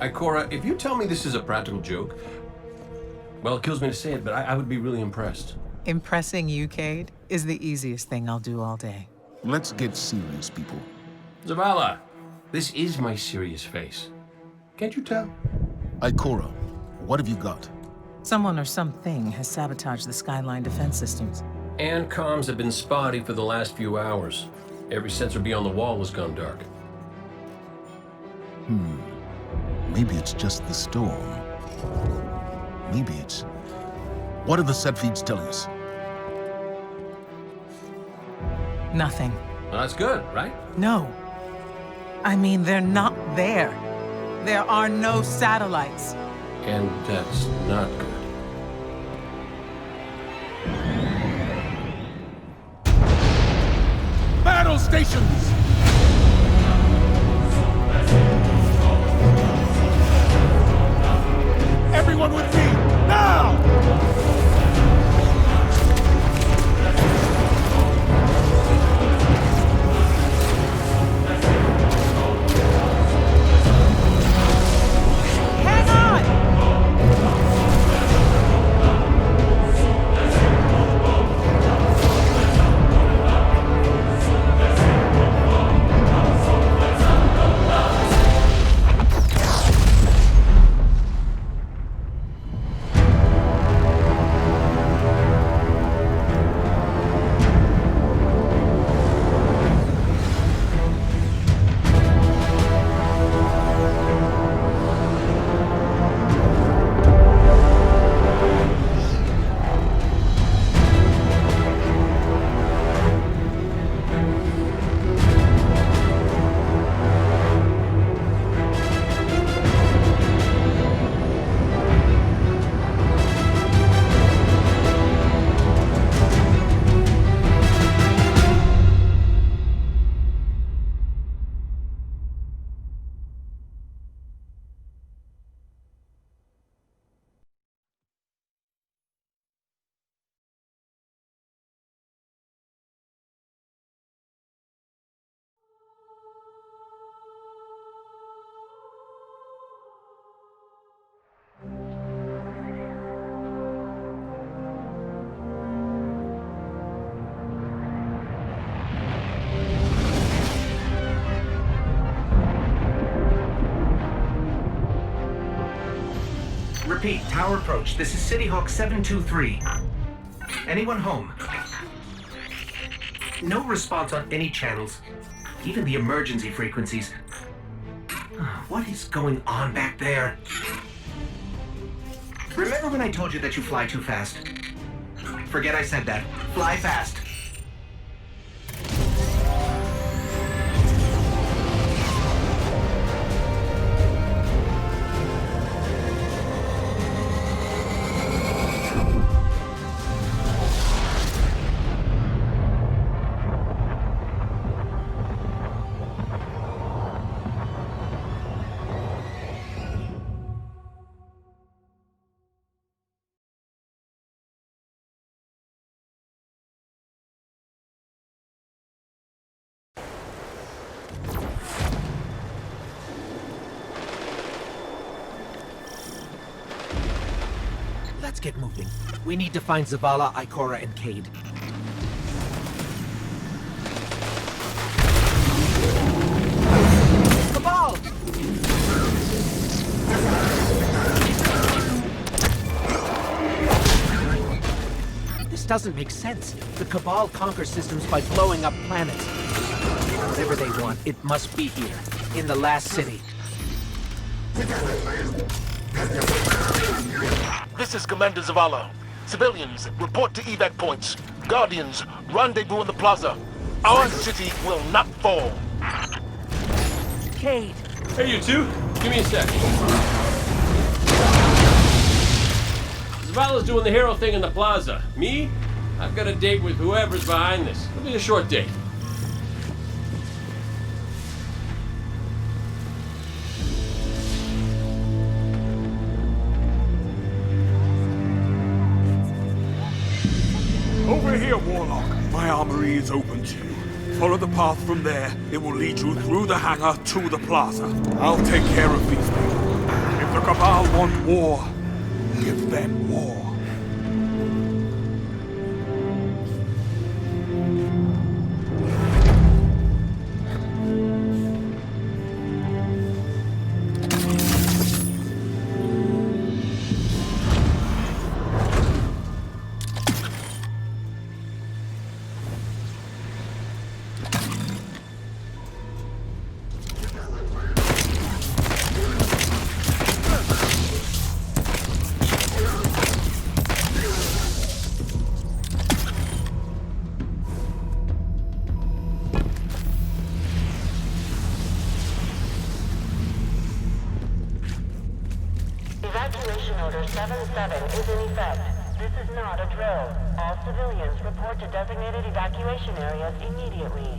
Ikora, if you tell me this is a practical joke, well, it kills me to say it, but I would be really impressed. Impressing you, Cade, is the easiest thing I'll do all day. Let's get serious, people. Zavala, this is my serious face. Can't you tell? Ikora, what have you got? Someone or something has sabotaged the Skyline defense systems. And comms have been spotty for the last few hours. Every sensor beyond the wall has gone dark. Maybe it's just the storm. Maybe it's... What are the set feeds telling us? Nothing. Well, that's good, right? No. I mean, they're not there. There are no satellites. And that's not good. Battle stations! Everyone with me, now! Hang on! Repeat, tower approach. This is City Hawk 723. Anyone home? No response on any channels, even the emergency frequencies. What is going on back there? Remember when I told you that you fly too fast? Forget I said that. Fly fast. Let's get moving. We need to find Zavala, Ikora, and Cade. Cabal! This doesn't make sense. The Cabal conquer systems by blowing up planets. Whatever they want, it must be here, in the last city. This is Commander Zavala. Civilians, report to evac points. Guardians, rendezvous in the plaza. Our city will not fall. Cade! Hey, you two. Give me a sec. Zavala's doing the hero thing in the plaza. Me? I've got a date with whoever's behind this. It'll be a short date. Over here, Warlock. My armory is open to you. Follow the path from there. It will lead you through the hangar to the plaza. I'll take care of these people. The Cabal want war. Give them war. Evacuation Order 7-7 is in effect. This is not a drill. All civilians report to designated evacuation areas immediately.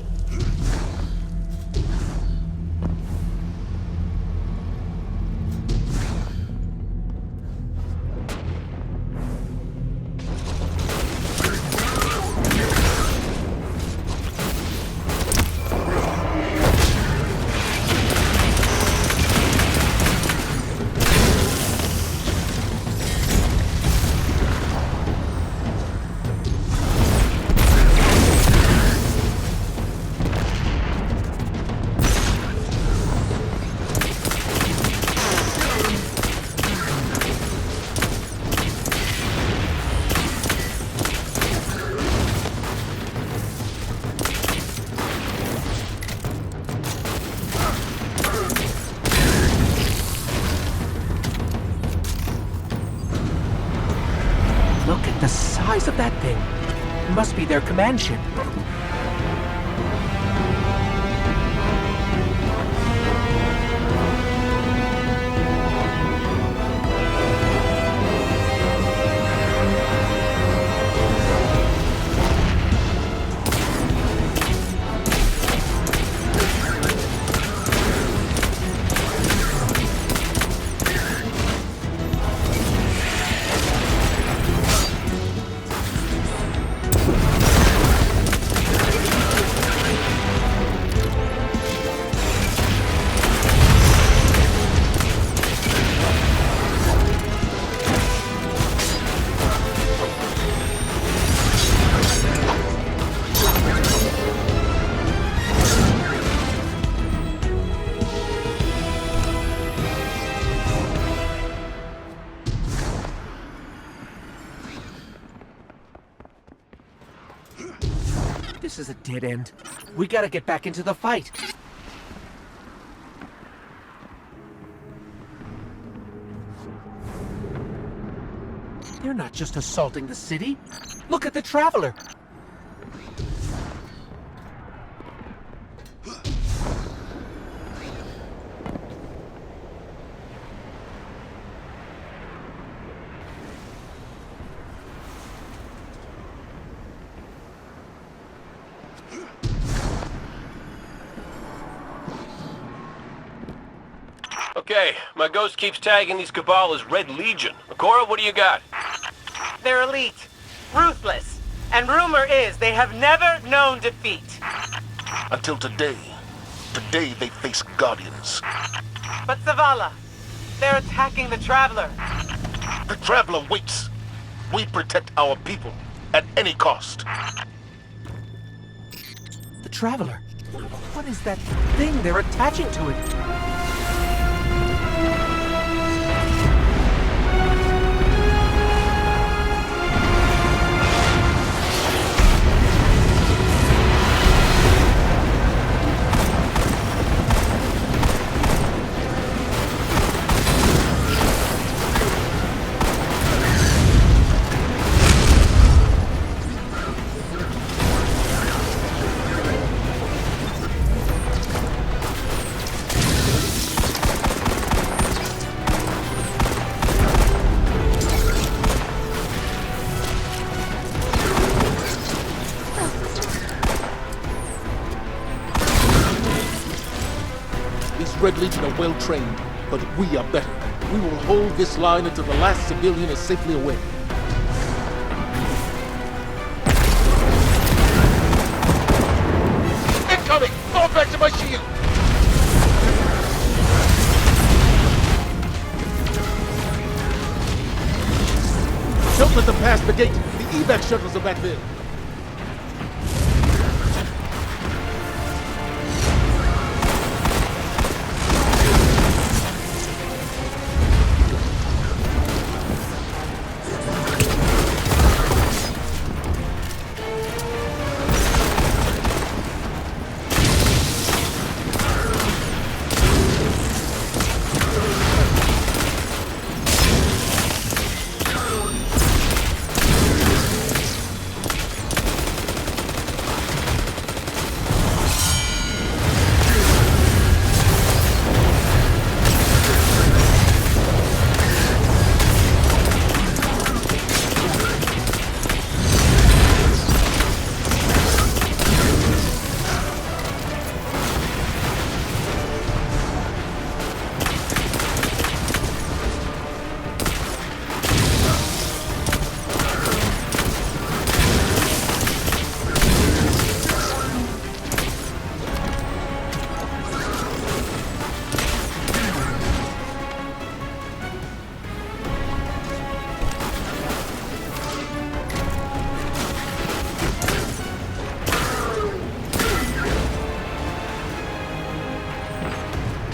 Look at the size of that thing. It must be their command ship. This is a dead end. We gotta get back into the fight. They're not just assaulting the city. Look at the Traveler. Okay, my ghost keeps tagging these Cabal as Red Legion. Ikora, what do you got? They're elite, ruthless, and rumor is they have never known defeat. Until today. Today they face Guardians. But Zavala, they're attacking the Traveler. The Traveler waits. We protect our people at any cost. The Traveler. What is that thing they're attaching to it? These Red Legion are well trained, but we are better. We will hold this line until the last civilian is safely away. Incoming! Fall back to my shield! Don't let them pass the gate. The evac shuttles are back there.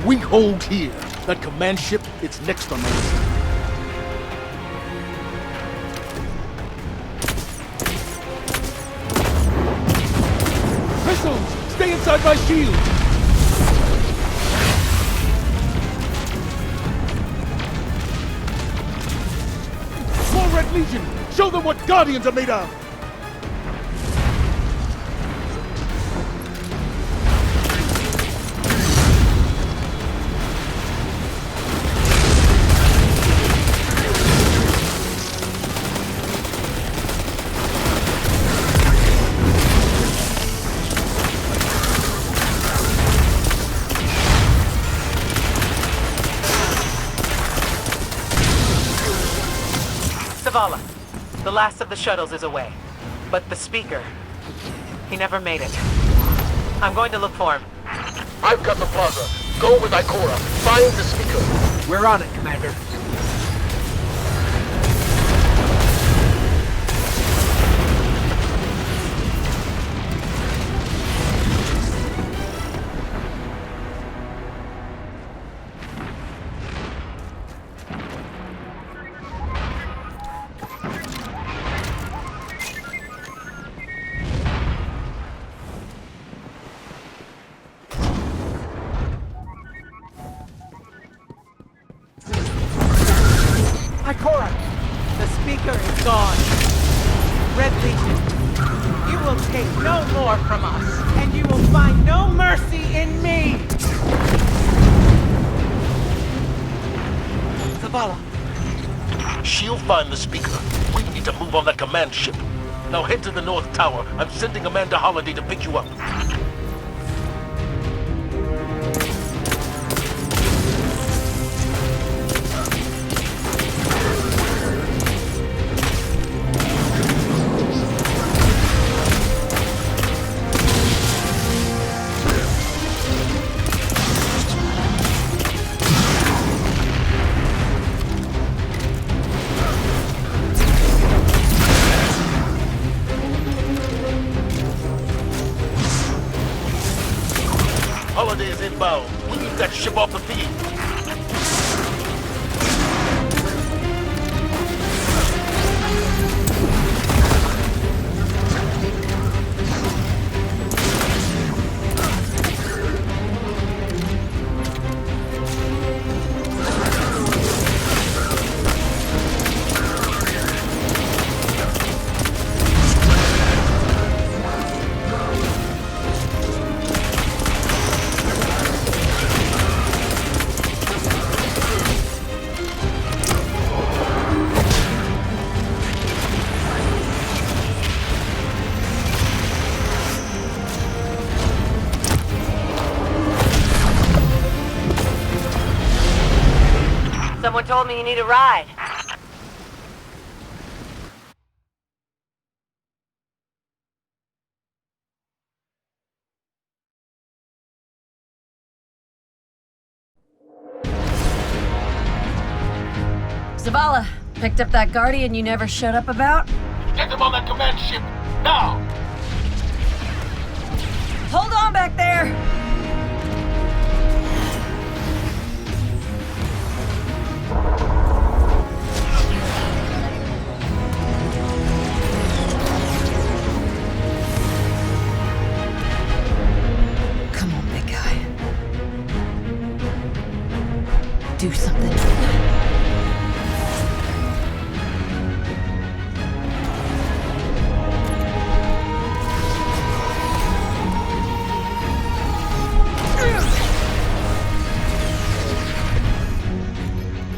We hold here. That command ship, it's next on the list. Missiles! Stay inside my shield! More Red Legion! Show them what Guardians are made of! Zavala, the last of the shuttles is away. But the speaker, he never made it. I'm going to look for him. I've got the plaza. Go with Ikora. Find the speaker. We're on it, Commander. Ikora! The speaker is gone. Red Legion, you will take no more from us, and you will find no mercy in me! Zavala. She'll find the speaker. We need to move on that command ship. Now head to the North Tower. I'm sending Amanda Holliday to pick you up. Holiday is inbound. We need that ship off the field. Someone told me you need a ride. Zavala, Picked up that Guardian you never showed up about? Get them on that command ship, now! Hold on back there! Come on, big guy. Do something.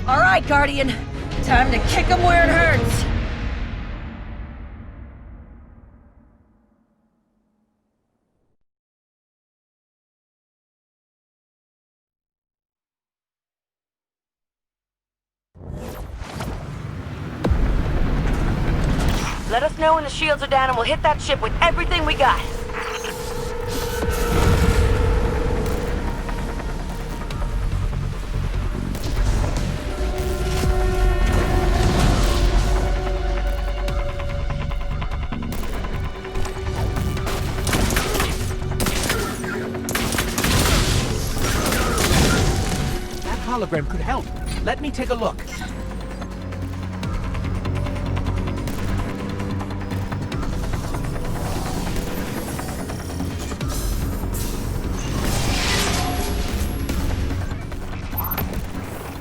All right, Guardian. Time to kick him where it hurts. Let us know when the shields are down and we'll hit that ship with everything we got. That hologram could help. Let me take a look.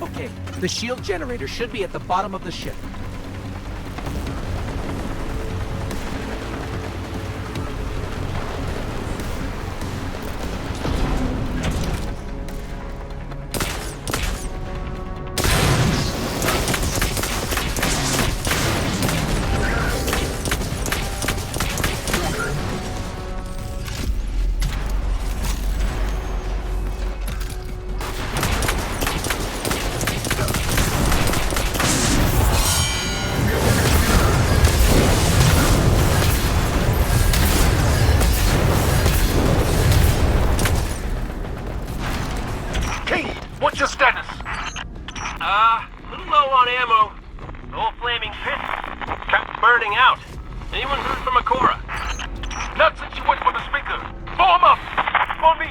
Okay, the shield generator should be at the bottom of the ship. What's your status? Little low on ammo. Old flaming pit. Kept burning out. Anyone heard from Akora? Not since you went for the speaker. Form up! On me!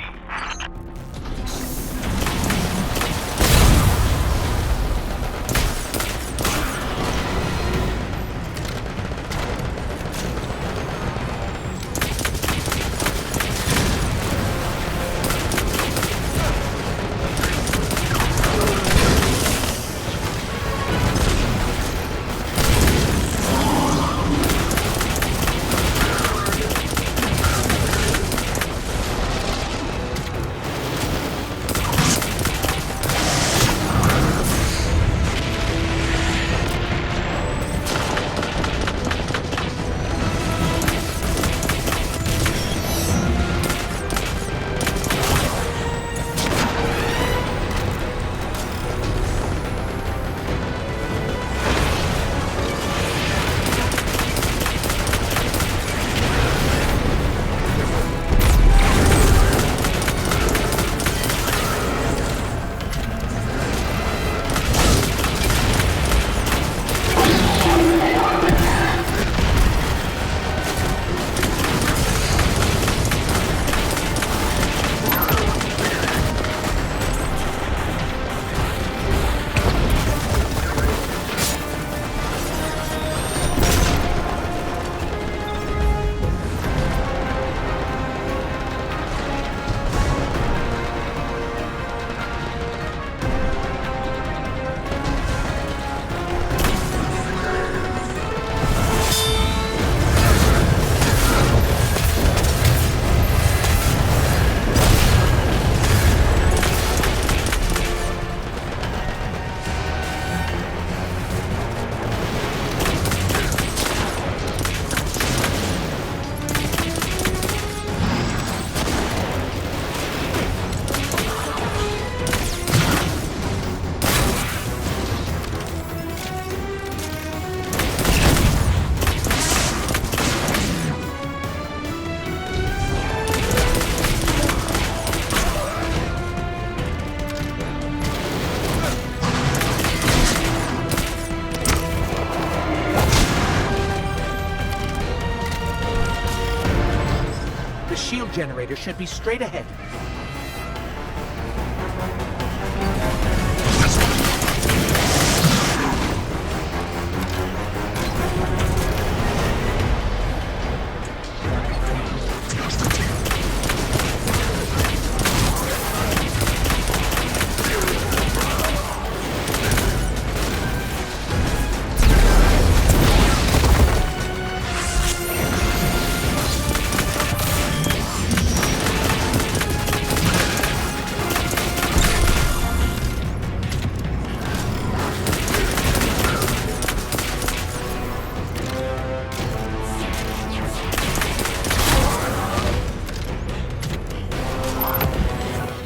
shield generator should be straight ahead.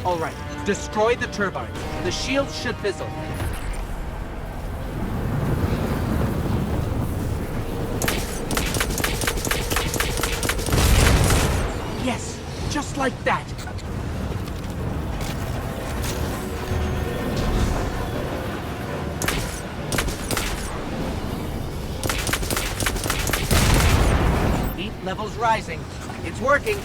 All right, destroy the turbines. The shields should fizzle. Yes, just like that. Heat levels rising. It's working.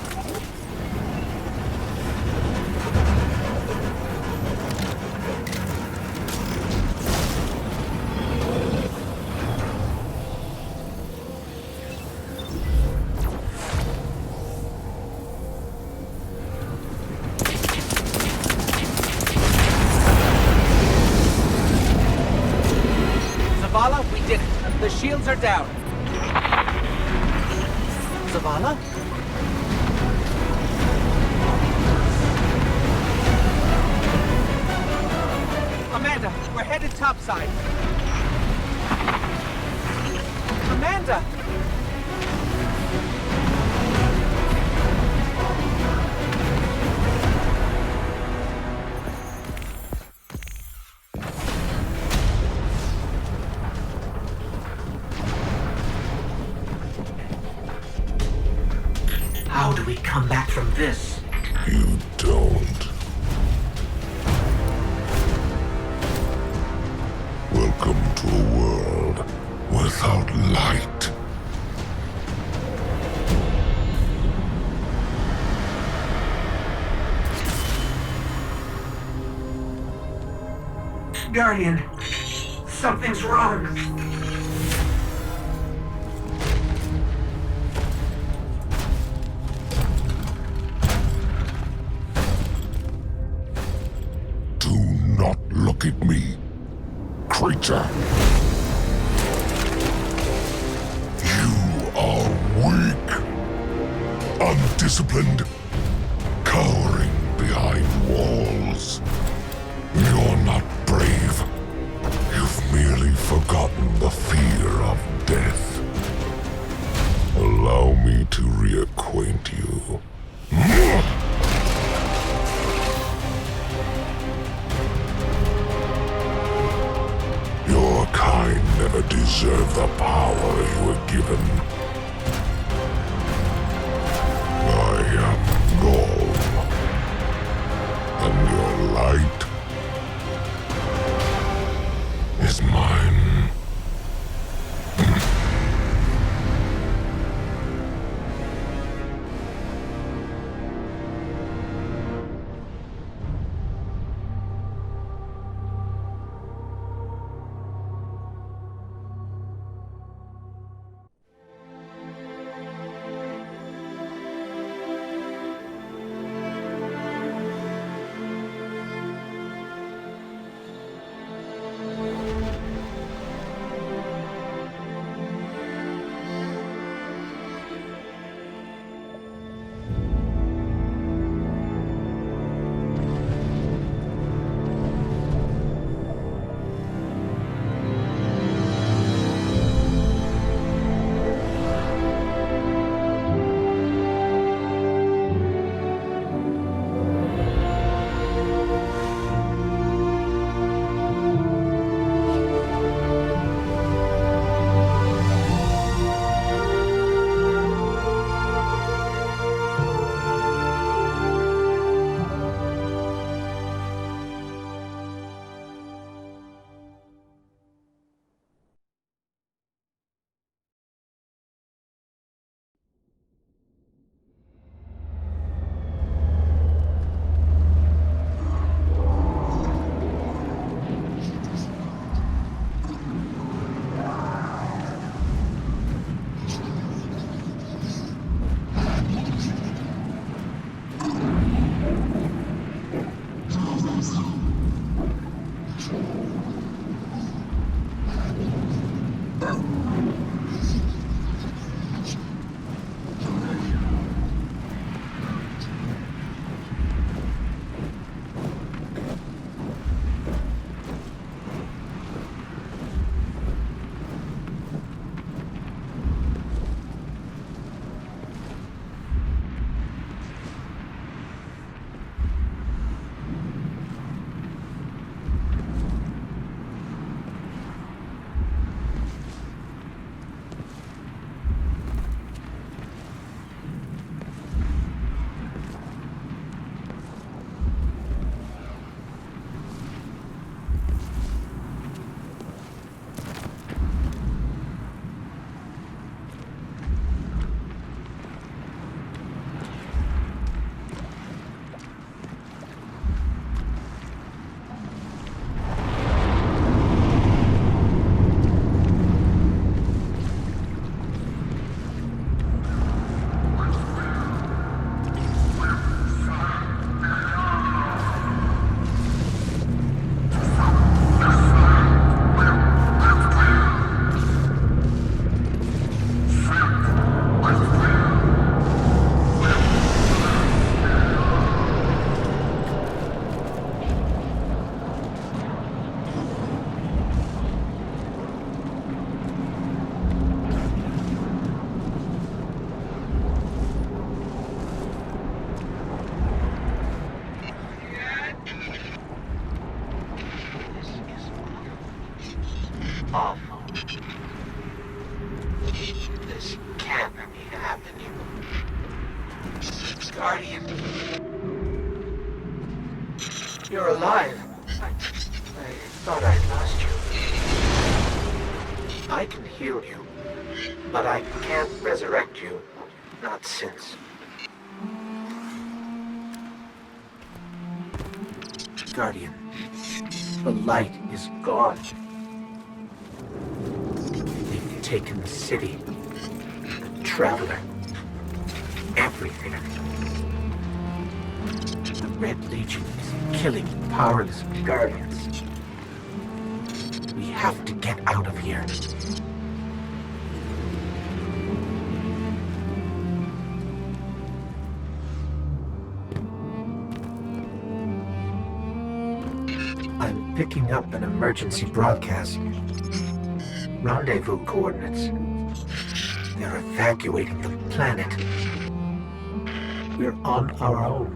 Zavala, we did it. The shields are down. Zavala? Amanda, we're headed topside. Amanda! How do we come back from this? You don't. Welcome to a world without light. Guardian, something's wrong. Do not look at me, creature. You are weak, undisciplined, cowering behind walls. You're not brave. You've merely forgotten the fear of death. Allow me to reacquaint you. Your kind never deserved the power you were given. I am Gaul, and your light is mine. can't let me happen. Guardian. You're alive. I thought I'd lost you. I can heal you, but I can't resurrect you. Not since. Guardian, the light is gone. They've taken the city, the Traveler, everything. The Red Legion is killing powerless Guardians. We have to get out of here. I'm picking up an emergency broadcast. Rendezvous coordinates. They're evacuating the planet. We're on our own.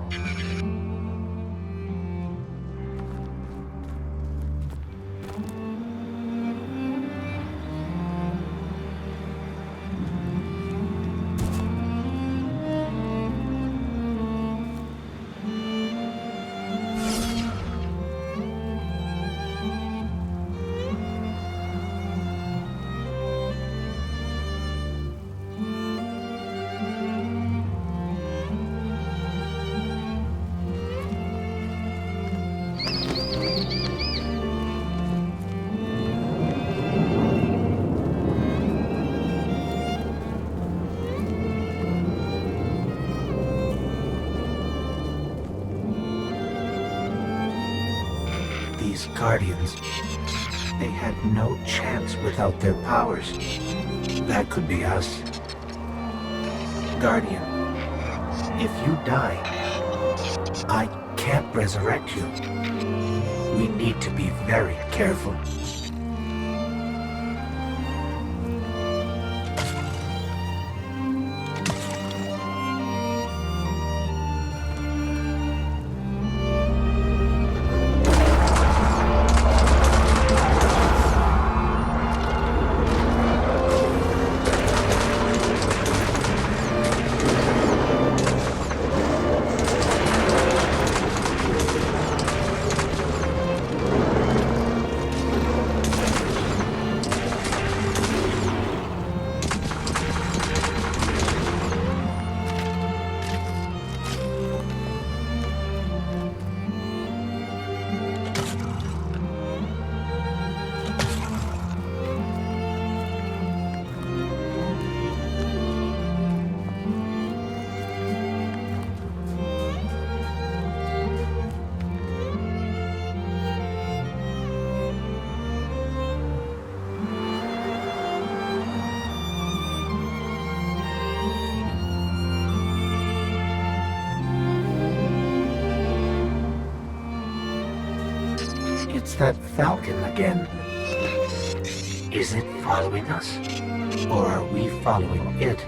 These Guardians, they had no chance without their powers. That could be us. Guardian, if you die, I can't resurrect you. We need to be very careful. It's that Falcon again. Is it following us? Or are we following it?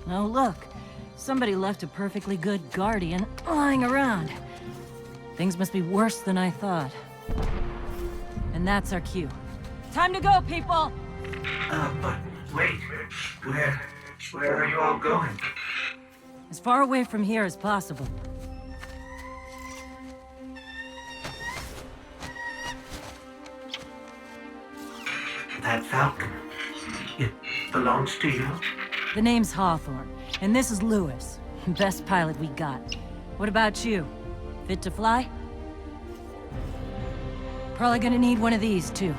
Oh, look. Somebody left a perfectly good Guardian lying around. Things must be worse than I thought. And that's our cue. Time to go, people! But wait. Where are you all going? As far away from here as possible. That Falcon, it belongs to you? The name's Hawthorne, and this is Lewis. Best pilot we got. What about you? Fit to fly? Probably gonna need one of these, too.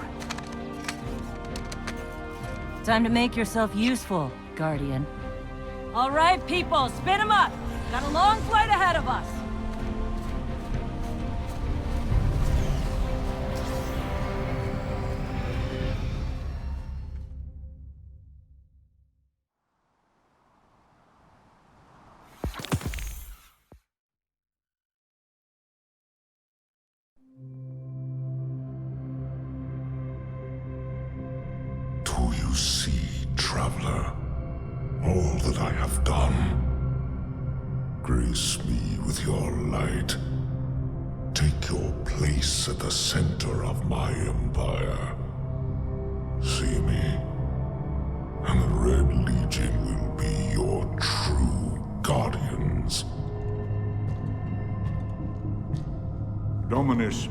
Time to make yourself useful, Guardian. All right, people, spin 'em up! Got a long flight ahead of us! Do you see, traveler, all that I have done? Grace me with your light. Take your place at the center of my empire. See me, and the Red Legion will be your true guardians. Dominus,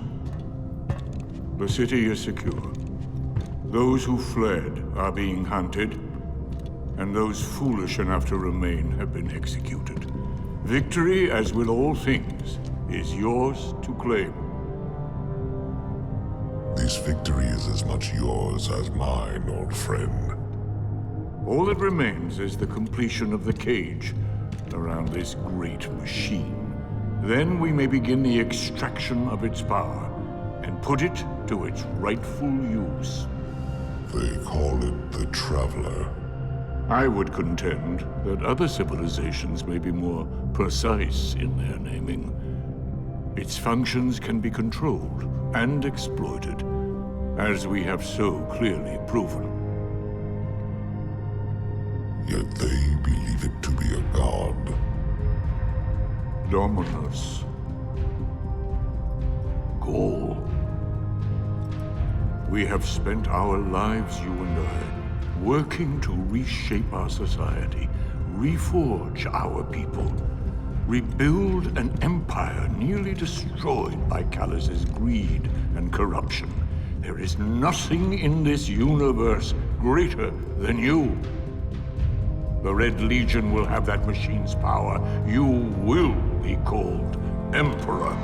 the city is secure. Those who fled are being hunted, and those foolish enough to remain have been executed. Victory, as with all things, is yours to claim. This victory is as much yours as mine, old friend. All that remains is the completion of the cage around this great machine. Then we may begin the extraction of its power and put it to its rightful use. They call it the Traveler. I would contend that other civilizations may be more precise in their naming. Its functions can be controlled and exploited, as we have so clearly proven. Yet they believe it to be a god. Dominus. Gaul. We have spent our lives, you and I, working to reshape our society, reforge our people, rebuild an empire nearly destroyed by Callus's greed and corruption. There is nothing in this universe greater than you. The Red Legion will have that machine's power. You will be called Emperor.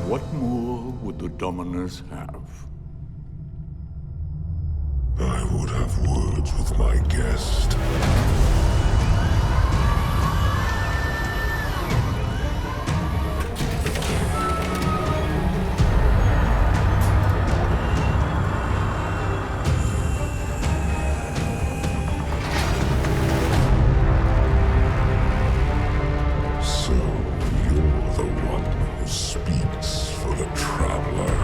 What more would the Dominus have? I would have words with my guest. So, you're the one who speaks for the Traveler.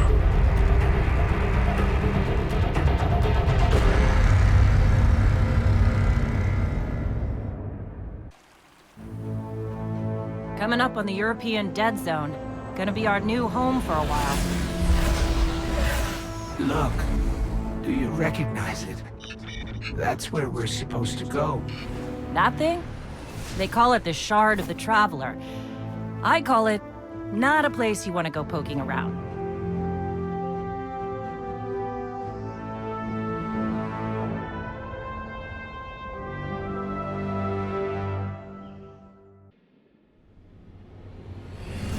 Coming up on the European Dead Zone. Gonna be our new home for a while. Look, do you recognize it? That's where we're supposed to go. That thing? They call it the Shard of the Traveler. I call it not a place you want to go poking around.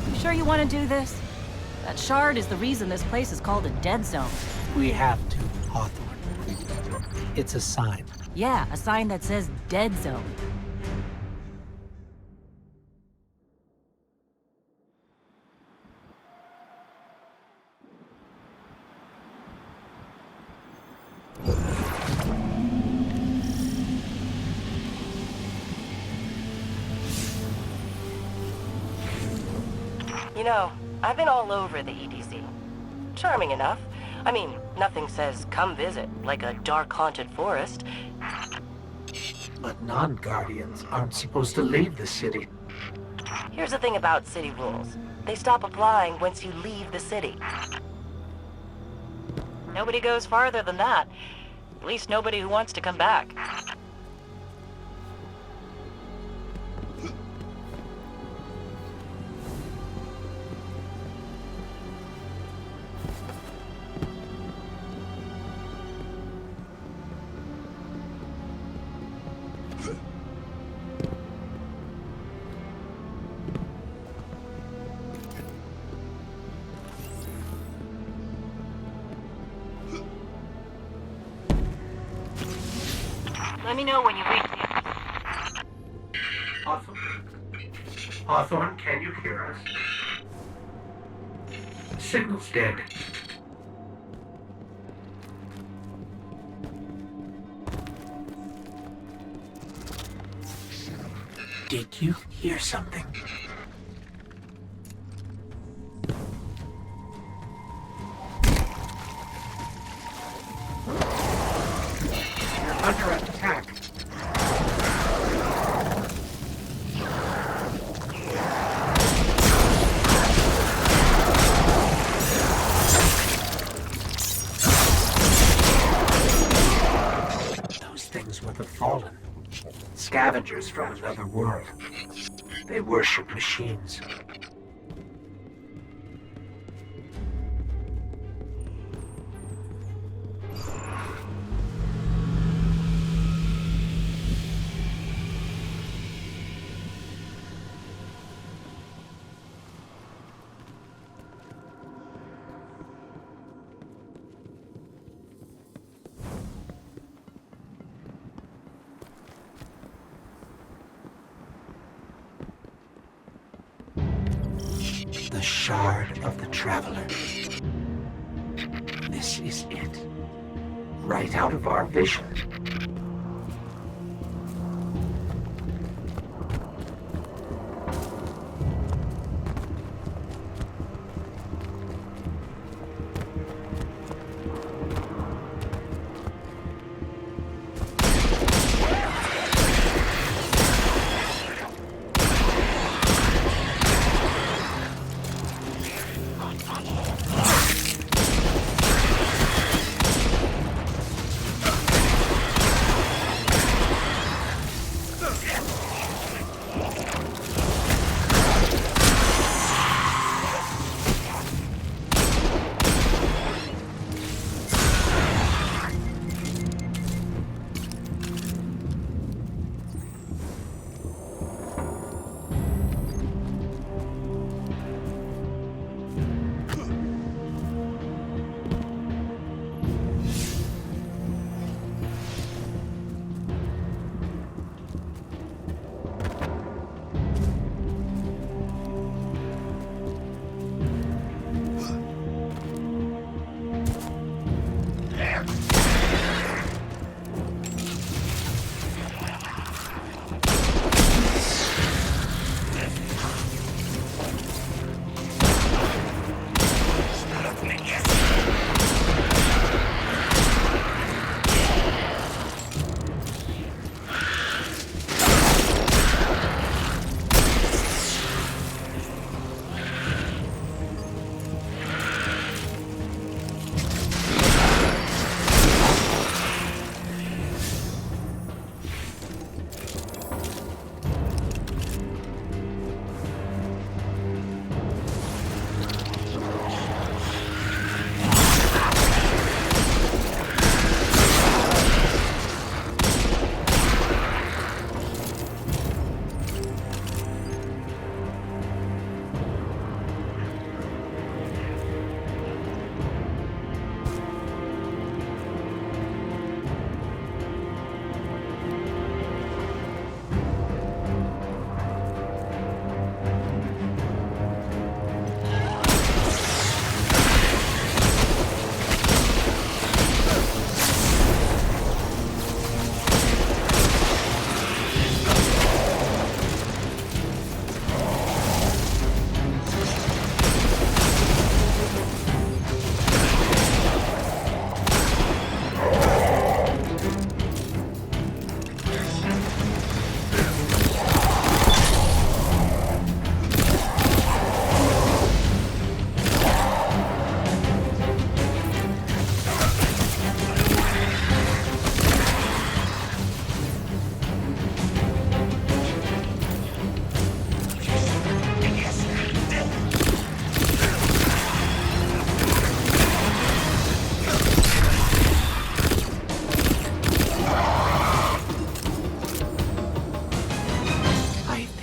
You sure you want to do this? That shard is the reason this place is called a dead zone. We have to, Hawthorne. It's a sign. Yeah, a sign that says dead zone. You know, I've been all over the EDZ. Charming enough. I mean, nothing says come visit like a dark haunted forest. But non-Guardians aren't supposed to leave the city. Here's the thing about city rules. They stop applying once you leave the city. Nobody goes farther than that. At least nobody who wants to come back. Let me know when you reach the end. Hawthorne, can you hear us? The signal's dead. Did you hear something? You're under attack. Those things were the Fallen. Scavengers from another world. They worship machines. The Shard of the Traveler. This is it. Right out of our vision.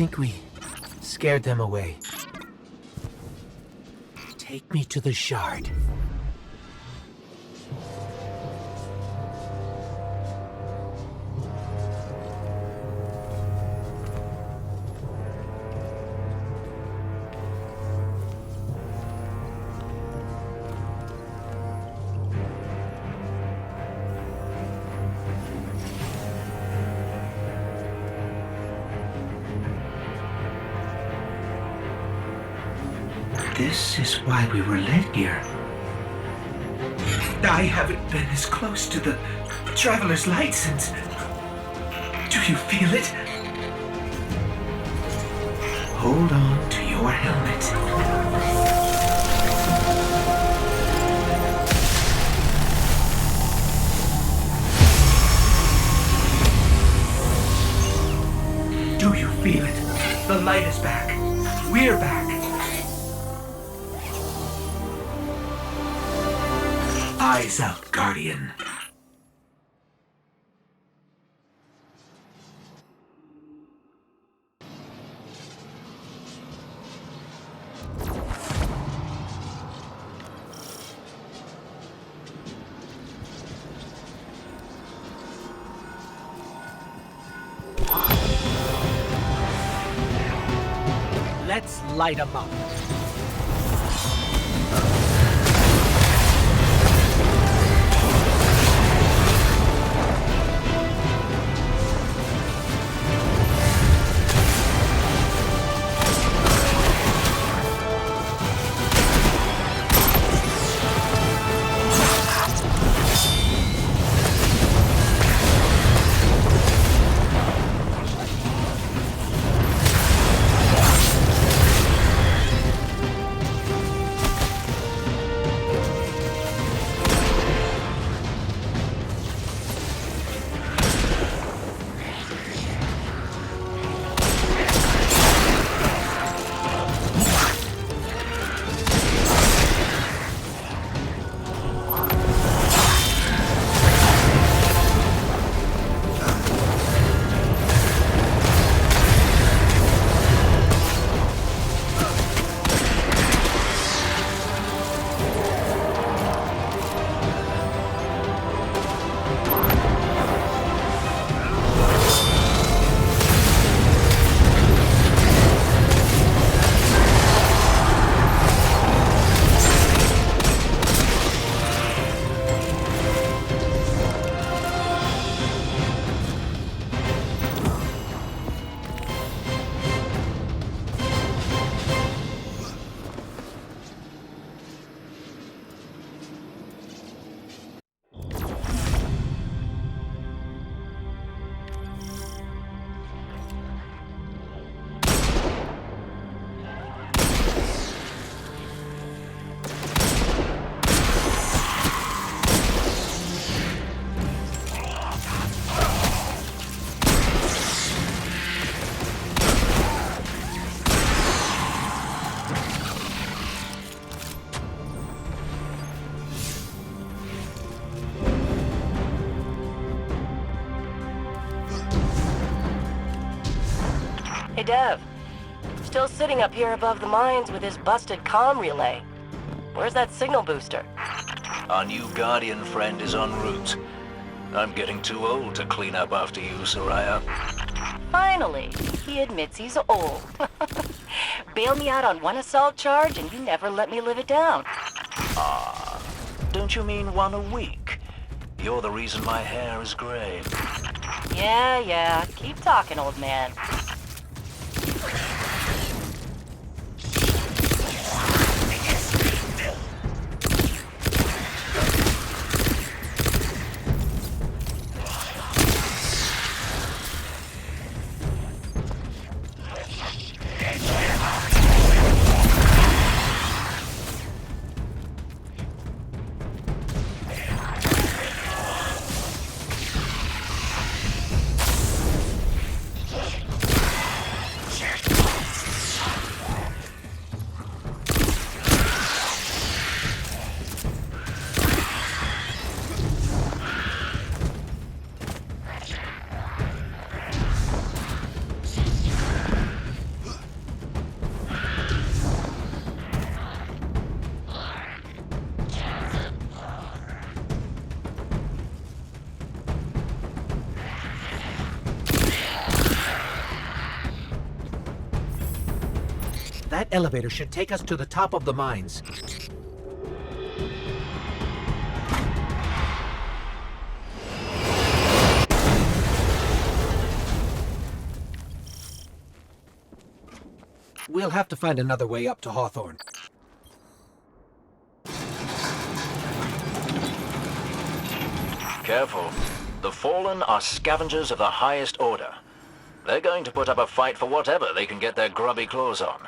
think we scared them away. Take me to the Shard. This is why we were led here. I haven't been as close to the Traveler's Light since... Do you feel it? Hold on to your helmet. Do you feel it? The light is back. We're back. Eyes out, Guardian. Let's light 'em up. Hey, Dev. Still sitting up here above the mines with his busted comm relay. Where's that signal booster? Our new Guardian friend is en route. I'm getting too old to clean up after you, Soraya. Finally, he admits he's old. Bail me out on one assault charge and you never let me live it down. Ah, don't you mean one a week? You're the reason my hair is gray. Yeah. Keep talking, old man. That elevator should take us to the top of the mines. We'll have to find another way up to Hawthorne. Careful. The Fallen are scavengers of the highest order. They're going to put up a fight for whatever they can get their grubby claws on.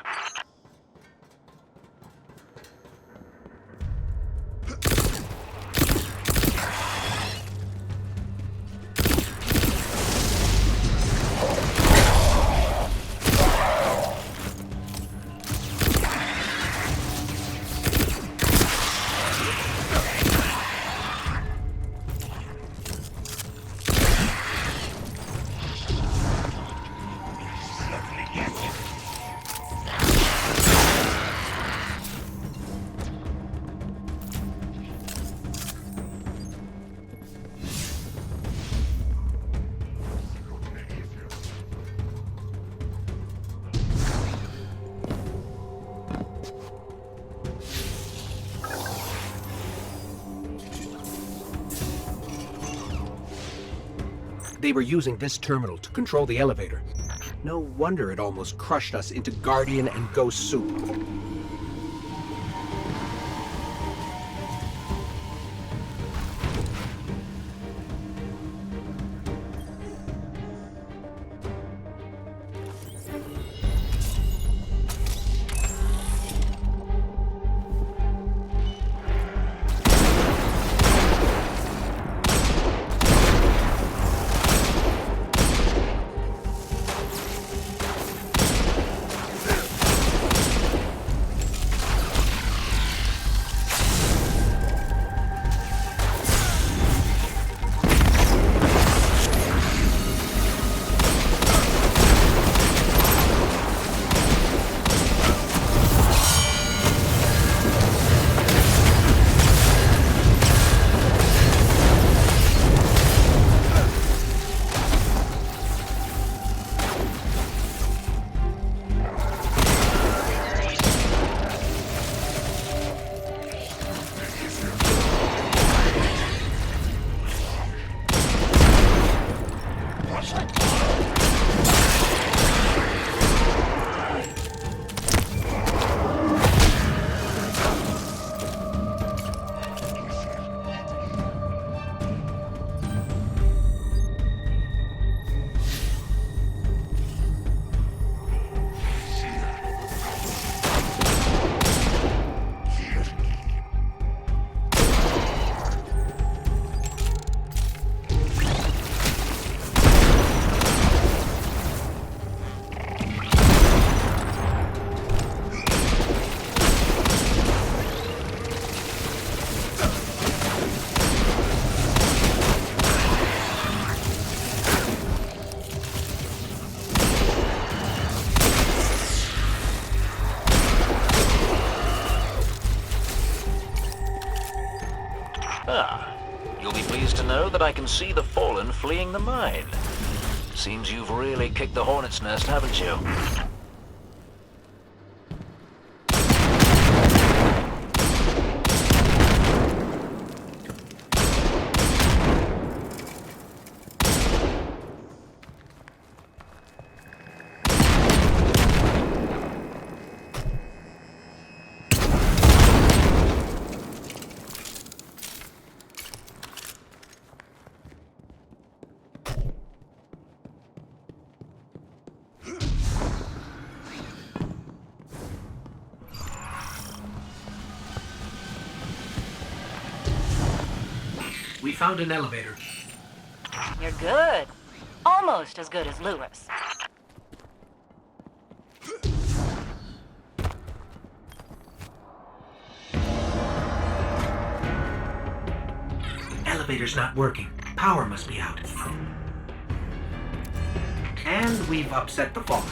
They were using this terminal to control the elevator. No wonder it almost crushed us into Guardian and Ghost soup. You'll be pleased to know that I can see the Fallen fleeing the mine. Seems you've really kicked the hornet's nest, haven't you? We found an elevator. You're good. Almost as good as Lewis. Elevator's not working. Power must be out. And we've upset the Fallen.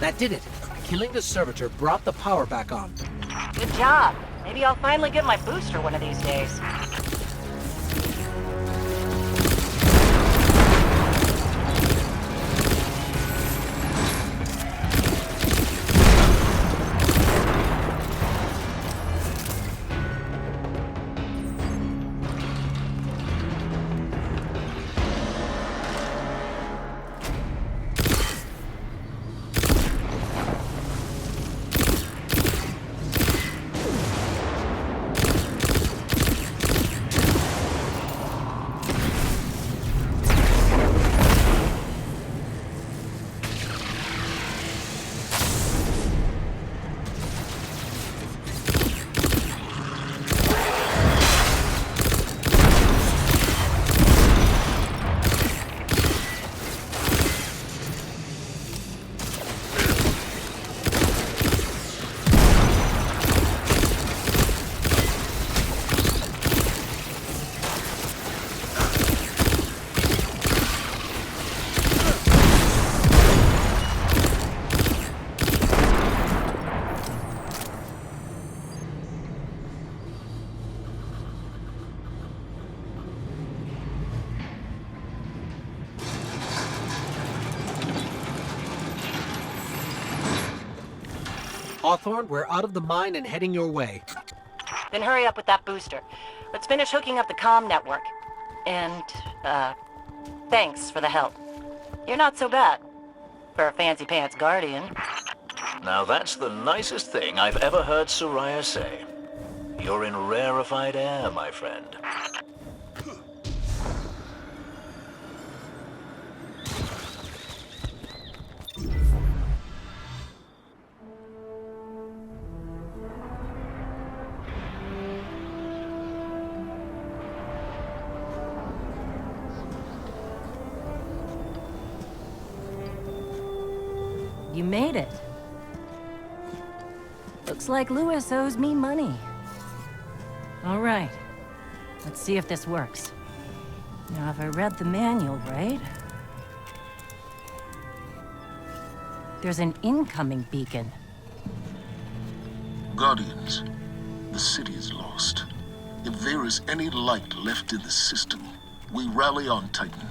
That did it. Killing the servitor brought the power back on. Good job. Maybe I'll finally get my booster one of these days. Hawthorne, we're out of the mine and heading your way. Then hurry up with that booster. Let's finish hooking up the comm network. And, thanks for the help. You're not so bad. For a fancy pants guardian. Now that's the nicest thing I've ever heard Soraya say. You're in rarefied air, my friend. You made it. Looks like Lewis owes me money. All right. Let's see if this works. Now, if I read the manual right... There's an incoming beacon. Guardians, the city is lost. If there is any light left in the system, we rally on Titan.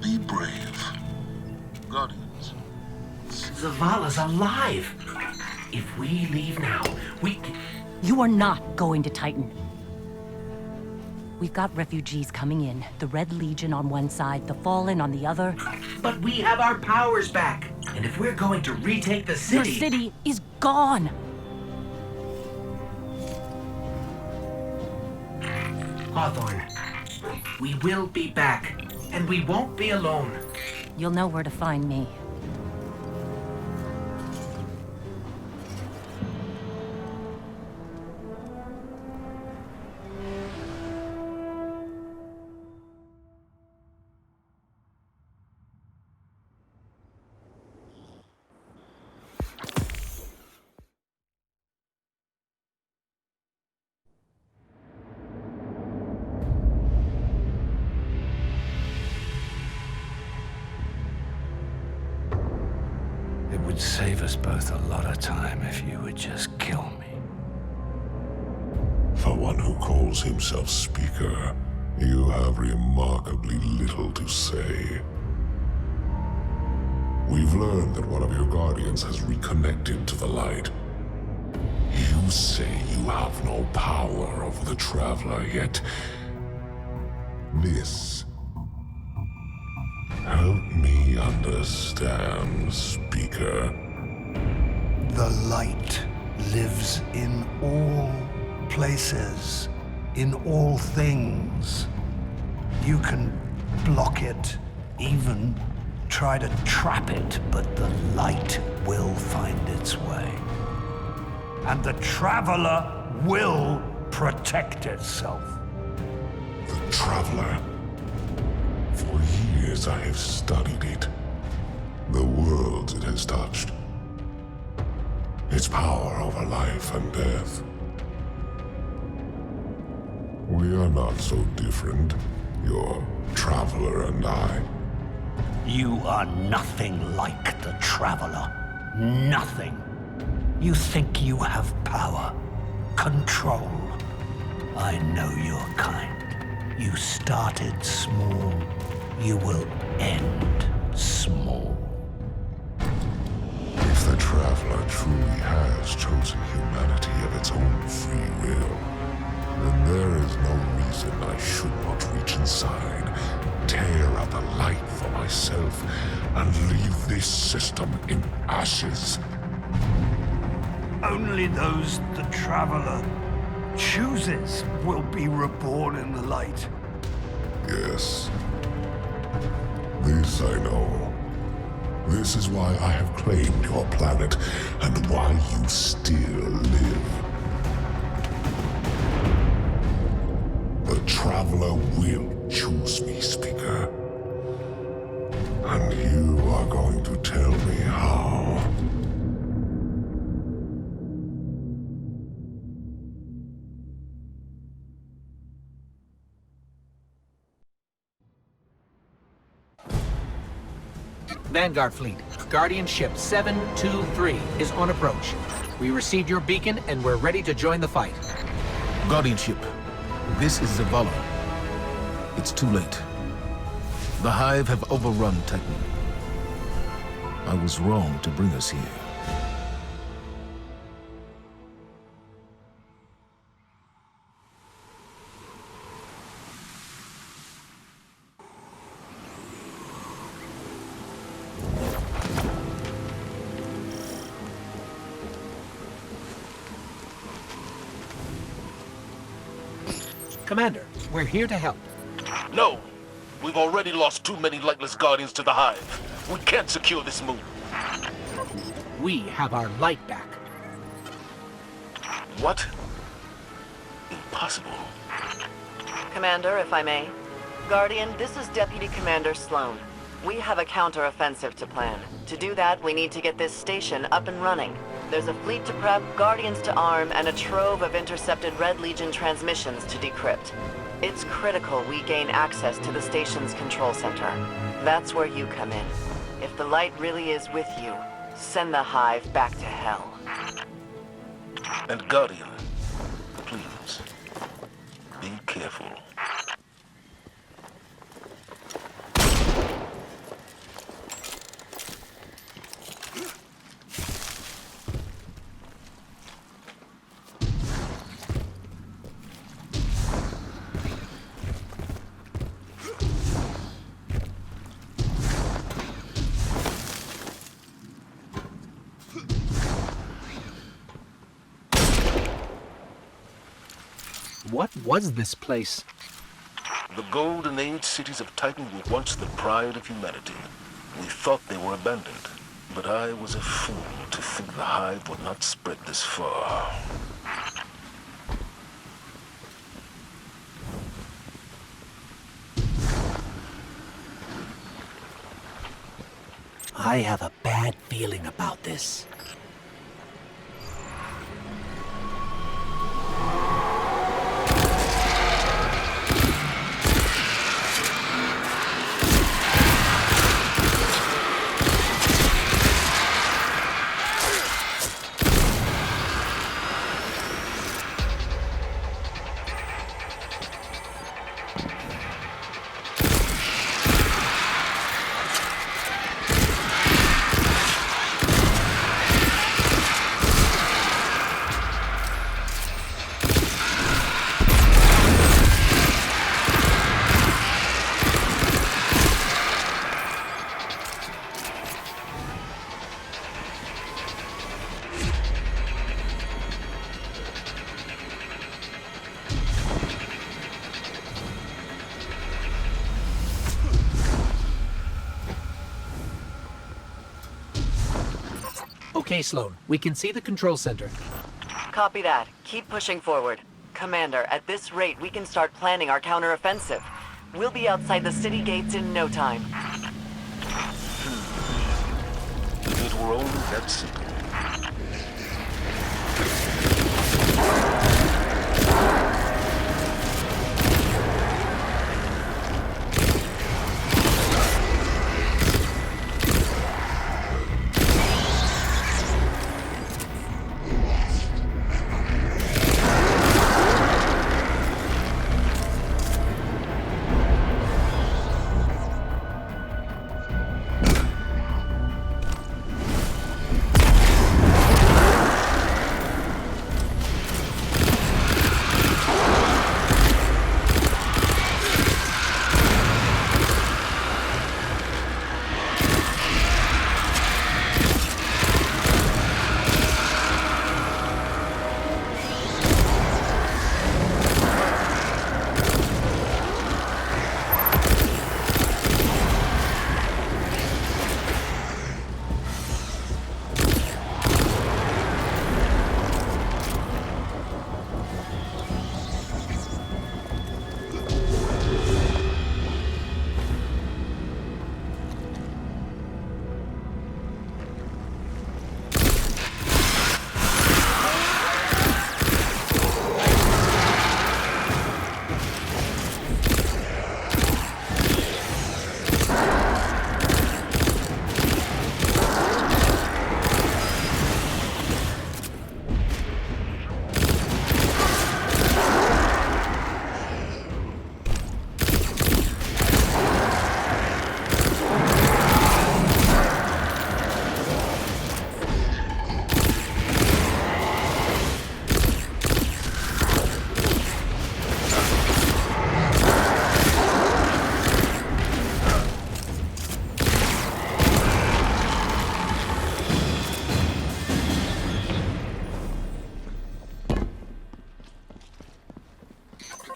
Be brave. Guardians. Zavala's alive! If we leave now, we can... You are not going to Titan. We've got refugees coming in. The Red Legion on one side, the Fallen on the other. But we have our powers back. And if we're going to retake the city... Your city is gone! Hawthorne, we will be back. And we won't be alone. You'll know where to find me. It would save us both a lot of time if you would just kill me. For one who calls himself Speaker, you have remarkably little to say. We've learned that one of your Guardians has reconnected to the light. You say you have no power over the Traveler, yet... this... help me understand, Speaker. The light lives in all places, in all things. You can block it, even try to trap it, but the light will find its way. And the Traveler will protect itself. The Traveler. For years I have studied it. The worlds it has touched. Its power over life and death. We are not so different, your Traveler and I. You are nothing like the Traveler. Nothing. You think you have power, control. I know your kind. You started small. You will end small. If the Traveler truly has chosen humanity of its own free will, then there is no reason I should not reach inside, tear out the light for myself, and leave this system in ashes. Only those the Traveler chooses will be reborn in the light. Yes. This I know. This is why I have claimed your planet, and why you still live. The Traveler will choose me, Speaker. And you are going to tell me how. Vanguard Fleet, Guardian Ship 723 is on approach. We received your beacon and we're ready to join the fight. Guardian Ship, this is Zavala. It's too late. The Hive have overrun Titan. I was wrong to bring us here. Commander, we're here to help. No! We've already lost too many lightless Guardians to the Hive. We can't secure this moon. We have our light back. What? Impossible. Commander, if I may. Guardian, this is Deputy Commander Sloan. We have a counter-offensive to plan. To do that, we need to get this station up and running. There's a fleet to prep, Guardians to arm, and a trove of intercepted Red Legion transmissions to decrypt. It's critical we gain access to the station's control center. That's where you come in. If the light really is with you, send the Hive back to hell. And Guardian, please, be careful. What was this place? The Golden Age cities of Titan were once the pride of humanity. We thought they were abandoned, but I was a fool to think the Hive would not spread this far. I have a bad feeling about this. Okay, Sloan. We can see the control center. Copy that. Keep pushing forward. Commander, at this rate, we can start planning our counteroffensive. We'll be outside the city gates in no time. If it were only that simple.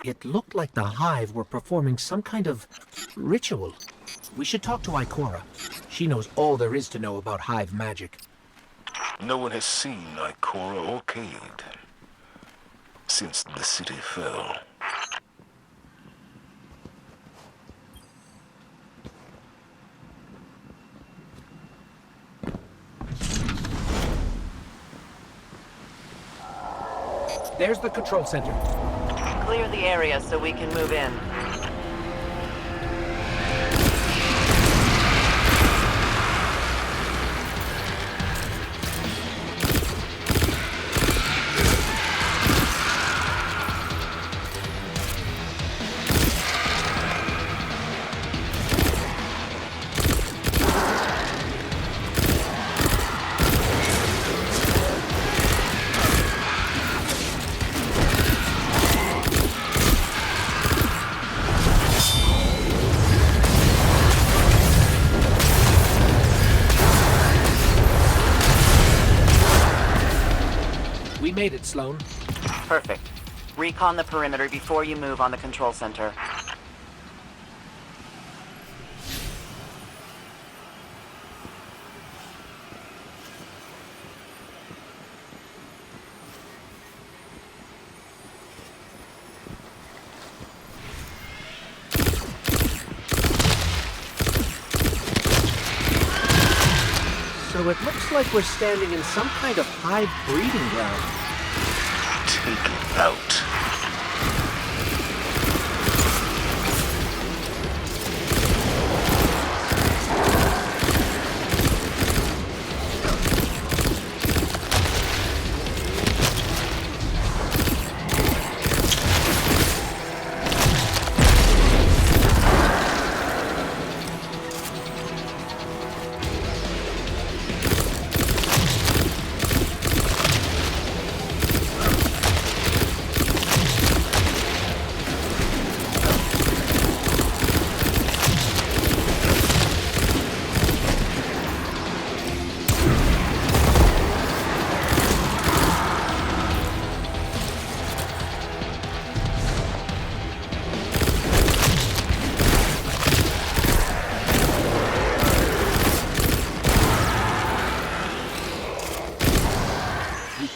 It looked like the Hive were performing some kind of ritual. We should talk to Ikora. She knows all there is to know about Hive magic. No one has seen Ikora or Cade since the city fell. There's the control center. Clear the area so we can move in. We made it, Sloan. Perfect. Recon the perimeter before you move on the control center. So it looks like we're standing in some kind of Hive breeding ground. Take it out.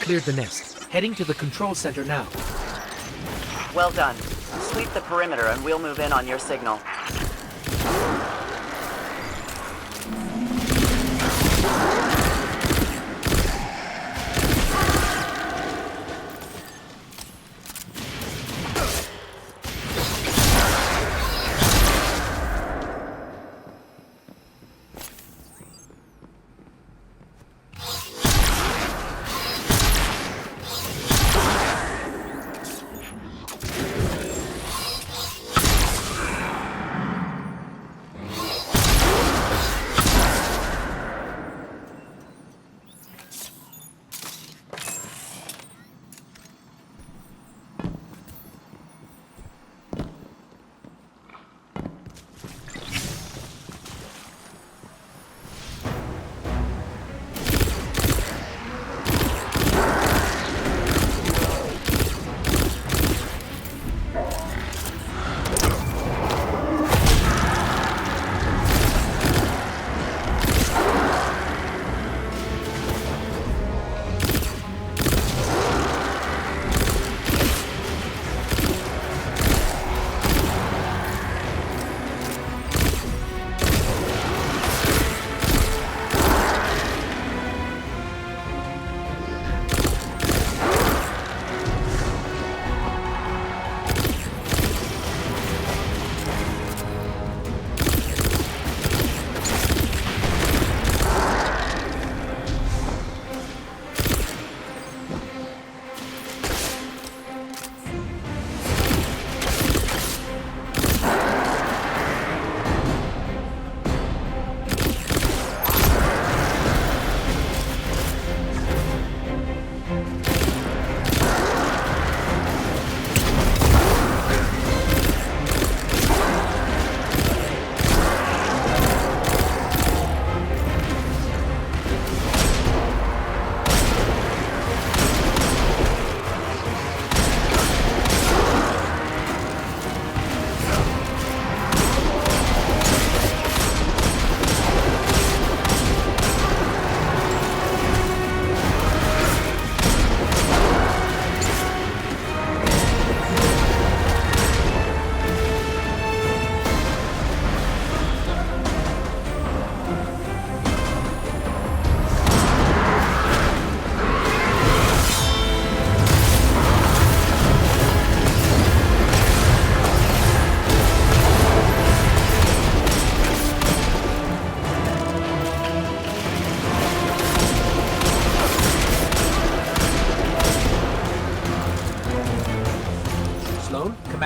Cleared the nest. Heading to the control center now. Well done. Sweep the perimeter and we'll move in on your signal.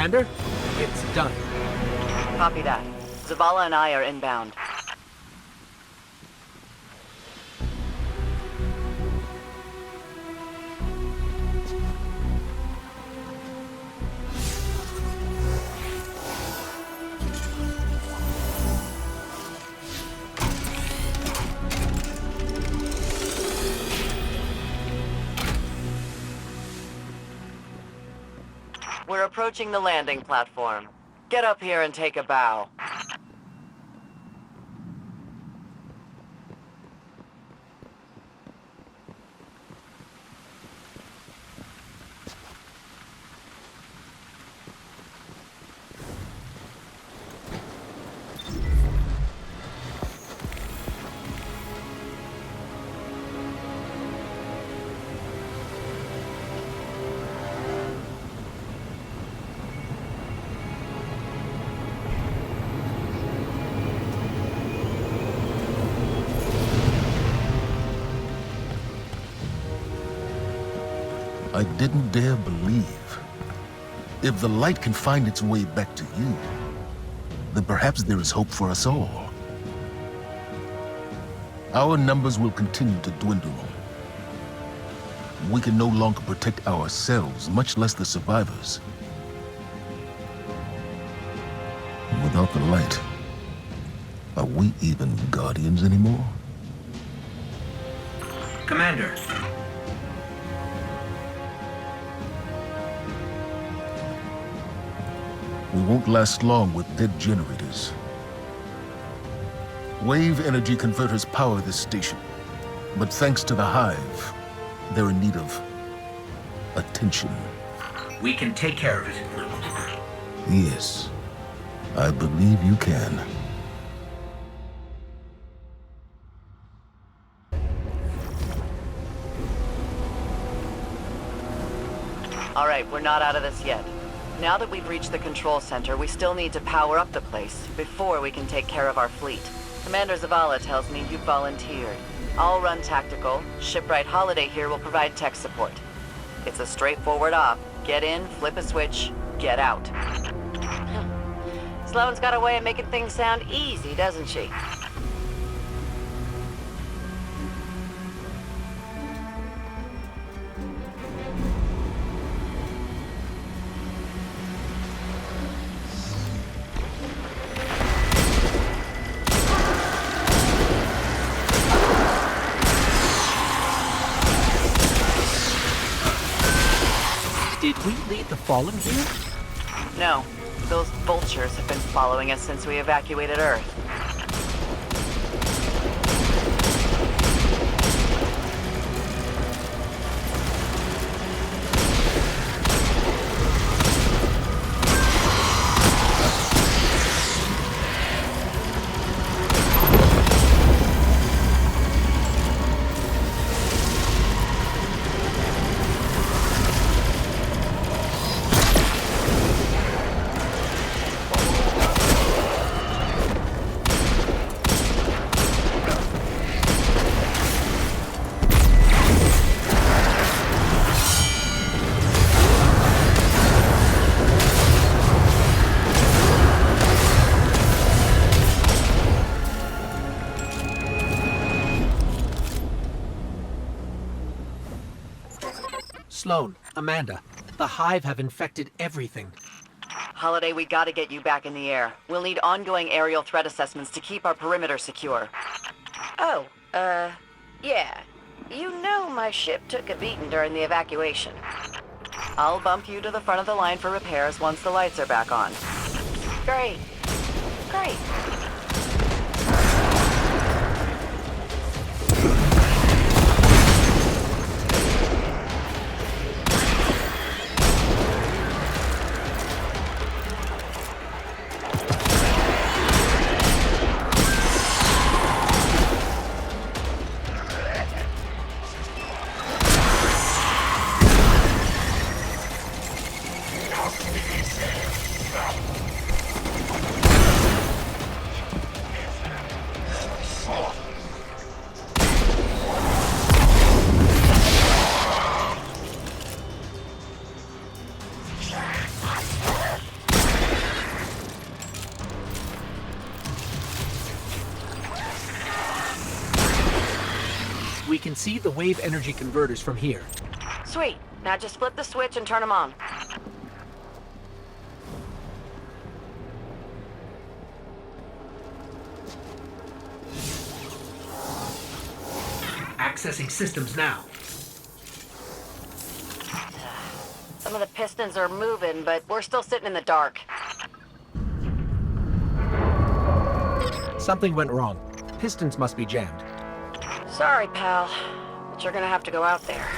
Commander, it's done. Copy that. Zavala and I are inbound. We're approaching the landing platform. Get up here and take a bow. I didn't dare believe. If the light can find its way back to you, then perhaps there is hope for us all. Our numbers will continue to dwindle. We can no longer protect ourselves, much less the survivors. Without the light, are we even Guardians anymore? Commander. We won't last long with dead generators. Wave energy converters power this station. But thanks to the Hive, they're in need of attention. We can take care of it. Yes, I believe you can. All right, we're not out of this yet. Now that we've reached the control center, we still need to power up the place before we can take care of our fleet. Commander Zavala tells me you've volunteered. I'll run tactical. Shipwright Holiday here will provide tech support. It's a straightforward op. Get in, flip a switch, get out. Sloane's got a way of making things sound easy, doesn't she? Did we lead the Fallen here? No. Those vultures have been following us since we evacuated Earth. Sloane, Amanda, the Hive have infected everything. Holiday, we gotta get you back in the air. We'll need ongoing aerial threat assessments to keep our perimeter secure. Oh, yeah. You know my ship took a beating during the evacuation. I'll bump you to the front of the line for repairs once the lights are back on. Great. Great. We can see the wave energy converters from here. Sweet. Now just flip the switch and turn them on. Accessing systems now. Some of the pistons are moving, but we're still sitting in the dark. Something went wrong. Pistons must be jammed. Sorry, pal, but you're gonna have to go out there.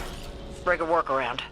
Bring a workaround.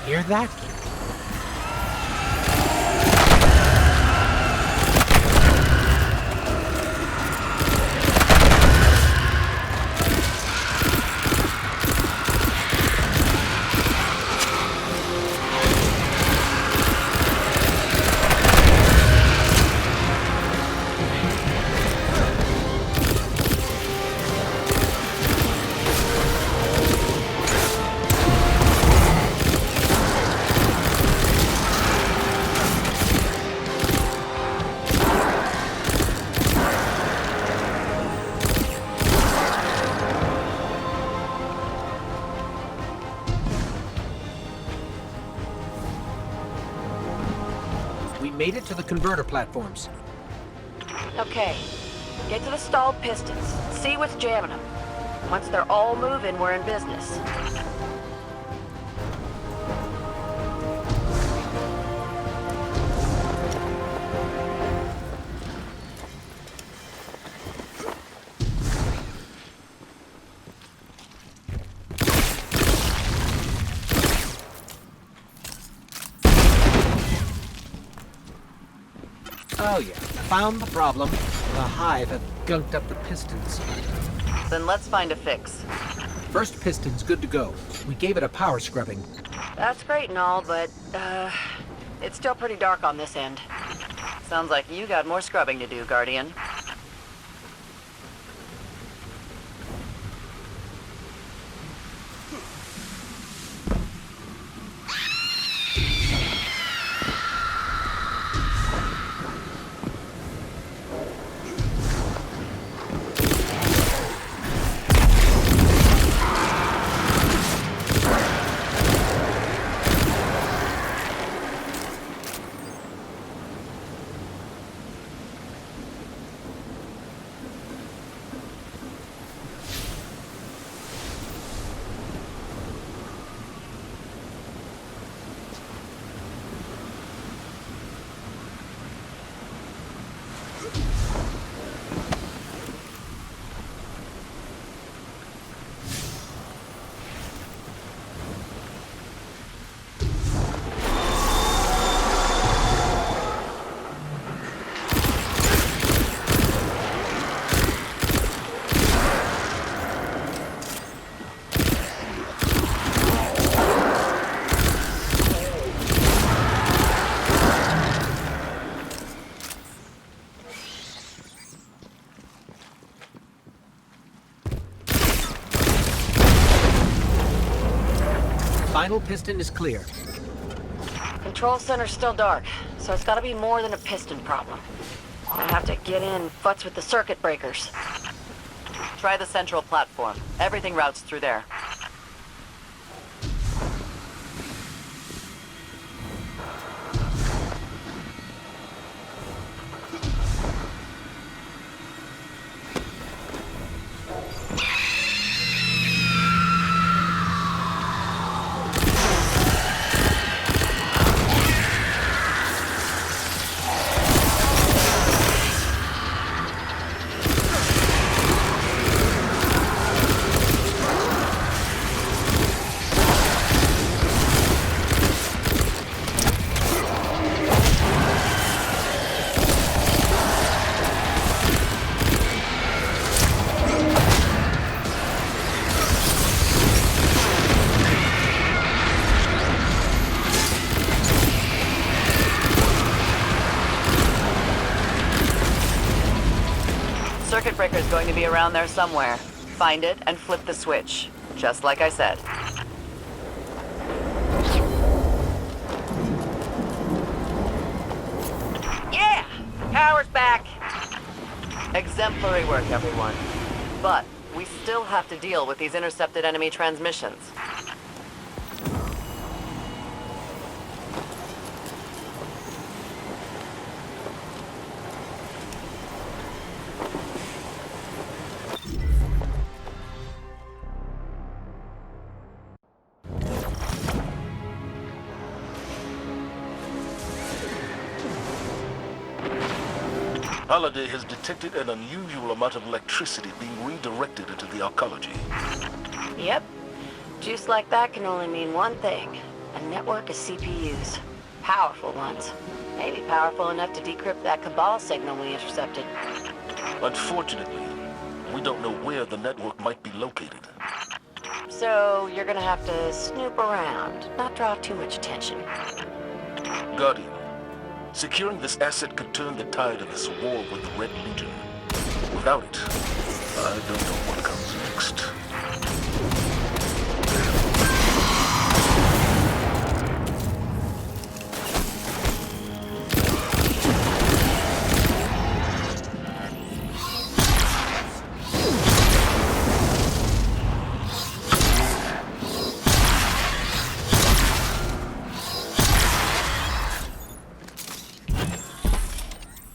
Hear that? We made it to the converter platforms. Okay. Get to the stalled pistons. See what's jamming them. Once they're all moving, we're in business. Oh yeah, found the problem. The hive had gunked up the pistons. Then let's find a fix. First piston's good to go. We gave it a power scrubbing. That's great and all, but, it's still pretty dark on this end. Sounds like you got more scrubbing to do, Guardian. Final piston is clear. Control center's still dark, so it's gotta be more than a piston problem. I have to get in, futz with the circuit breakers. Try the central platform. Everything routes through there. Circuit breaker's going to be around there somewhere. Find it and flip the switch, just like I said. Yeah! Power's back! Exemplary work, everyone. But we still have to deal with these intercepted enemy transmissions. Holiday has detected an unusual amount of electricity being redirected into the arcology. Yep. Juice like that can only mean one thing. A network of CPUs. Powerful ones. Maybe powerful enough to decrypt that Cabal signal we intercepted. Unfortunately, we don't know where the network might be located. So you're gonna have to snoop around, not draw too much attention. Guardian, securing this asset could turn the tide of this war with the Red Legion. Without it, I don't know what comes next.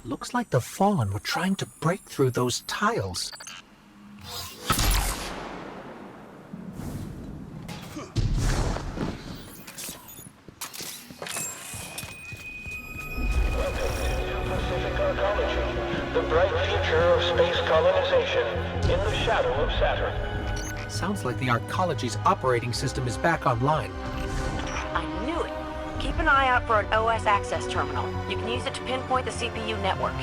Looks like the Fallen were trying to break through those tiles. Pacific Arcology, the bright future of space colonization in the shadow of Saturn. Sounds like the Arcology's operating system is back online. I knew it. Keep an eye out for an OS access terminal. You can use it to pinpoint the CPU network.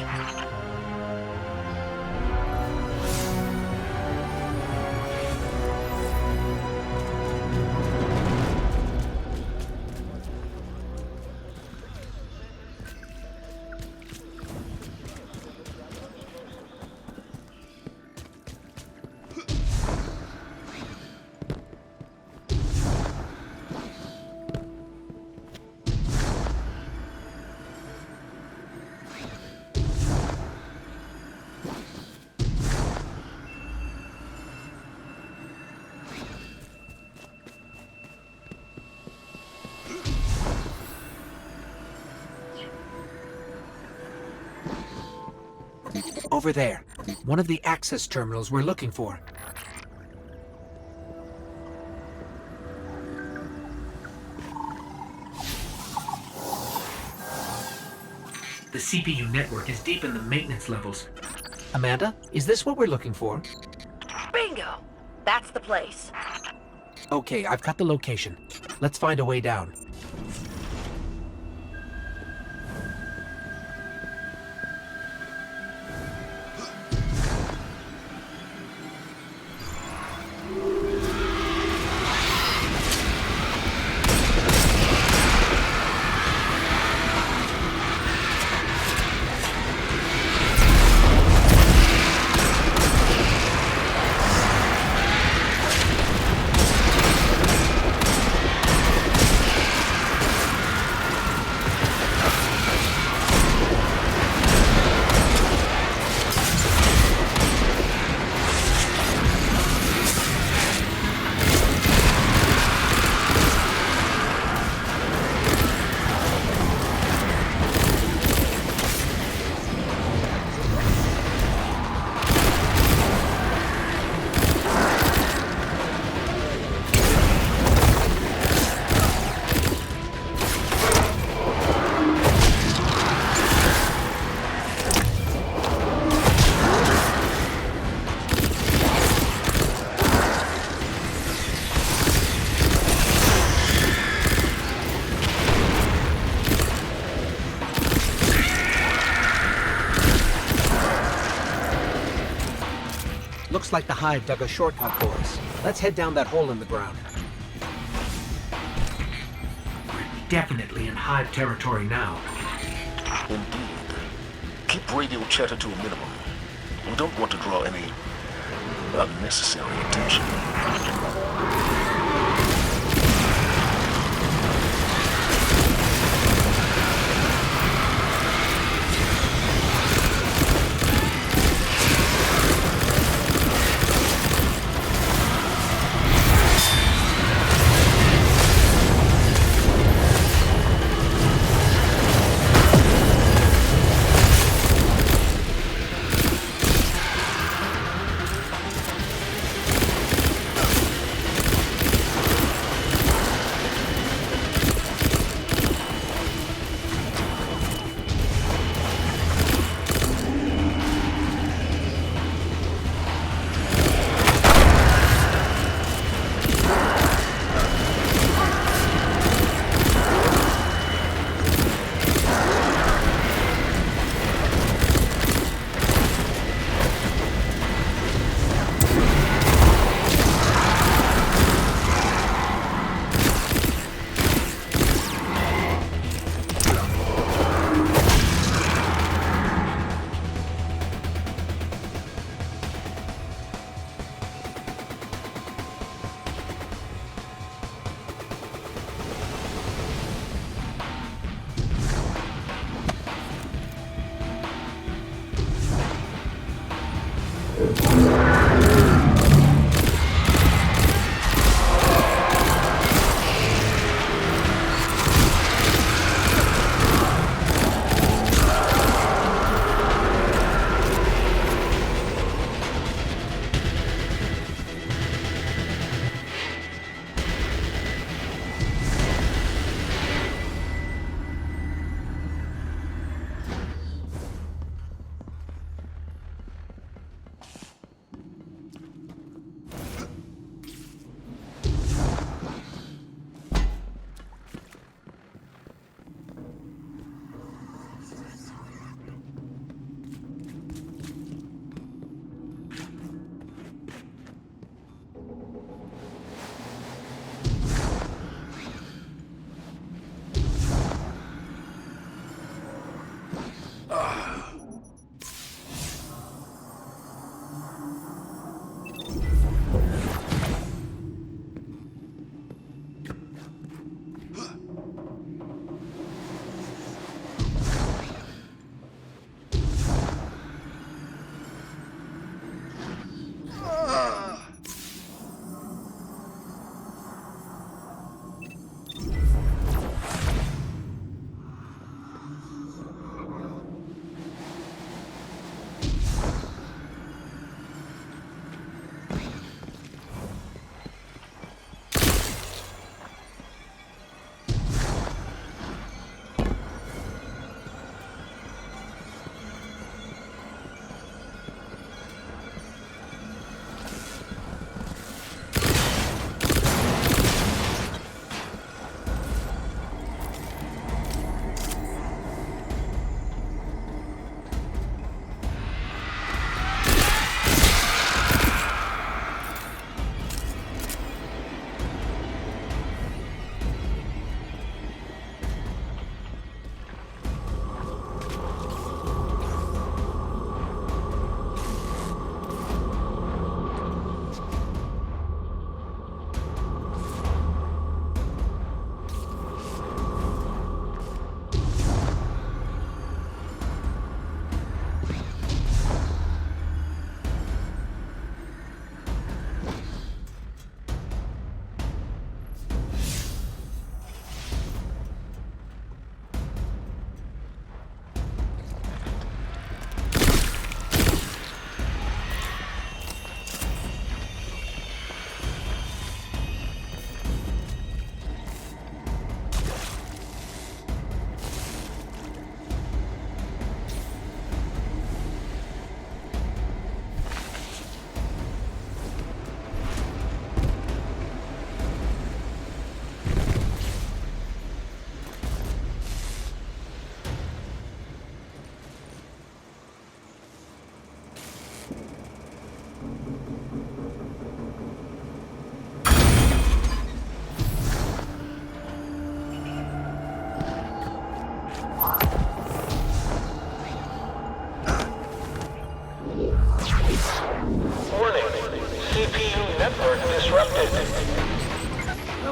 over there. One of the access terminals we're looking for. The CPU network is deep in the maintenance levels. Amanda, is this what we're looking for? Bingo! That's the place. Okay, I've got the location. Let's find a way down. Looks like the Hive dug a shortcut for us. Let's head down that hole in the ground. We're definitely in Hive territory now. Indeed. Keep radio chatter to a minimum. We don't want to draw any unnecessary attention.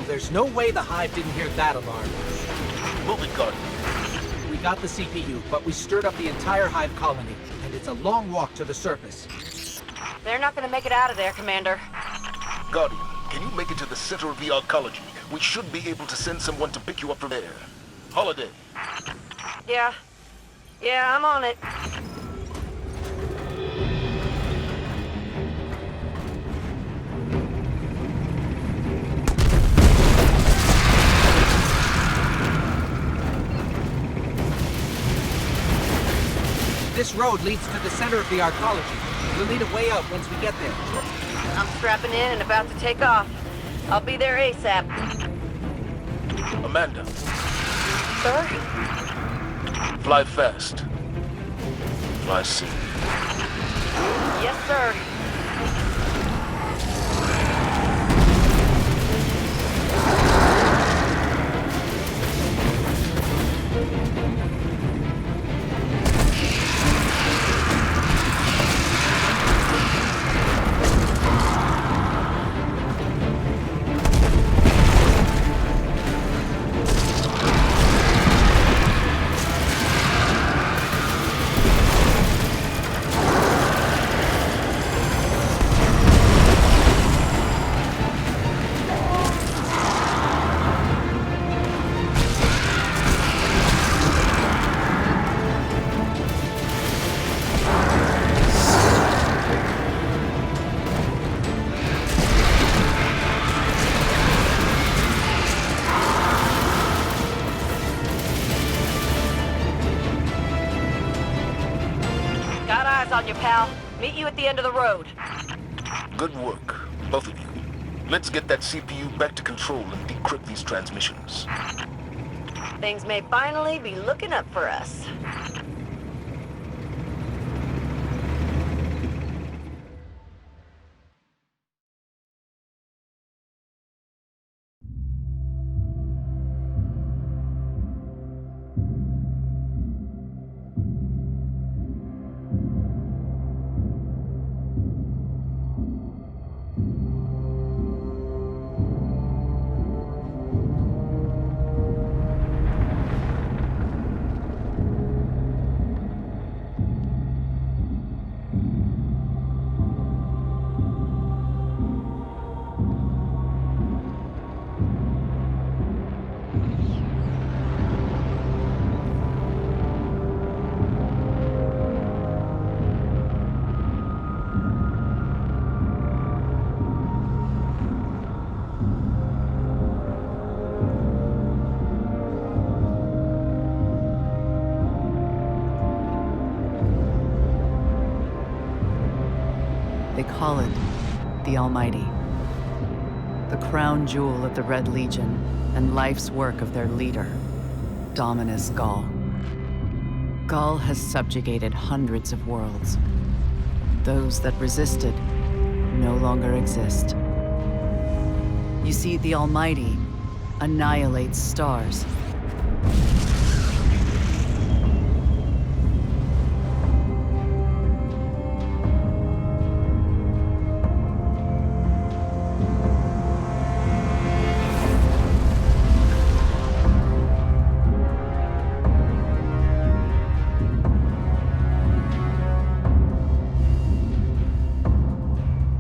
Well, there's no way the Hive didn't hear that alarm. Move it, Guardian. We got the CPU, but we stirred up the entire Hive colony, and it's a long walk to the surface. They're not gonna make it out of there, Commander. Guardian, can you make it to the center of the arcology? We should be able to send someone to pick you up from there. Holiday. Yeah. Yeah, I'm on it. This road leads to the center of the arcology. We'll need a way out once we get there. I'm strapping in and about to take off. I'll be there ASAP. Amanda. Sir? Fly fast. Fly safe. Yes, sir. On you, pal. Meet you at the end of the road. Good work, both of you. Let's get that CPU back to control and decrypt these transmissions. Things may finally be looking up for us. They call it the Almighty. The crown jewel of the Red Legion and life's work of their leader, Dominus Ghaul. Ghaul has subjugated hundreds of worlds. Those that resisted no longer exist. You see, the Almighty annihilates stars.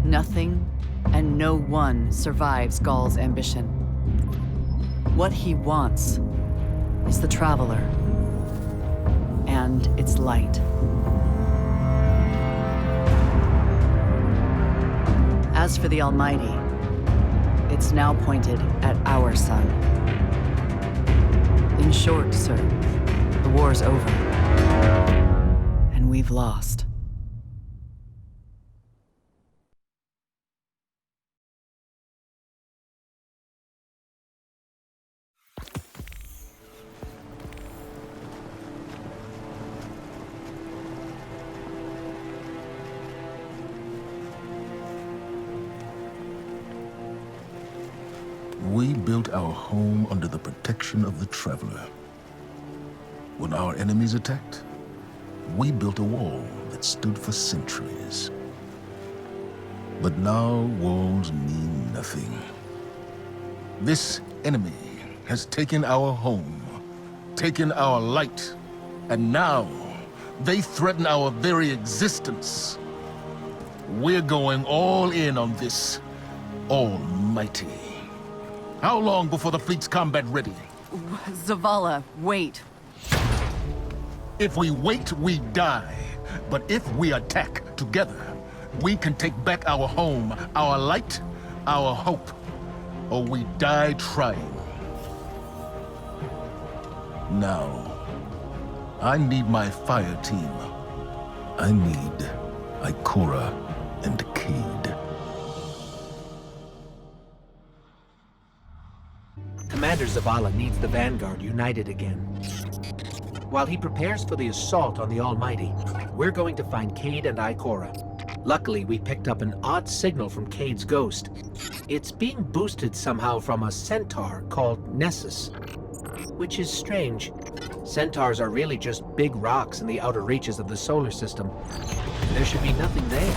Nothing and no one survives Ghaul's ambition. What he wants is the Traveler and its light. As for the Almighty, it's now pointed at our sun. In short, sir, the war's over, and we've lost. We built our home under the protection of the Traveler. When our enemies attacked, we built a wall that stood for centuries. But now walls mean nothing. This enemy has taken our home, taken our light, and now they threaten our very existence. We're going all in on this almighty. How long before the fleet's combat ready? Zavala, wait. If we wait, we die. But if we attack together, we can take back our home, our light, our hope. Or we die trying. Now, I need my fire team. I need Ikora and Cayde. Commander Zavala needs the Vanguard united again. While he prepares for the assault on the Almighty, we're going to find Cayde and Ikora. Luckily, we picked up an odd signal from Cayde's ghost. It's being boosted somehow from a centaur called Nessus, which is strange. Centaurs are really just big rocks in the outer reaches of the solar system. There should be nothing there.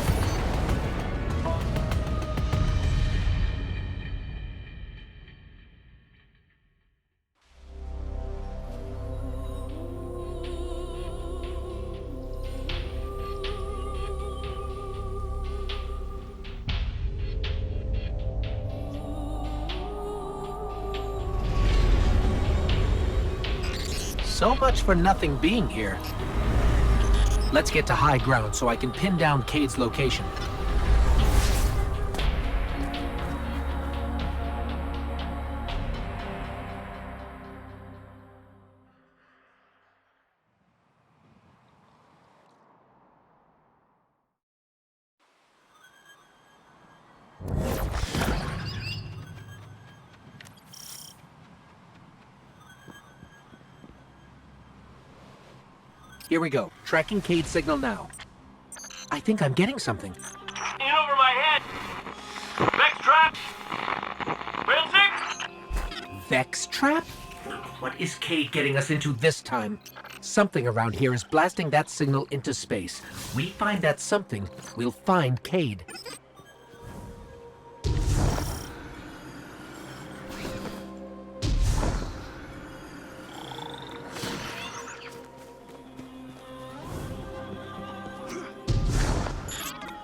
So much for nothing being here. Let's get to high ground so I can pin down Cayde's location. Here we go. Tracking Cayde's signal now. I think I'm getting something. In over my head. Vex trap. Rail 6. Vex trap? What is Cayde getting us into this time? Something around here is blasting that signal into space. We find that something, we'll find Cayde.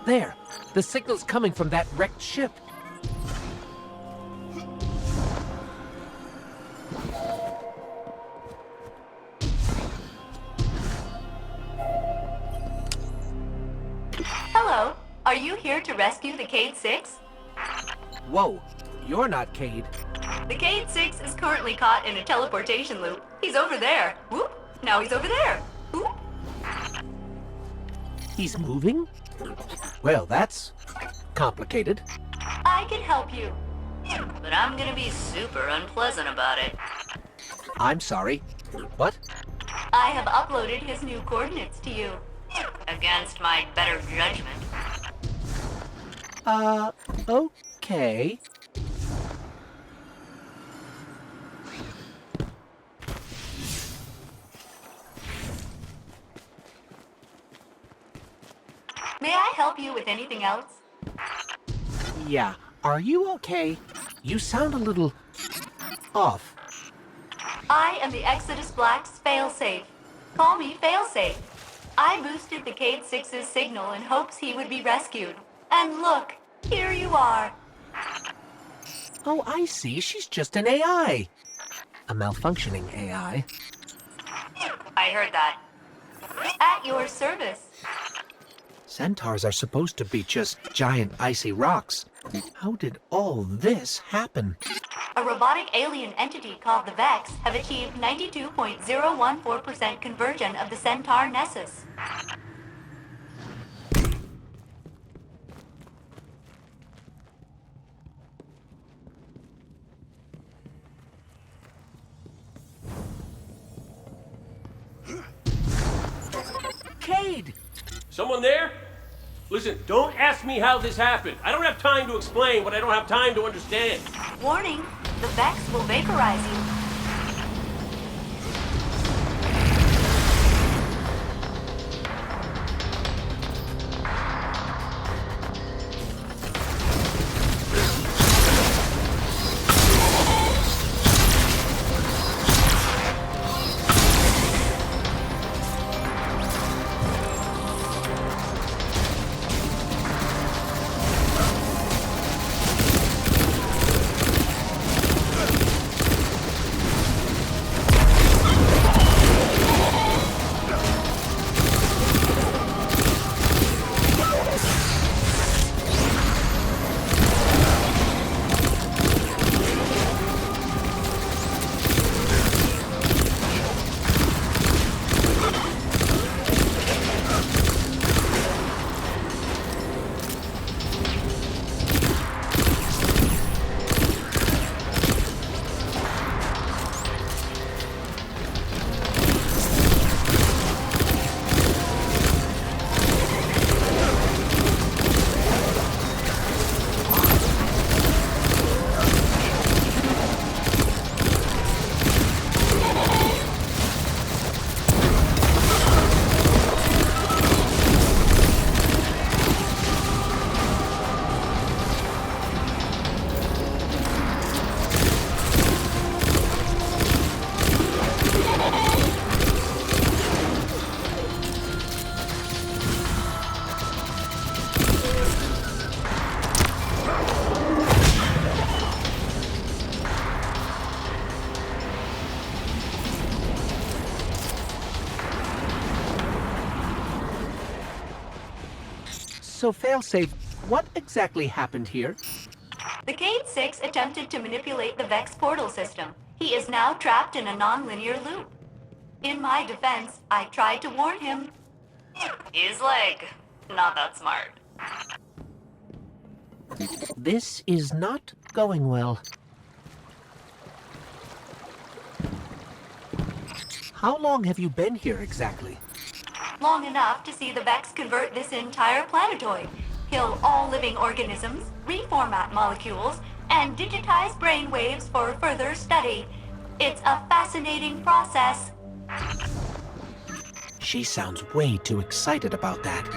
There! The signal's coming from that wrecked ship. Hello. Are you here to rescue the Cayde 6? Whoa, you're not Cayde. The Cayde 6 is currently caught in a teleportation loop. He's over there. Whoop. Now he's over there. Whoop. He's moving? Well, that's complicated. I can help you. But I'm gonna be super unpleasant about it. I'm sorry. What? I have uploaded his new coordinates to you. Against my better judgment. Okay. May I help you with anything else? Yeah. Are you okay? You sound a little off. I am the Exodus Black's failsafe. Call me failsafe. I boosted the Cayde 6's signal in hopes he would be rescued. And look, here you are. Oh, I see. She's just an AI. A malfunctioning AI. I heard that. At your service. Centaurs are supposed to be just giant icy rocks. How did all this happen? A robotic alien entity called the Vex have achieved 92.014% conversion of the Centaur Nessus. Cayde! Someone there? Listen, don't ask me how this happened. I don't have time to explain what I don't have time to understand. Warning, the Vex will vaporize you. So, Failsafe, what exactly happened here? The Cade 6 attempted to manipulate the Vex portal system. He is now trapped in a non-linear loop. In my defense, I tried to warn him. His leg. Not that smart. This is not going well. How long have you been here exactly? Long enough to see the Vex convert this entire planetoid, kill all living organisms, reformat molecules, and digitize brainwaves for further study. It's a fascinating process. She sounds way too excited about that.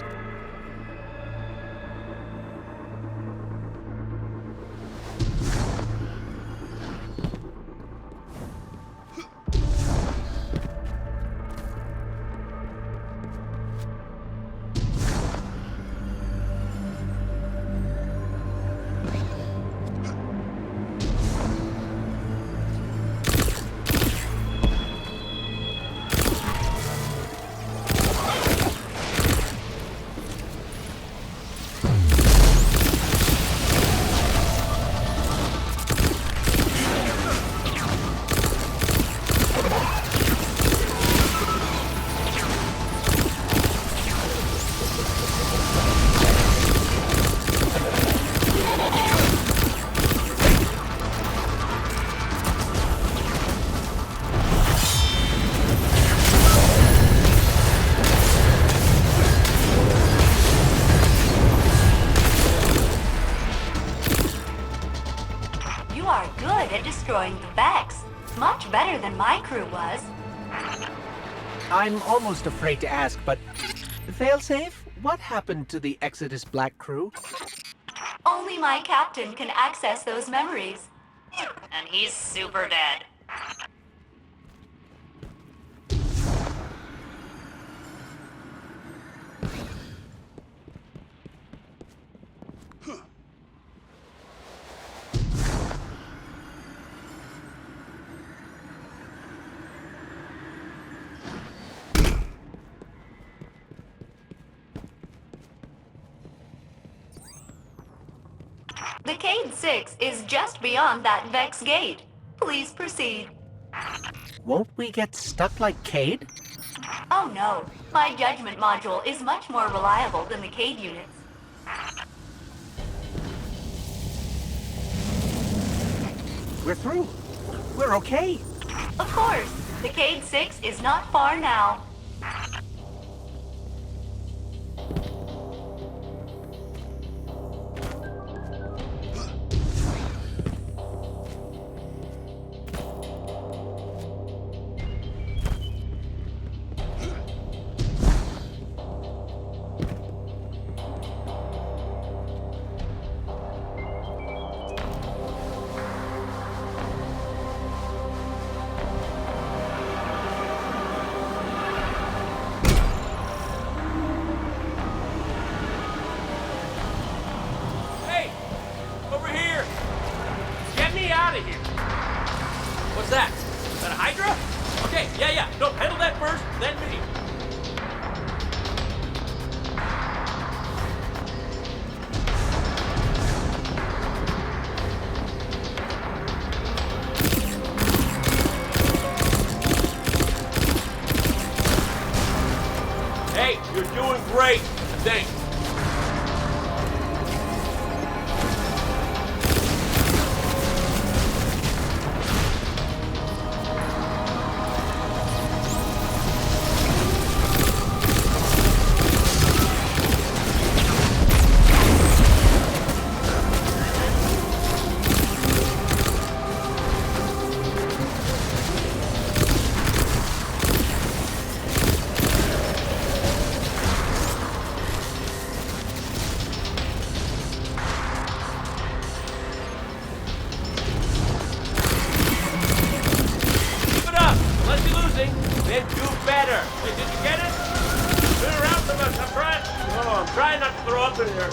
You are good at destroying the Vex. Much better than my crew was. I'm almost afraid to ask, but... Failsafe, what happened to the Exodus Black crew? Only my captain can access those memories. And he's super dead. The Cade 6 is just beyond that Vex gate. Please proceed. Won't we get stuck like Cade? Oh no, my judgment module is much more reliable than the Cade units. We're through. We're okay. Of course, the Cade 6 is not far now. Hey! Over here! Get me out of here! What's that? Is that a Hydra? Okay, yeah. No, handle that first, then me. Hey, you're doing great, thanks. Keep it up! Unless you're losing, then do better. Hey, did you get it? Turn around so much, I'm trying not to throw up in here.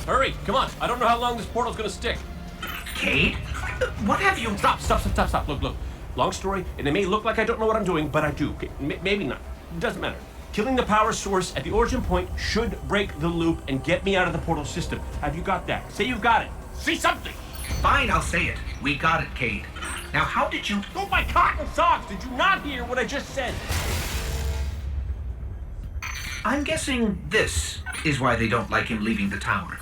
Hurry, come on. I don't know how long this portal's gonna stick. Cade? What have you... Stop. Look. Long story, and it may look like I don't know what I'm doing, but I do. Okay, maybe not. It doesn't matter. Killing the power source at the origin point should break the loop and get me out of the portal system. Have you got that? Say you've got it. Say something! Fine, I'll say it. We got it, Cade. Now, how did you... Oh, my cotton socks! Did you not hear what I just said? I'm guessing this is why they don't like him leaving the tower.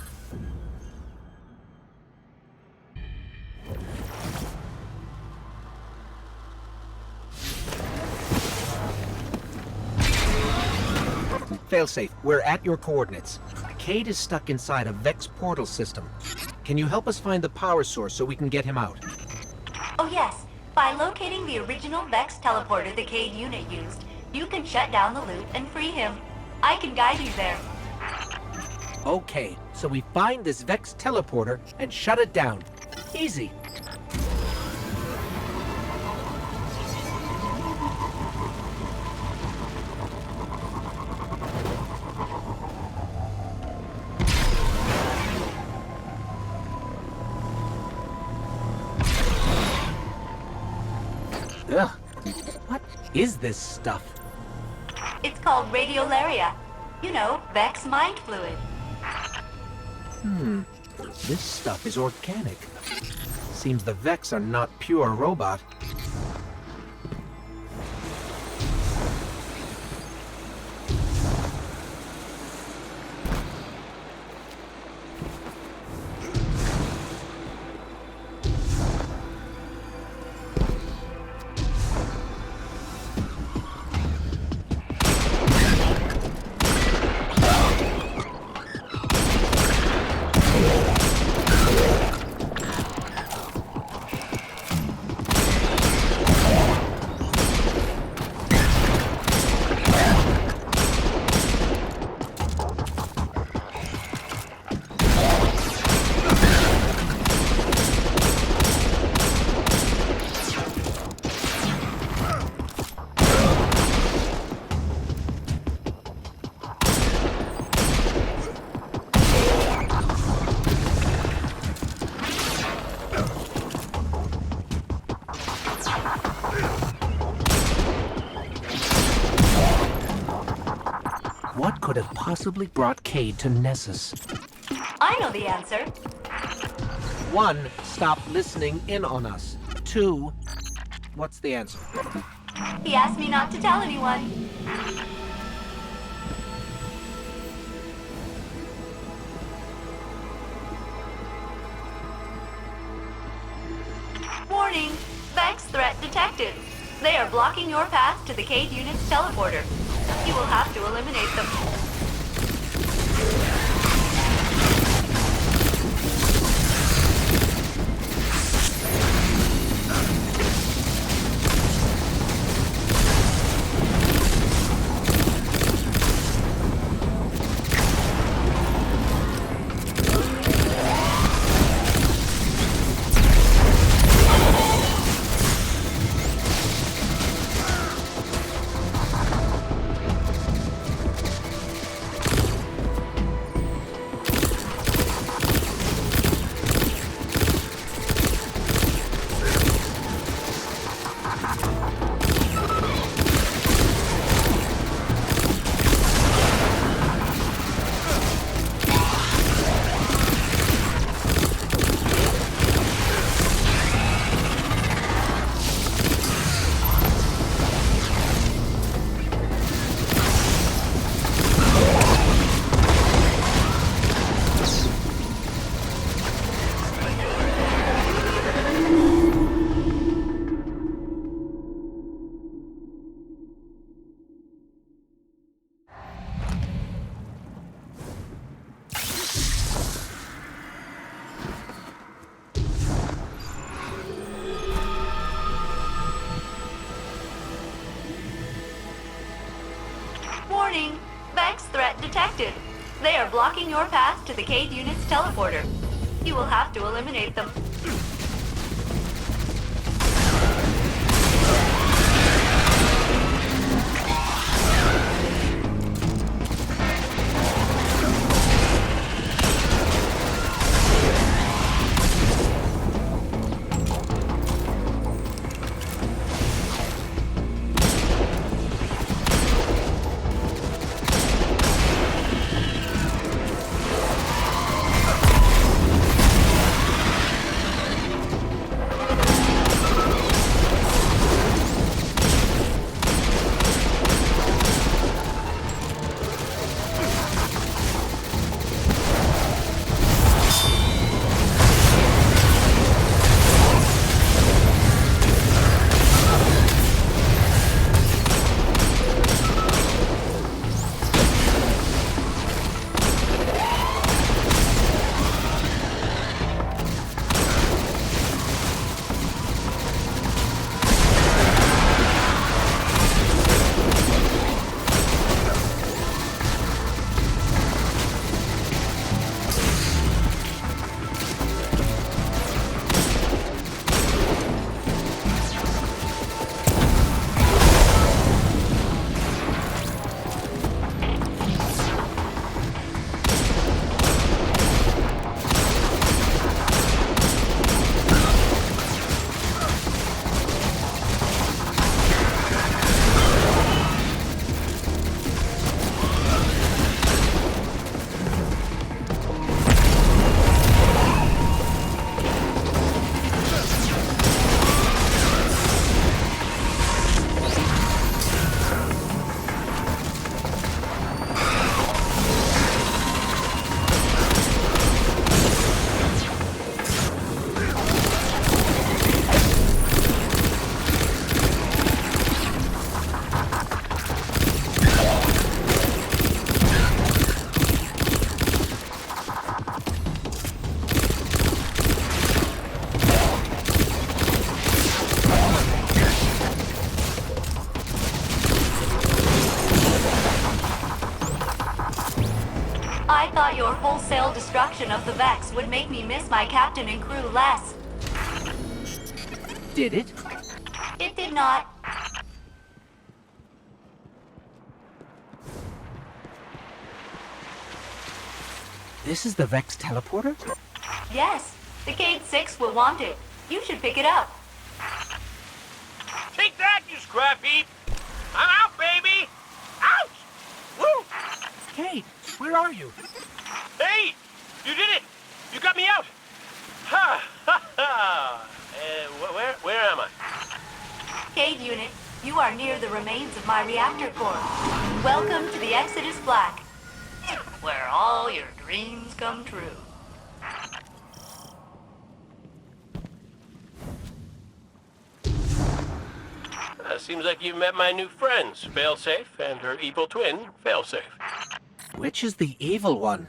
Failsafe, we're at your coordinates. Cade is stuck inside a Vex portal system. Can you help us find the power source so we can get him out? Oh yes, by locating the original Vex teleporter the Cade unit used, you can shut down the loop and free him. I can guide you there. Okay, so we find this Vex teleporter and shut it down. Easy. Ugh. What is this stuff? It's called radiolaria. You know, Vex mind fluid. This stuff is organic. Seems the Vex are not pure robot. What could have possibly brought Cade to Nessus? I know the answer. 1. Stop listening in on us. 2. What's the answer? He asked me not to tell anyone. Warning! Vex threat detected. They are blocking your path to the Cade unit's teleporter. You will have to eliminate them. Warning! Vex threat detected. They are blocking your path to the Cade unit's teleporter. You will have to eliminate them. thought your wholesale destruction of the Vex would make me miss my captain and crew less. Did it? It did not. This is the Vex teleporter? Yes, the Cade 6 will want it. You should pick it up. Take that, you scrap heap! I'm out, baby! Out! Woo! Cade, where are you? Hey! You did it! You got me out! Ha! Ha! Ha! Where am I? Cade unit, you are near the remains of my reactor core. Welcome to the Exodus Black, where all your dreams come true. Seems like you've met my new friends, Failsafe, and her evil twin, Failsafe. Which is the evil one?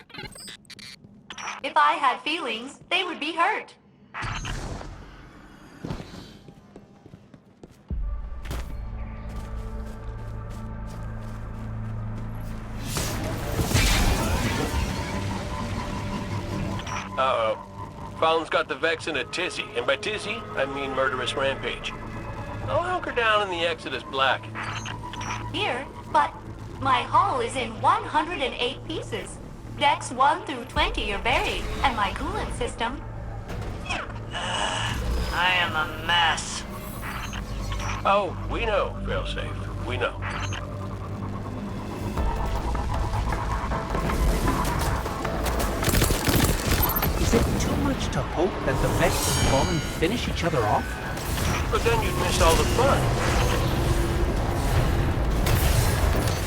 If I had feelings, they would be hurt. Uh-oh. Fallon's got the Vex in a tizzy, and by tizzy, I mean murderous rampage. I'll hunker down in the Exodus Black. Here, but my hull is in 108 pieces. Decks 1 through 20 are buried, and my coolant system... I am a mess. Oh, we know, Failsafe. We know. Is it too much to hope that the Vex and Fallen finish each other off? But then you'd miss all the fun.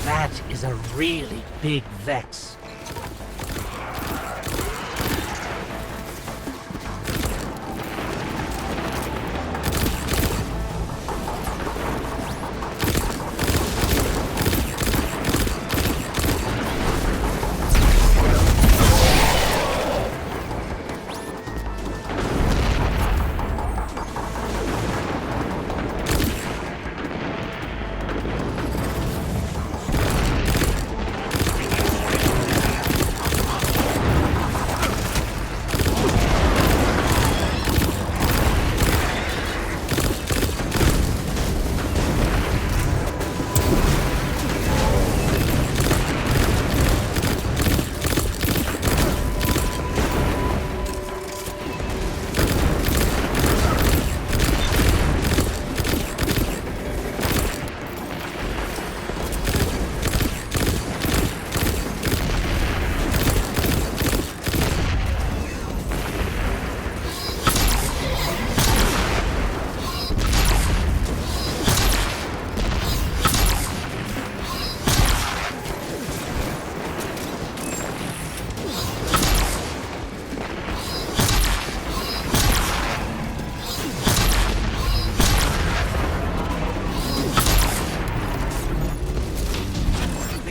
That is a really big Vex.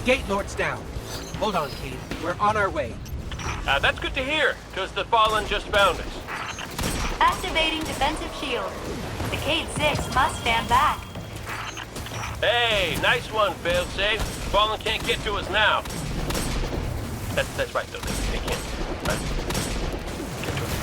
Gate Lord's down. Hold on, Cade. We're on our way. That's good to hear, because the Fallen just found us. Activating defensive shield. The Cade 6 must stand back. Hey, nice one, Failsafe. Fallen can't get to us now. That's right, though. They can't. Right. Get to us.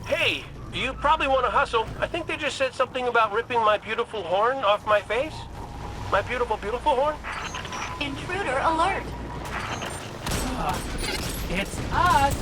Hey, you probably want to hustle. I think they just said something about ripping my beautiful horn off my face. My beautiful, beautiful horn? Intruder alert! It's us!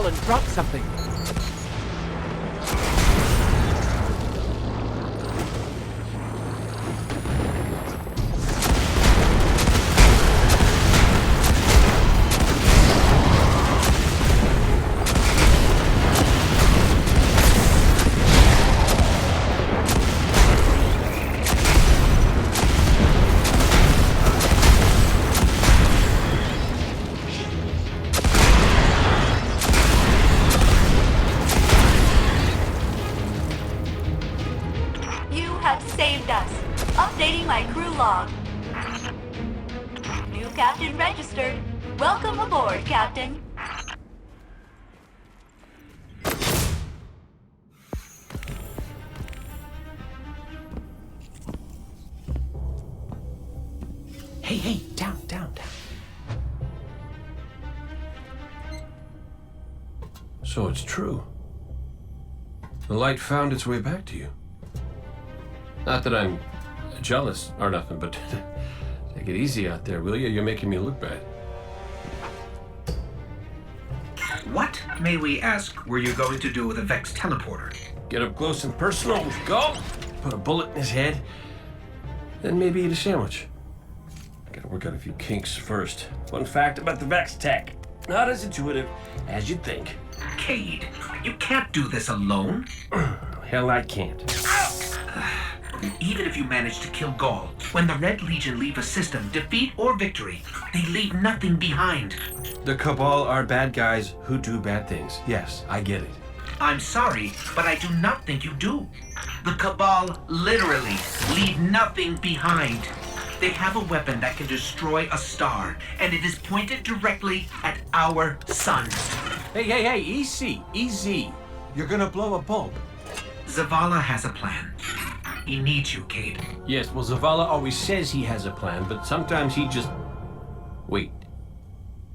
Fallen dropped something. You have saved us. Updating my crew log. New captain registered. Welcome aboard, Captain. Hey, down. So it's true. The light found its way back to you. Not that I'm jealous or nothing, but take it easy out there, will you? You're making me look bad. What, may we ask, were you going to do with a Vex teleporter? Get up close and personal with Gull, put a bullet in his head, then maybe eat a sandwich. Gotta work out a few kinks first. Fun fact about the Vex tech. Not as intuitive as you'd think. Cade, you can't do this alone. Hell, I can't. Even if you manage to kill Gaul, when the Red Legion leave a system, defeat or victory, they leave nothing behind. The Cabal are bad guys who do bad things. Yes, I get it. I'm sorry, but I do not think you do. The Cabal literally leave nothing behind. They have a weapon that can destroy a star, and it is pointed directly at our suns. Hey, easy. You're gonna blow a bulb. Zavala has a plan. He needs you, Cade. Yes, well, Zavala always says he has a plan, but sometimes he just... Wait.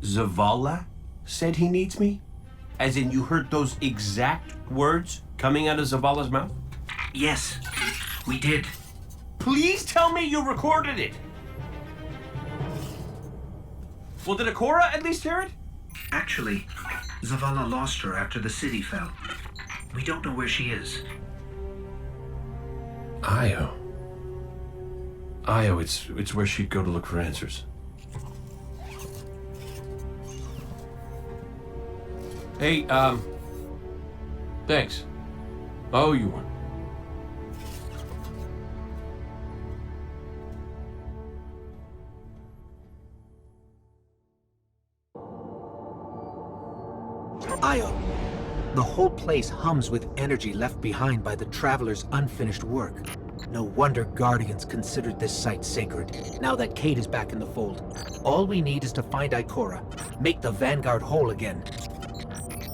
Zavala said he needs me? As in you heard those exact words coming out of Zavala's mouth? Yes, we did. Please tell me you recorded it! Well, did Ikora at least hear it? Actually, Zavala lost her after the city fell. We don't know where she is. Io, it's where she'd go to look for answers. Hey, thanks. Oh, you won. Io! The whole place hums with energy left behind by the Traveler's unfinished work. No wonder Guardians considered this site sacred, now that Cade is back in the fold. All we need is to find Ikora, make the Vanguard whole again,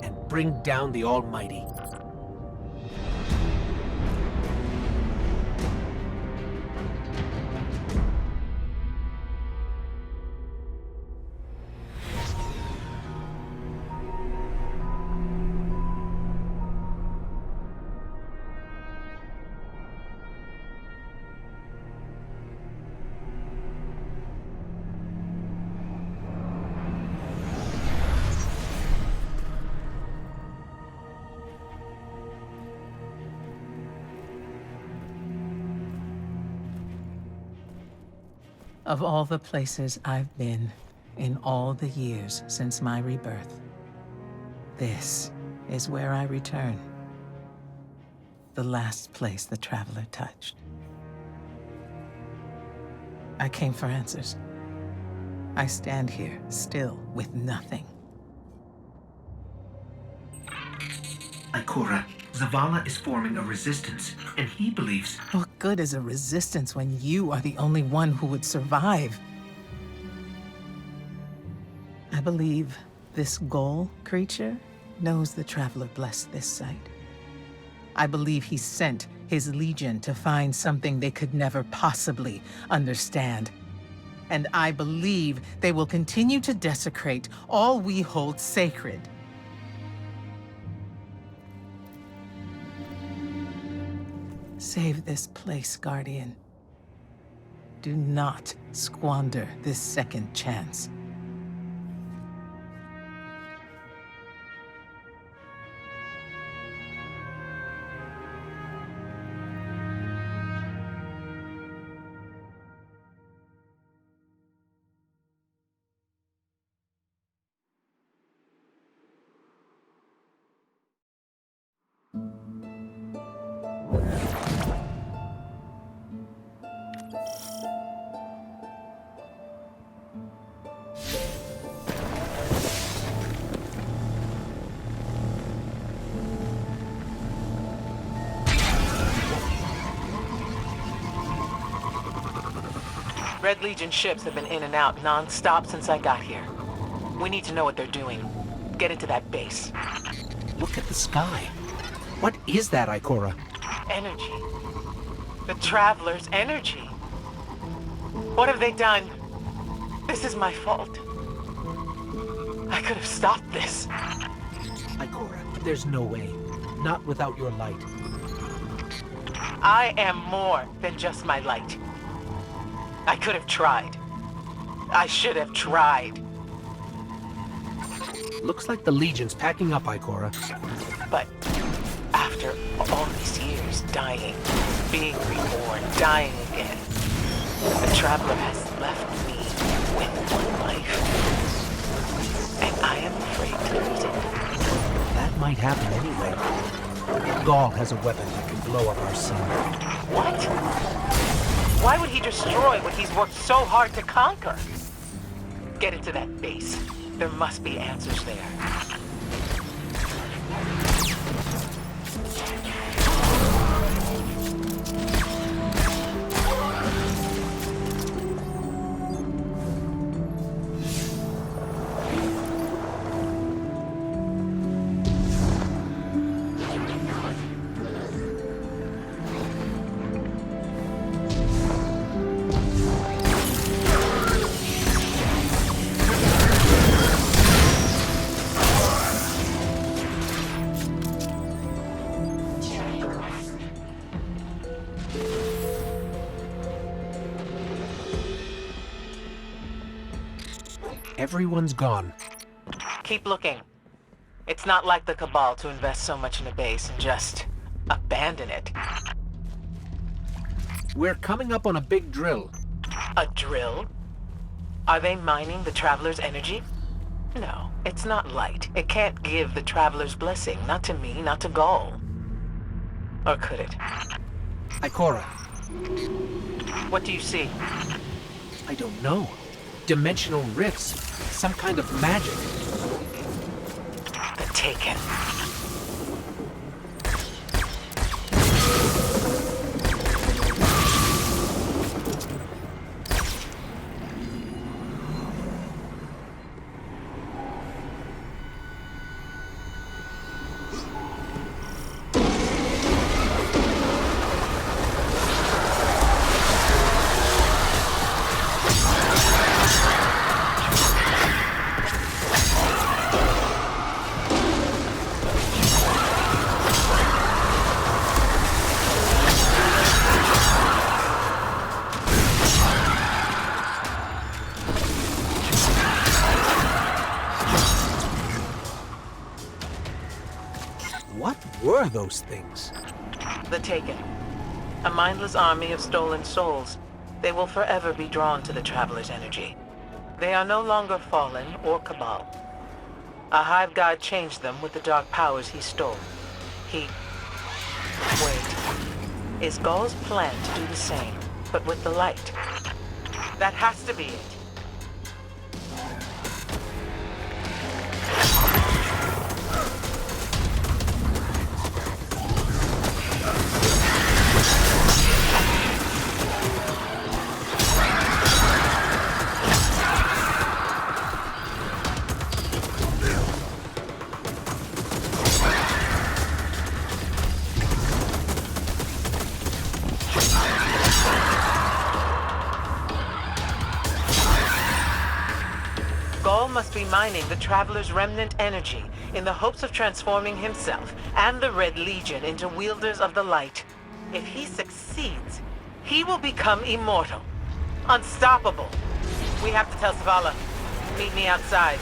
and bring down the Almighty. Of all the places I've been in all the years since my rebirth, this is where I return. The last place the Traveler touched. I came for answers. I stand here, still, with nothing. Ikora, Zavala is forming a resistance, and he believes... What good is a resistance when you are the only one who would survive? I believe this Ghoul creature knows the Traveler blessed this site. I believe he sent his Legion to find something they could never possibly understand. And I believe they will continue to desecrate all we hold sacred. Save this place, Guardian. Do not squander this second chance. Red Legion ships have been in and out non-stop since I got here. We need to know what they're doing. Get into that base. Look at the sky. What is that, Ikora? Energy. The Traveler's energy. What have they done? This is my fault. I could have stopped this. Ikora, there's no way. Not without your light. I am more than just my light. I could have tried. I should have tried. Looks like the Legion's packing up, Ikora. But after all these years dying, being reborn, dying again, the Traveler has left me with one life. And I am afraid to lose it. That might happen anyway. Gaul has a weapon that can blow up our sun. What? Why would he destroy what he's worked so hard to conquer? Get into that base. There must be answers there. Everyone's gone. Keep looking. It's not like the Cabal to invest so much in a base and just abandon it. We're coming up on a big drill. A drill? Are they mining the Traveler's energy? No, it's not light. It can't give the Traveler's blessing. Not to me, not to Gaul. Or could it? Ikora. What do you see? I don't know. Dimensional rifts. Some kind of magic. The Taken. What were those things? The Taken. A mindless army of stolen souls. They will forever be drawn to the Traveler's energy. They are no longer Fallen or Cabal. A Hive God changed them with the dark powers he stole. Wait. Is Gaul's plan to do the same, but with the light? That has to be it. Gaul must be mining the Traveler's remnant energy in the hopes of transforming himself and the Red Legion into wielders of the light. If he succeeds, he will become immortal, unstoppable. We have to tell Zavala. Meet me outside.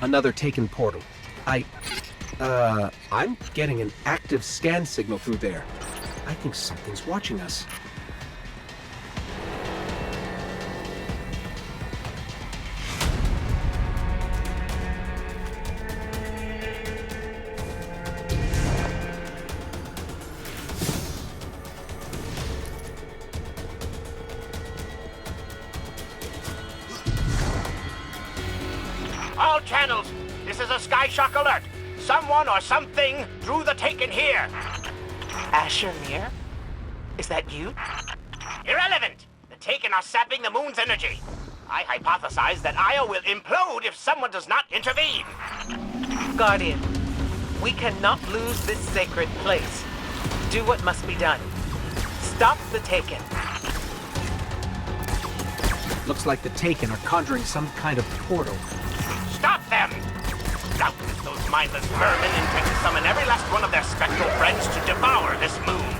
Another Taken portal. I'm getting an active scan signal through there. I think something's watching us. All channels, this is a Skyshock alert. Someone or something drew the Taken here. Asher Mir? Is that you? Irrelevant. The Taken are sapping the moon's energy. I hypothesize that Io will implode if someone does not intervene. Guardian, we cannot lose this sacred place. Do what must be done. Stop the Taken. Looks like the Taken are conjuring some kind of portal. Stop them! Doubtless those mindless vermin intend to summon every last one of their spectral friends to devour this moon.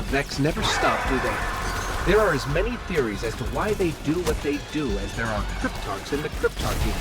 Vex never stop, do they? There are as many theories as to why they do what they do as there are cryptarchs in the cryptarchy.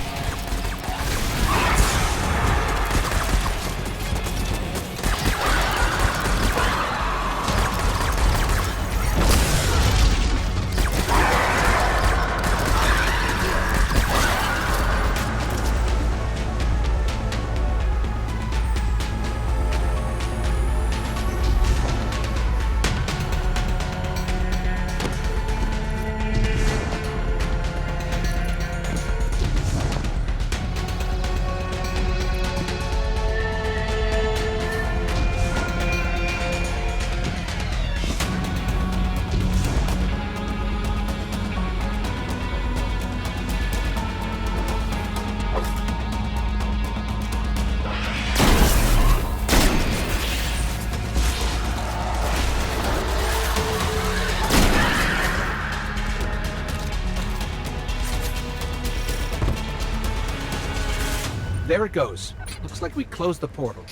There it goes. Looks like we closed the portal.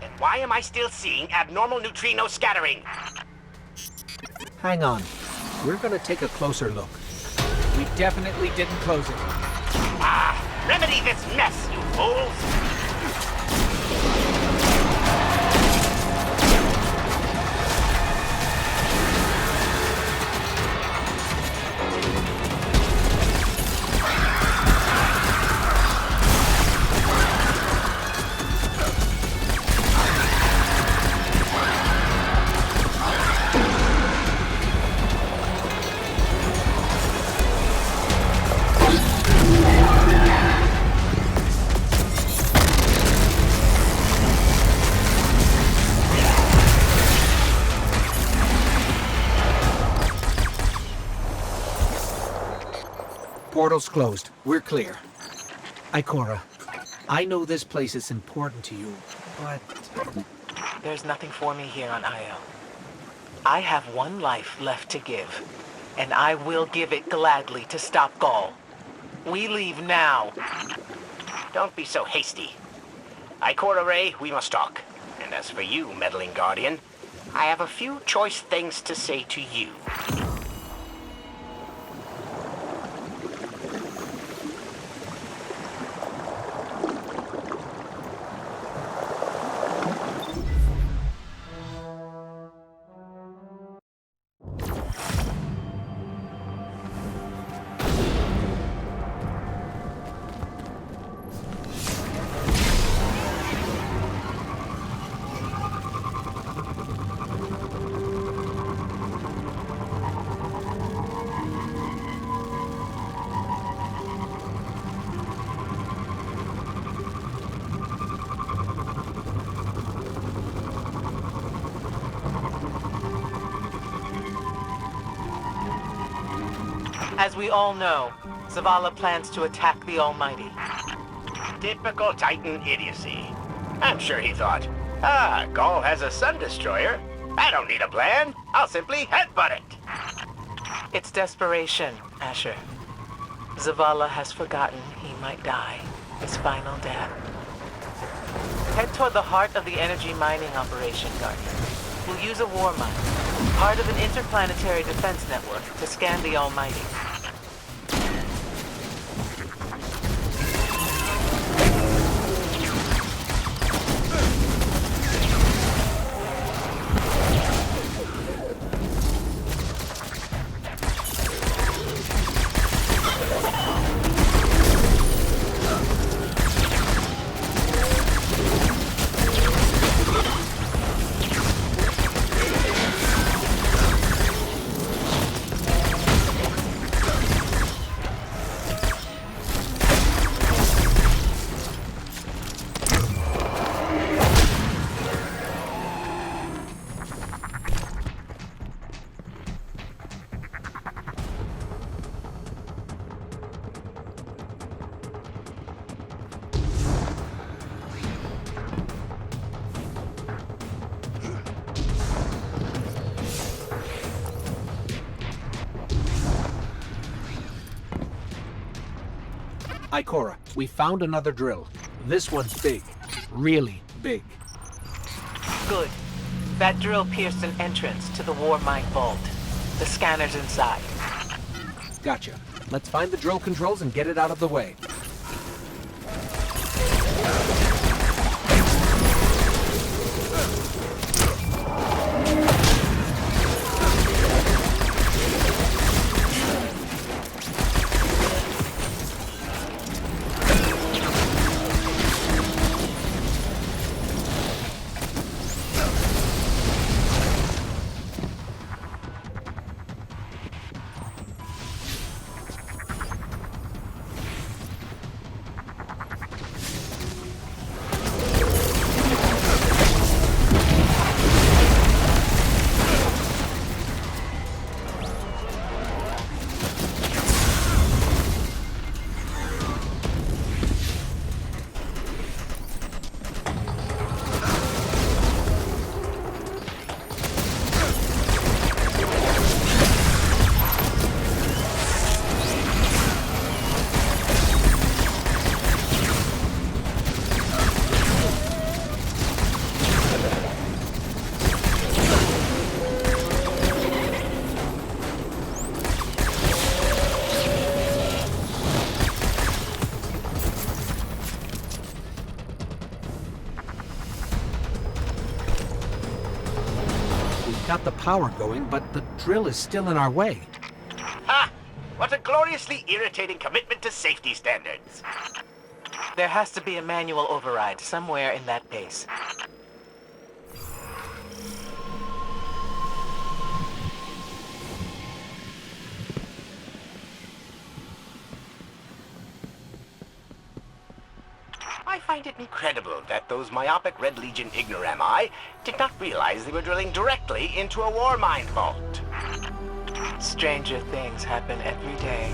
And why am I still seeing abnormal neutrino scattering? Hang on. We're gonna take a closer look. We definitely didn't close it. Ah, remedy this mess, you fools! Portal's closed. We're clear. Ikora, I know this place is important to you, but... There's nothing for me here on Io. I have one life left to give, and I will give it gladly to stop Gaul. We leave now. Don't be so hasty. Ikora Rey, we must talk. And as for you, meddling Guardian, I have a few choice things to say to you. As we all know, Zavala plans to attack the Almighty. Typical Titan idiocy. I'm sure he thought, Gaul has a Sun Destroyer. I don't need a plan. I'll simply headbutt it. It's desperation, Asher. Zavala has forgotten he might die his final death. Head toward the heart of the energy mining operation, Guardian. We'll use a war mine, part of an interplanetary defense network, to scan the Almighty. Ikora, we found another drill. This one's big. Really big. Good. That drill pierced an entrance to the war mine vault. The scanner's inside. Gotcha. Let's find the drill controls and get it out of the way. Got the power going, but the drill is still in our way. Ha! What a gloriously irritating commitment to safety standards. There has to be a manual override somewhere in that base. I find it incredible that those myopic Red Legion ignorami did not realize they were drilling directly into a war mine vault. Stranger things happen every day.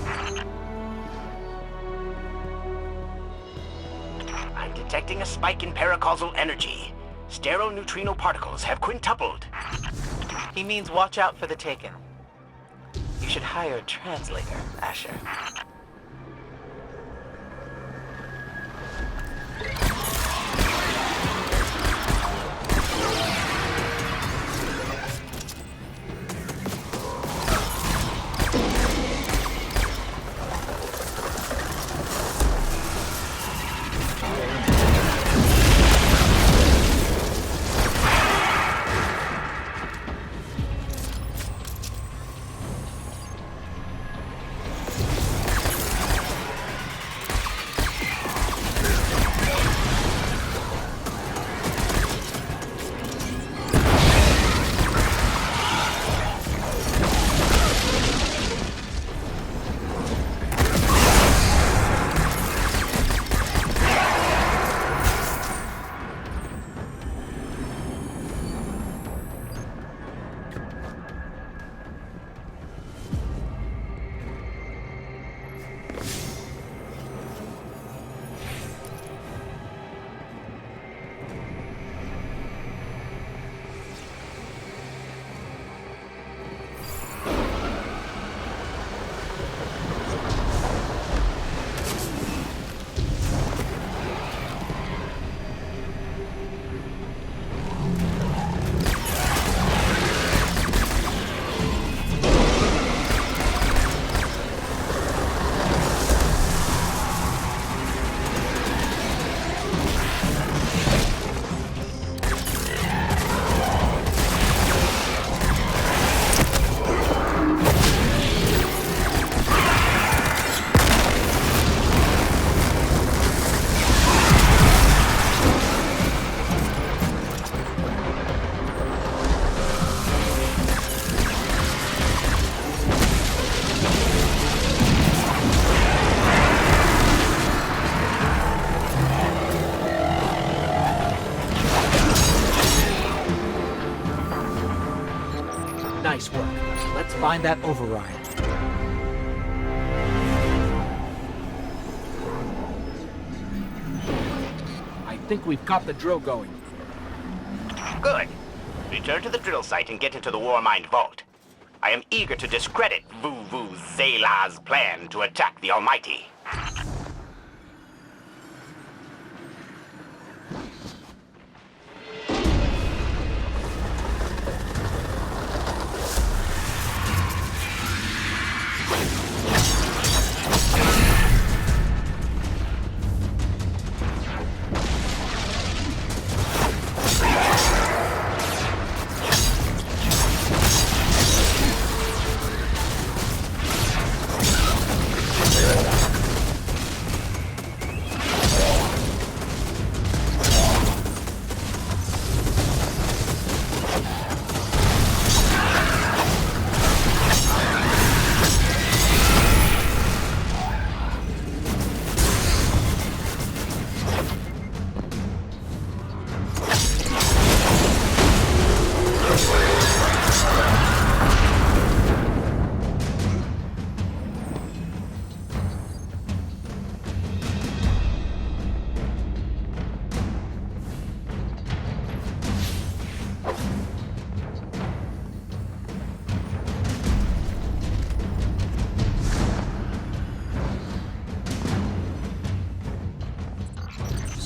I'm detecting a spike in paracausal energy. Stereoneutrino particles have quintupled. He means watch out for the Taken. You should hire a translator, Asher. Let's find that override. I think we've got the drill going. Good. Return to the drill site and get into the Warmind vault. I am eager to discredit Vuvu Zayla's plan to attack the Almighty.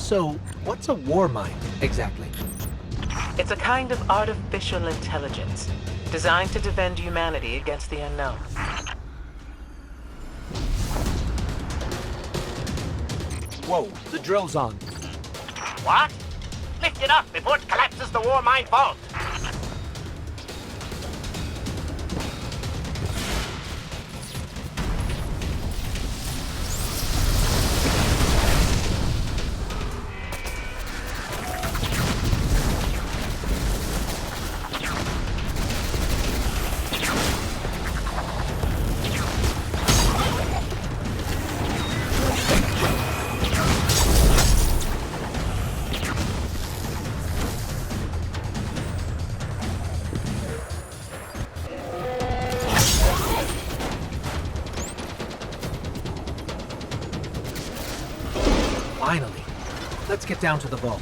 So, what's a war mind, exactly? It's a kind of artificial intelligence designed to defend humanity against the unknown. Whoa, the drill's on. What? Lift it up before it collapses the Warmind vault! Finally. Let's get down to the vault.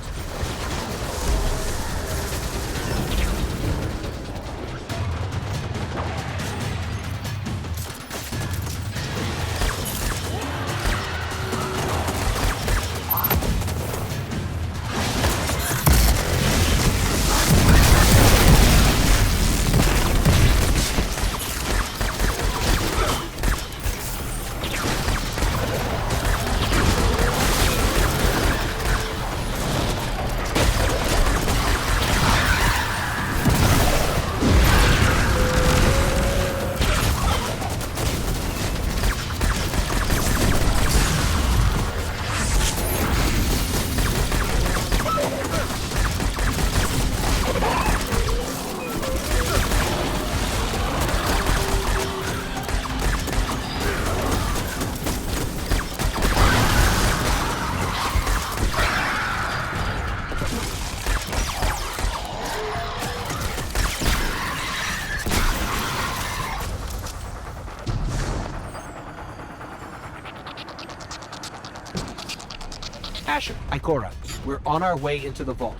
Asher, Ikora, we're on our way into the vault.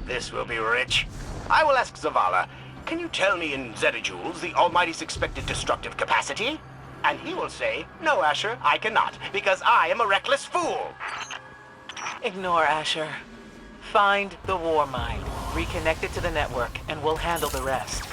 This will be rich. I will ask Zavala, can you tell me in zetajoules the Almighty's expected destructive capacity? And he will say, no, Asher, I cannot, because I am a reckless fool. Ignore Asher. Find the Warmind, reconnect it to the network, and we'll handle the rest.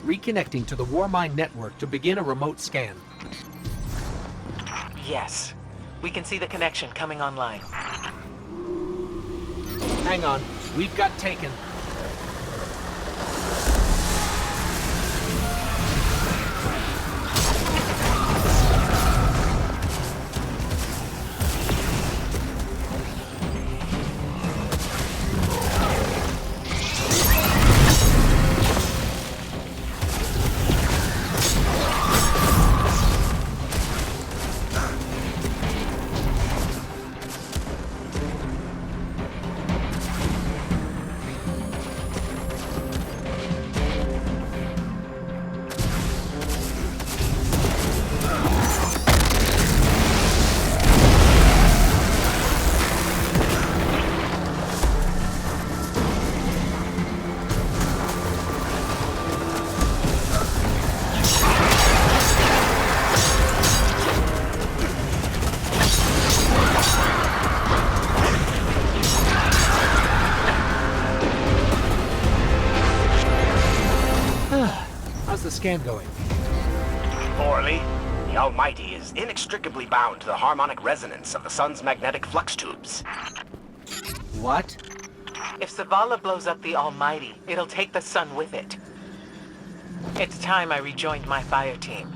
Reconnecting to the Warmind network to begin a remote scan. Yes. We can see the connection coming online. Hang on. We've got taken. How's the scan going? Poorly. The Almighty is inextricably bound to the harmonic resonance of the sun's magnetic flux tubes. What? If Zavala blows up the Almighty, it'll take the sun with it. It's time I rejoined my fire team.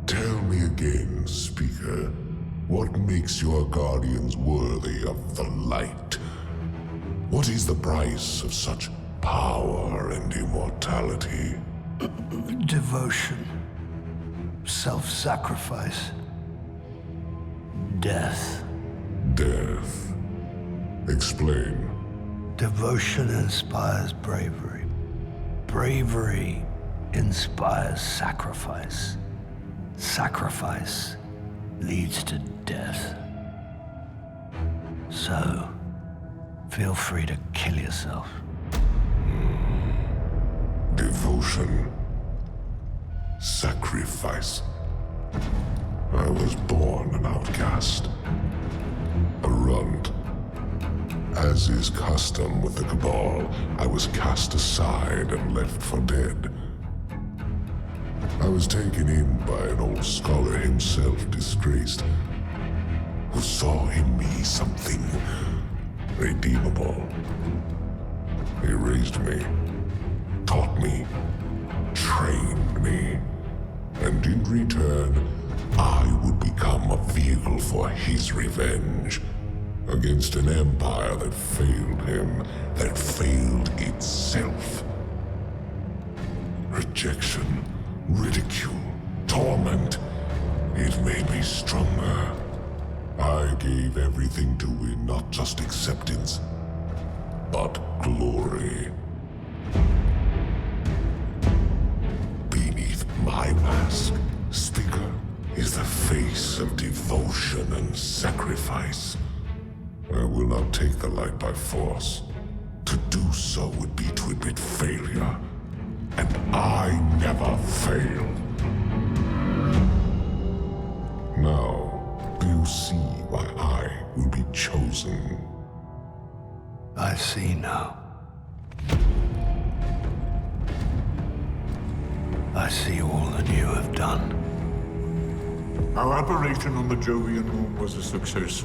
Tell me again, Speaker, what makes your guardians worthy of the light? What is the price of such power and immortality? Devotion. Self-sacrifice. Death. Death. Explain. Devotion inspires bravery. Bravery inspires sacrifice. Sacrifice leads to death. So, feel free to kill yourself. Devotion. Sacrifice. I was born an outcast. A runt. As is custom with the Cabal, I was cast aside and left for dead. I was taken in by an old scholar himself, disgraced, who saw in me something redeemable. He raised me, taught me, trained me, and in return, I would become a vehicle for his revenge against an empire that failed him, that failed itself. Rejection, ridicule, torment. It made me stronger. I gave everything to win not just acceptance, but glory. Beneath my mask, Speaker, is the face of devotion and sacrifice. I will not take the light by force. To do so would be to admit failure. And I never fail. Now, do you see why I will be chosen? I see now. I see all that you have done. Our operation on the Jovian moon was a success.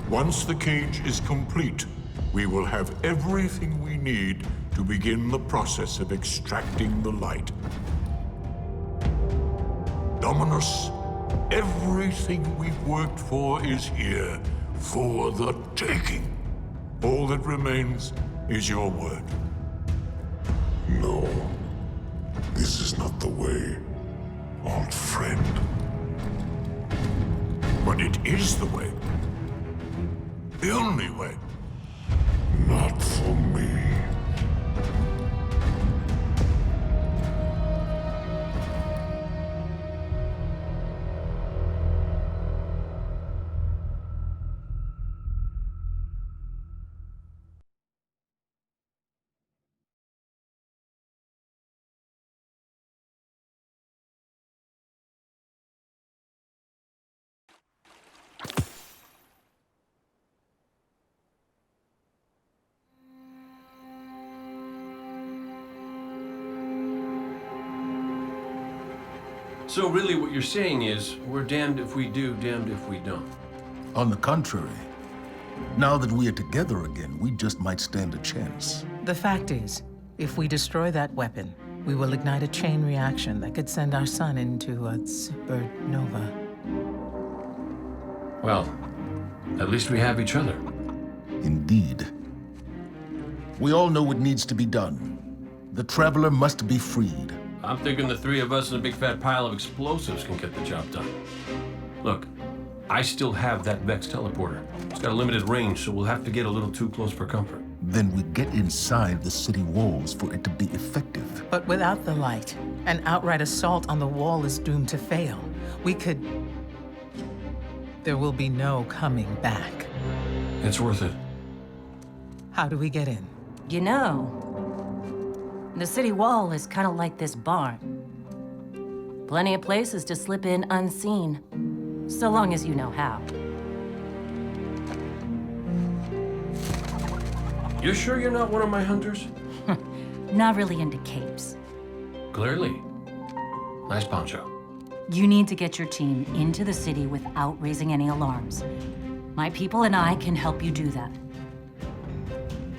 Once the cage is complete, we will have everything we need to begin the process of extracting the light. Dominus, everything we've worked for is here, for the taking. All that remains is your word. No, this is not the way, old friend. But it is the way. The only way. Not for me. So really what you're saying is, we're damned if we do, damned if we don't. On the contrary, now that we are together again, we just might stand a chance. The fact is, if we destroy that weapon, we will ignite a chain reaction that could send our sun into a supernova. Well, at least we have each other. Indeed. We all know what needs to be done. The Traveler must be freed. I'm thinking the three of us and a big fat pile of explosives can get the job done. Look, I still have that Vex teleporter. It's got a limited range, so we'll have to get a little too close for comfort. Then we get inside the city walls for it to be effective. But without the light, an outright assault on the wall is doomed to fail. We could... There will be no coming back. It's worth it. How do we get in? You know, the city wall is kind of like this barn. Plenty of places to slip in unseen, so long as you know how. You sure you're not one of my hunters? Not really into capes. Clearly. Nice poncho. You need to get your team into the city without raising any alarms. My people and I can help you do that.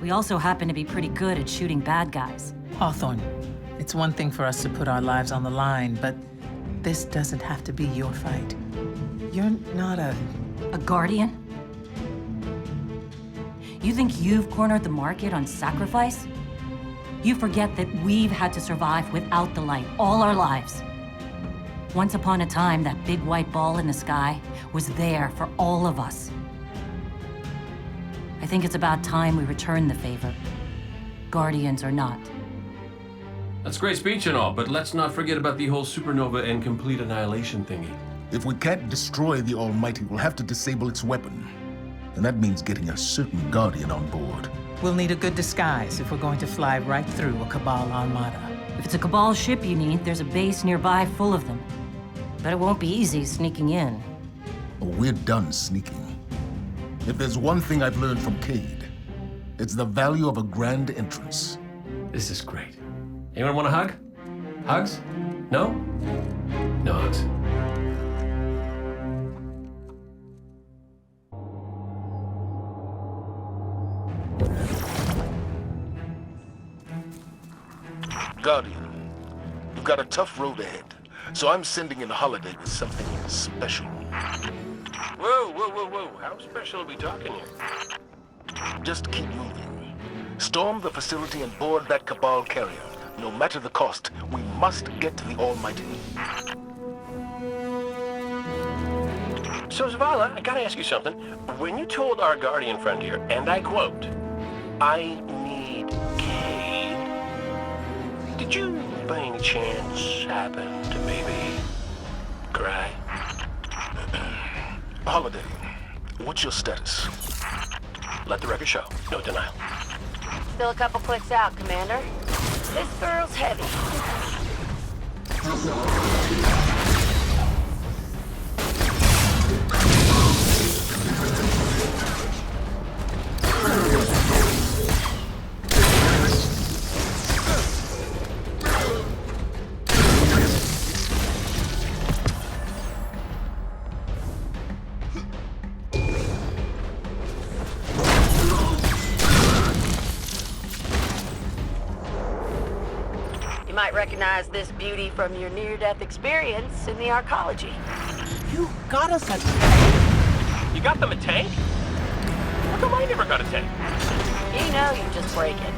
We also happen to be pretty good at shooting bad guys. Hawthorne, it's one thing for us to put our lives on the line, but this doesn't have to be your fight. You're not a Guardian? You think you've cornered the market on sacrifice? You forget that we've had to survive without the light all our lives. Once upon a time, that big white ball in the sky was there for all of us. I think it's about time we return the favor, Guardians or not. That's great speech and all, but let's not forget about the whole supernova and complete annihilation thingy. If we can't destroy the Almighty, we'll have to disable its weapon. And that means getting a certain Guardian on board. We'll need a good disguise if we're going to fly right through a Cabal armada. If it's a Cabal ship you need, there's a base nearby full of them. But it won't be easy sneaking in. Oh, we're done sneaking. If there's one thing I've learned from Cade, it's the value of a grand entrance. This is great. Anyone want a hug? Hugs? No? No hugs. Guardian, you've got a tough road ahead, so I'm sending in Holiday with something special. Whoa, whoa, whoa, whoa. How special are we talking here? Just keep moving. Storm the facility and board that Cabal carrier. No matter the cost, we must get to the Almighty. So, Zavala, I gotta ask you something. When you told our Guardian friend here, and I quote, "I need Cade," did you, by any chance, happen to maybe cry? Holiday, what's your status? Let the record show. No denial. Still a couple clicks out, Commander. This girl's heavy. You might recognize this beauty from your near-death experience in the arcology. You got us a You got them a tank? How come I never got a tank? You know you just break it.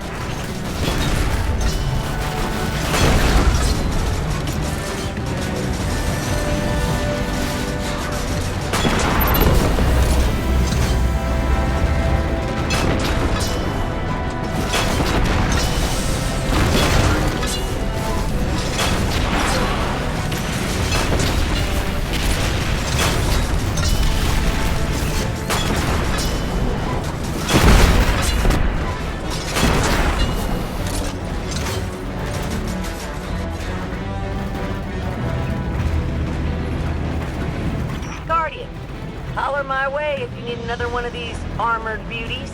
Holler my way if you need another one of these armored beauties.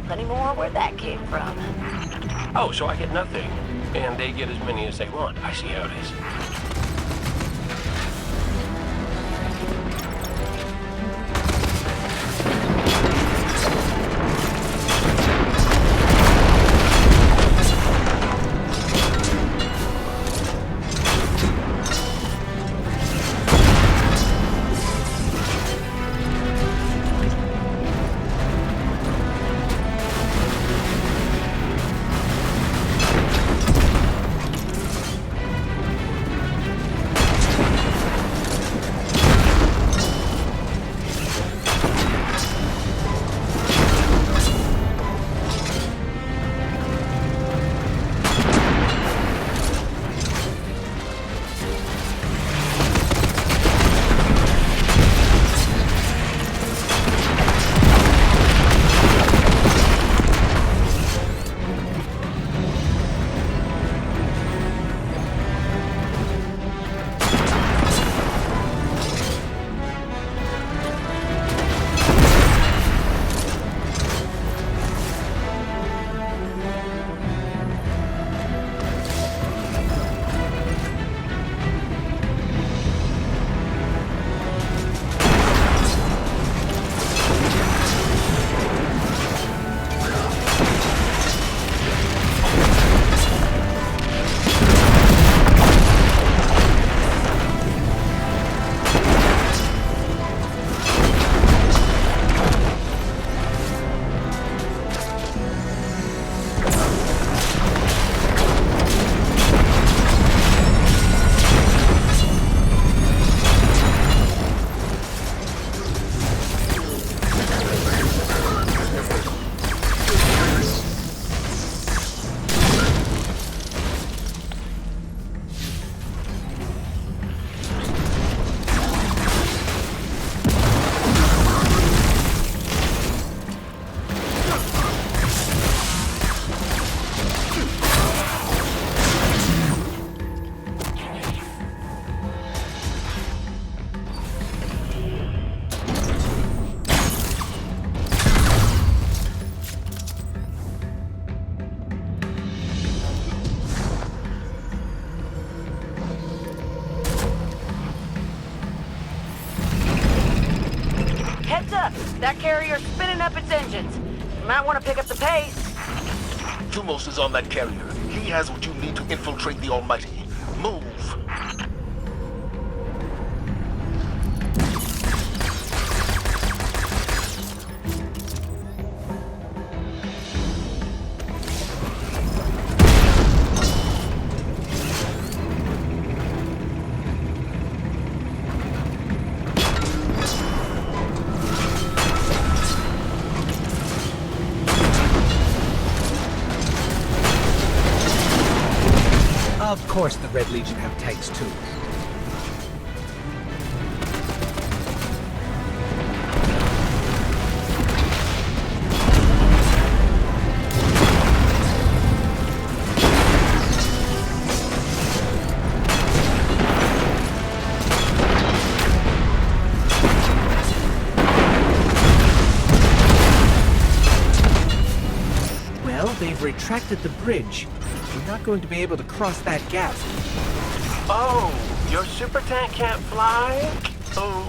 Plenty more where that came from. Oh, so I get nothing, and they get as many as they want. I see how it is. That carrier's spinning up its engines. You might want to pick up the pace. Thumos is on that carrier. He has what you need to infiltrate the Almighty. Move! Of course the Red Legion have tanks too. Well, they've retracted the bridge. We're not going to be able to cross that gap. Oh, your super tank can't fly? Oh.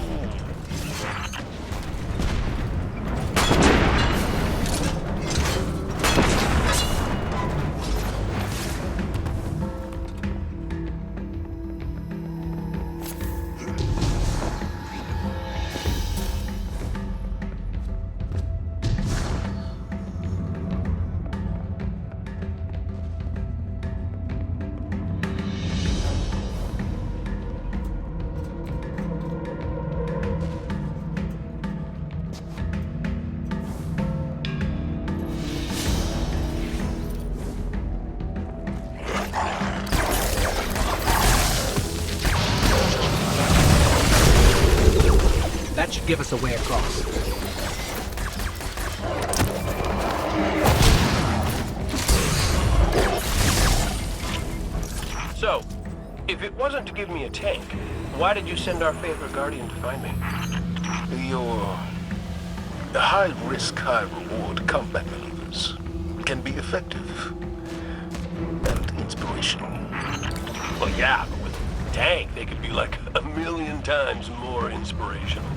That should give us a way across. So, if it wasn't to give me a tank, why did you send our favorite Guardian to find me? Your high-risk, high-reward combat maneuvers can be effective and inspirational. Well, yeah, but with a tank, they could be like 1,000,000 times more inspirational.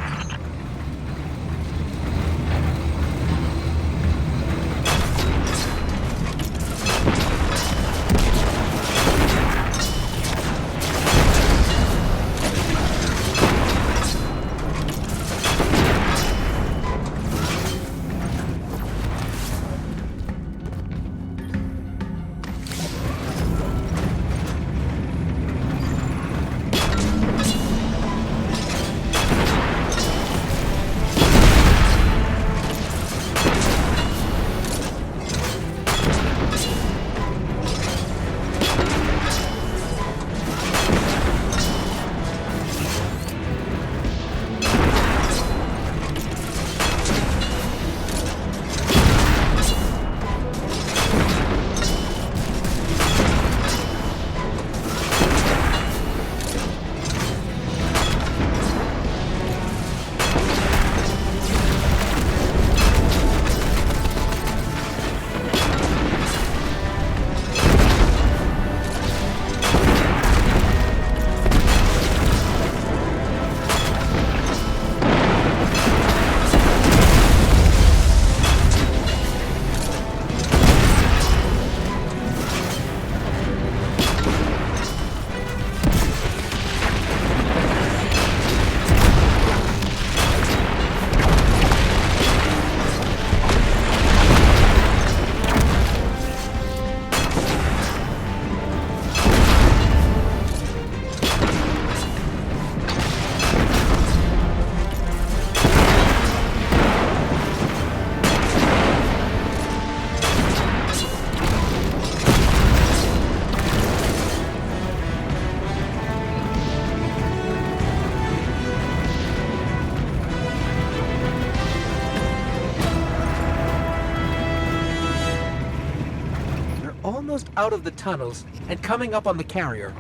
Almost out of the tunnels and coming up on the carrier.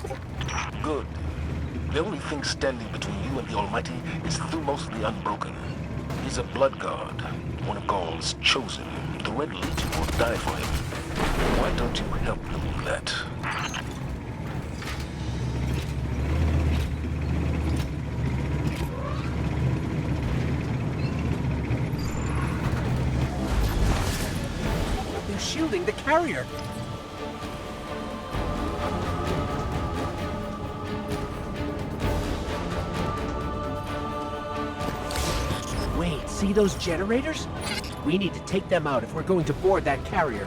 Good. The only thing standing between you and the Almighty is Thumos the Unbroken. He's a blood god, one of Gaul's chosen. The Red Legion will die for him. Why don't you help him with that? shielding the carrier. Wait, see those generators? We need to take them out if we're going to board that carrier.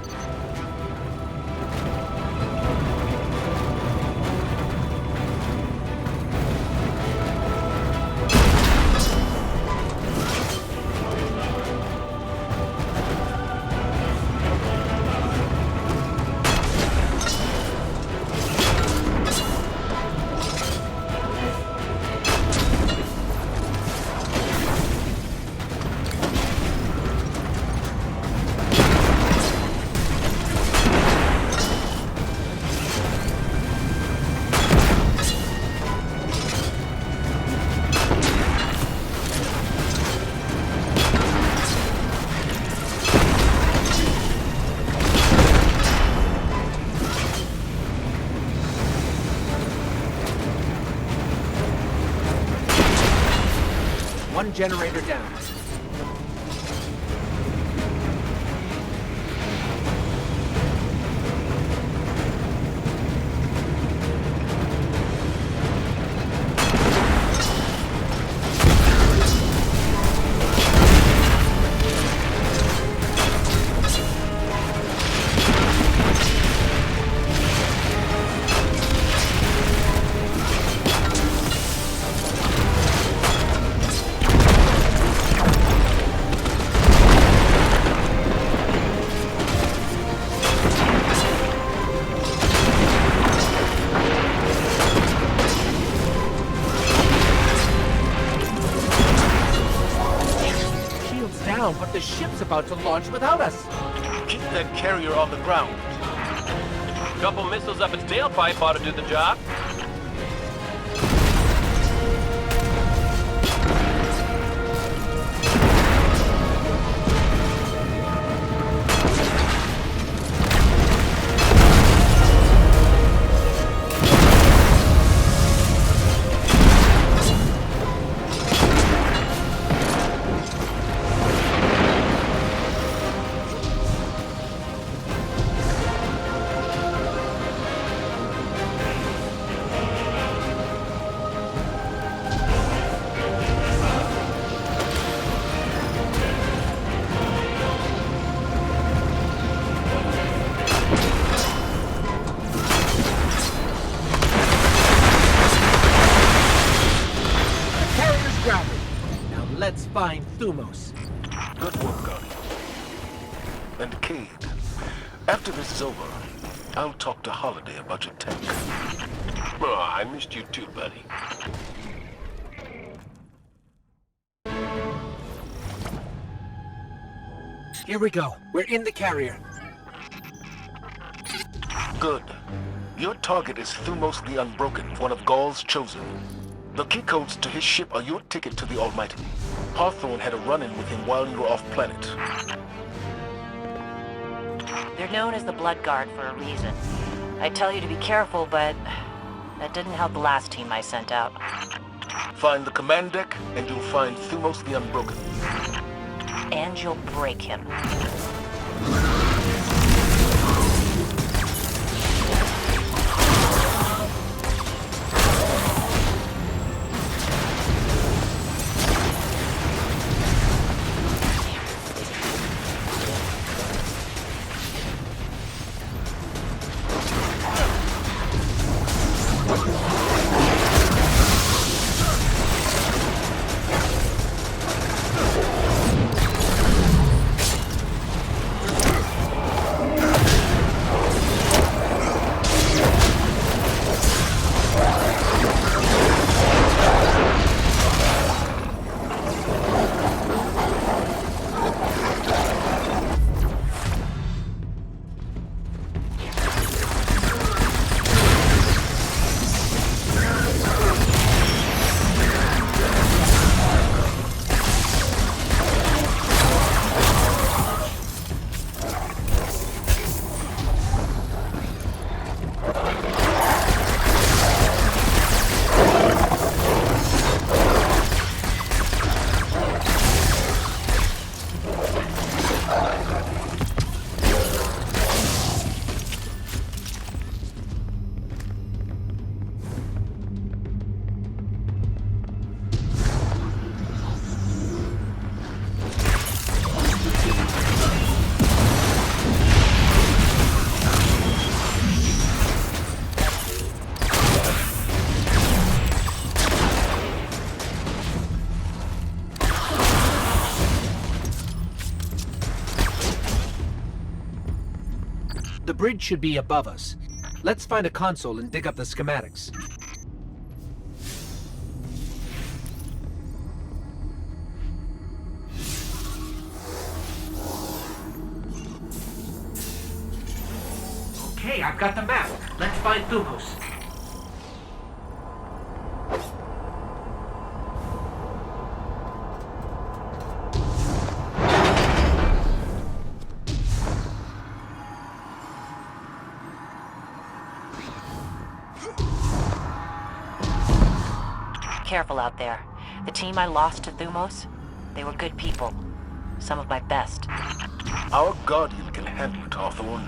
One generator down. But the ship's about to launch without us. Keep that carrier on the ground. Couple missiles up its tailpipe ought to do the job. Let's find Thumos. Good work, Guardian. And Cade, after this is over, I'll talk to Holiday about your tank. Oh, I missed you too, buddy. Here we go. We're in the carrier. Good. Your target is Thumos the Unbroken, one of Gaul's chosen. The key codes to his ship are your ticket to the Almighty. Hawthorne had a run-in with him while you were off-planet. They're known as the Blood Guard for a reason. I tell you to be careful, but that didn't help the last team I sent out. Find the command deck, and you'll find Thumos the Unbroken. And you'll break him. bridge should be above us. Let's find a console and dig up the schematics. Okay, I've got the map. Let's find Thumos. Careful out there. The team I lost to Thumos, they were good people. Some of my best. Our Guardian can handle it, Hawthorne.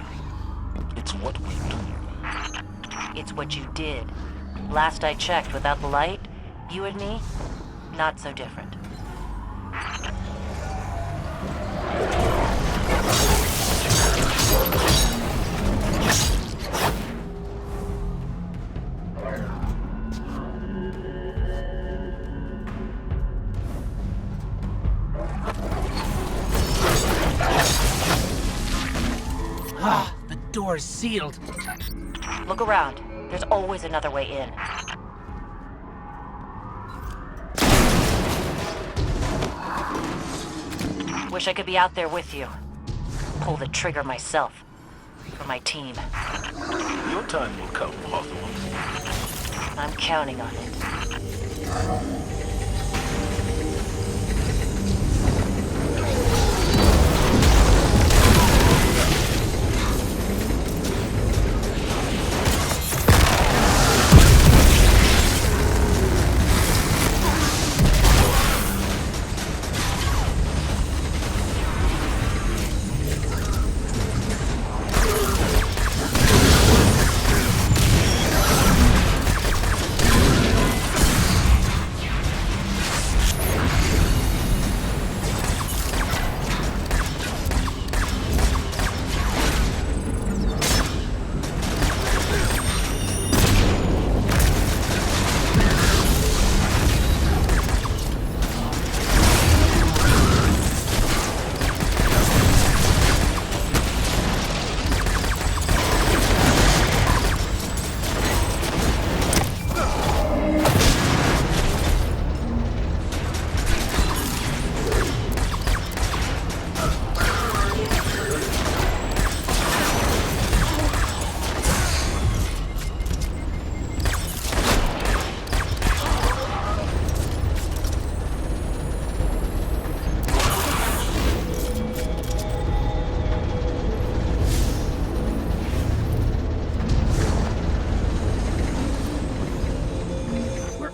It's what we do. It's what you did. Last I checked, without the light, you and me, not so different. Ah, the door is sealed. Look around. There's always another way in. Wish I could be out there with you. Pull the trigger myself. For my team. Your time will come, Hawthorne. I'm counting on it.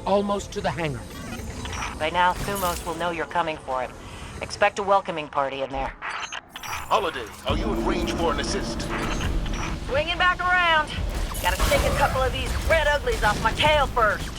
Almost to the hangar. By now, Thumos will know you're coming for him. Expect a welcoming party in there. Holiday, are you in range for an assist? Swinging back around. Gotta take a couple of these red uglies off my tail first.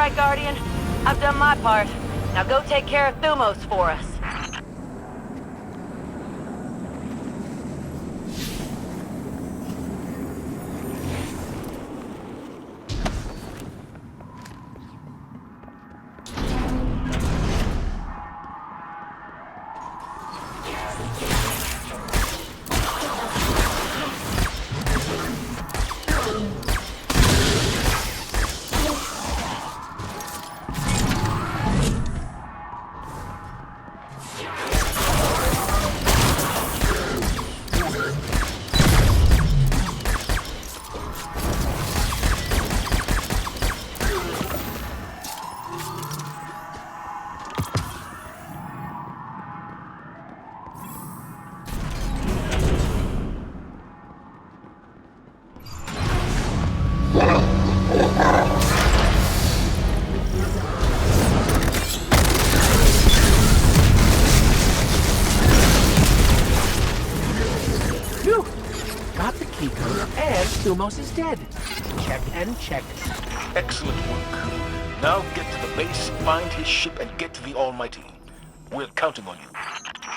right, Guardian. I've done my part. Now go take care of Thumos for us. Phew! Got the key code, and Thumos is dead. Check and check. Excellent work. Now get to the base, find his ship, and get to the Almighty. We're counting on you.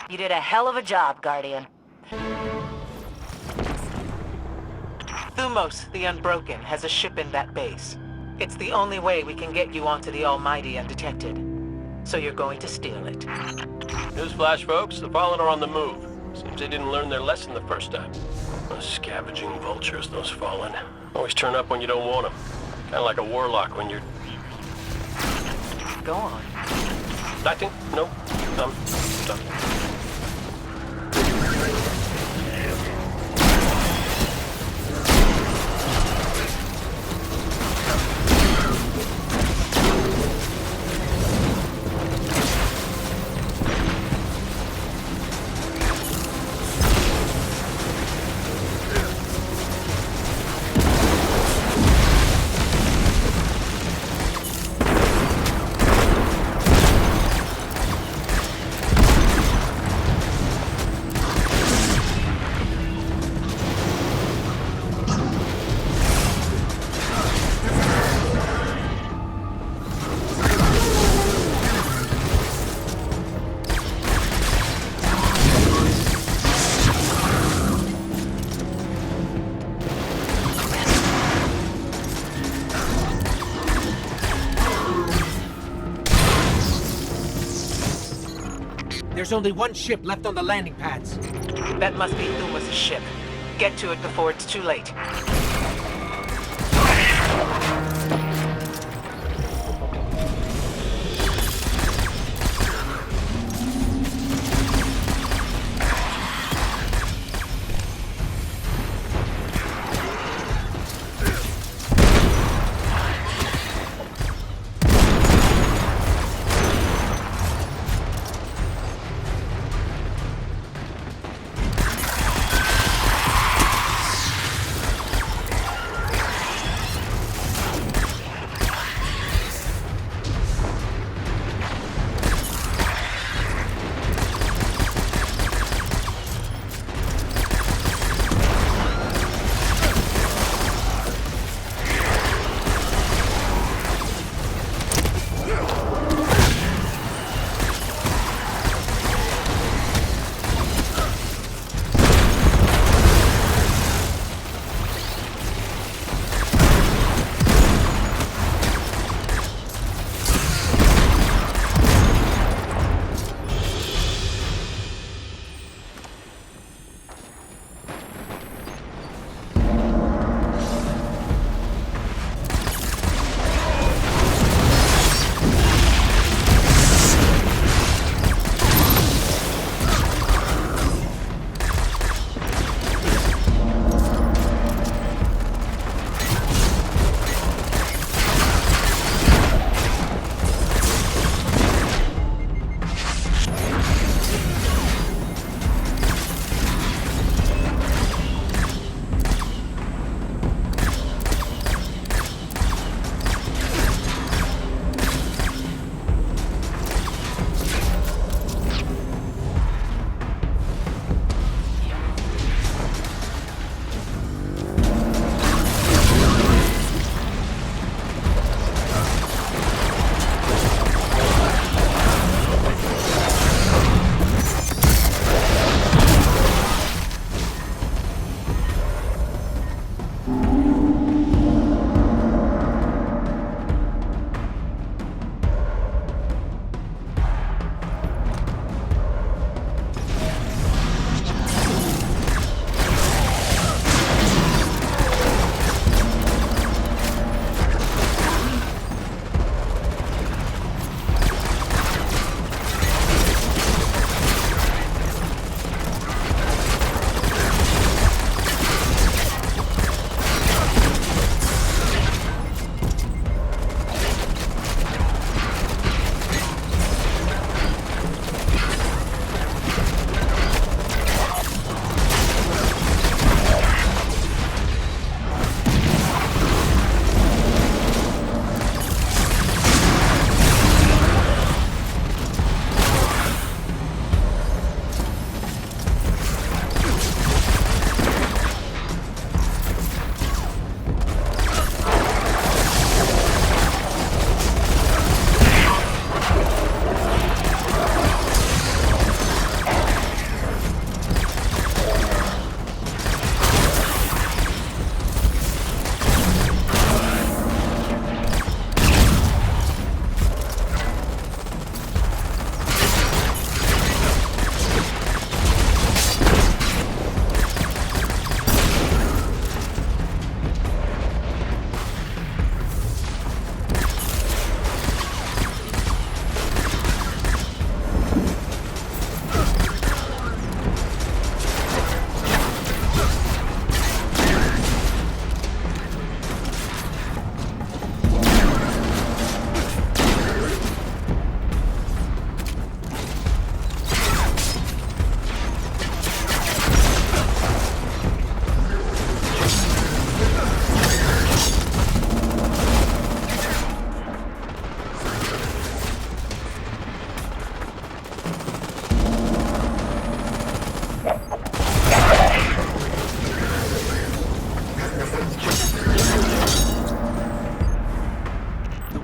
You did a hell of a job, Guardian. Thumos, the Unbroken, has a ship in that base. It's the only way we can get you onto the Almighty undetected. So you're going to steal it. Newsflash, folks. The Fallen are on the move. Seems they didn't learn their lesson the first time. Those scavenging vultures, those Fallen. Always turn up when you don't want them. Kind of like a warlock when you're... Go on. Acting? No. Done. There's only one ship left on the landing pads. That must be Thumos' ship. Get to it before it's too late.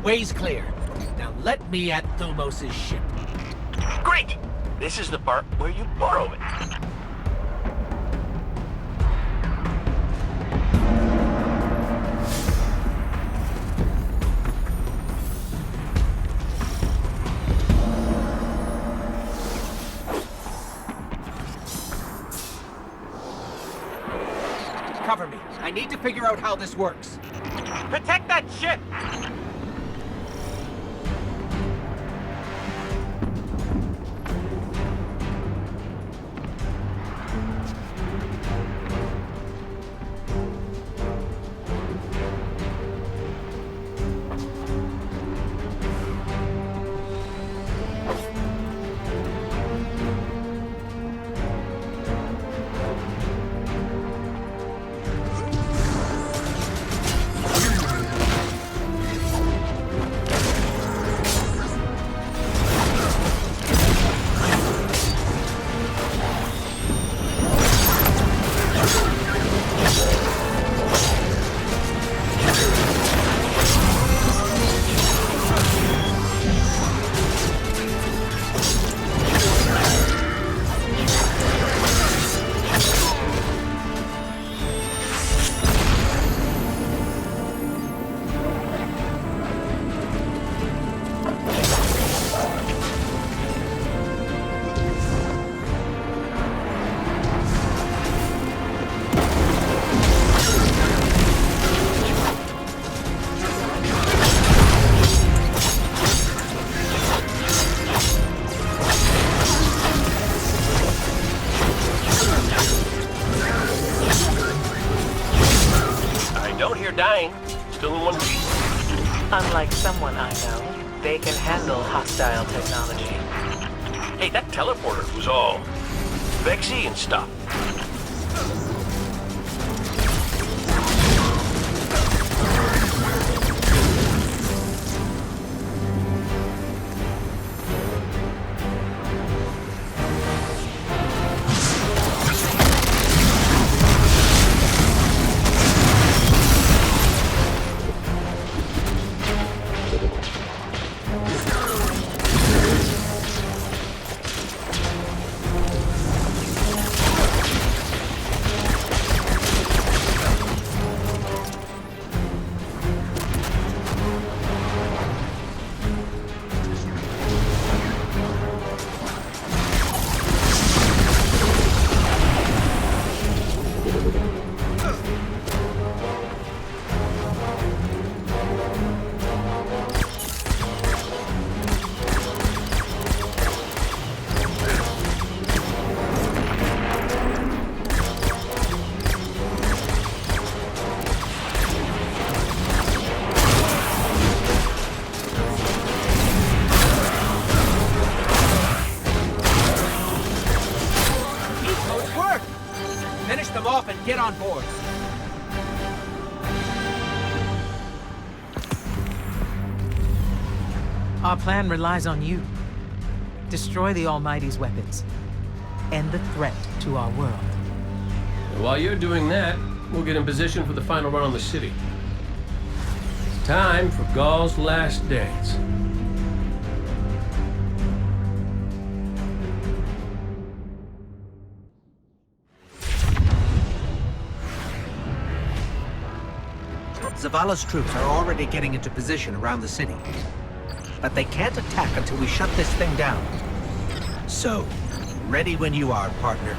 Way's clear. Now let me at Thumos' ship. Great! This is the part where you borrow it. Cover me. I need to figure out how this works. Protect that ship! Dying. Still in one piece. Unlike someone I know, they can handle hostile technology. Hey, that teleporter was all Vexy and stuff. Get on board. Our plan relies on you. Destroy the Almighty's weapons. End the threat to our world. And while you're doing that, we'll get in position for the final run on the city. It's time for Ghaul's last dance. Zavala's troops are already getting into position around the city. But they can't attack until we shut this thing down. So, ready when you are, partner.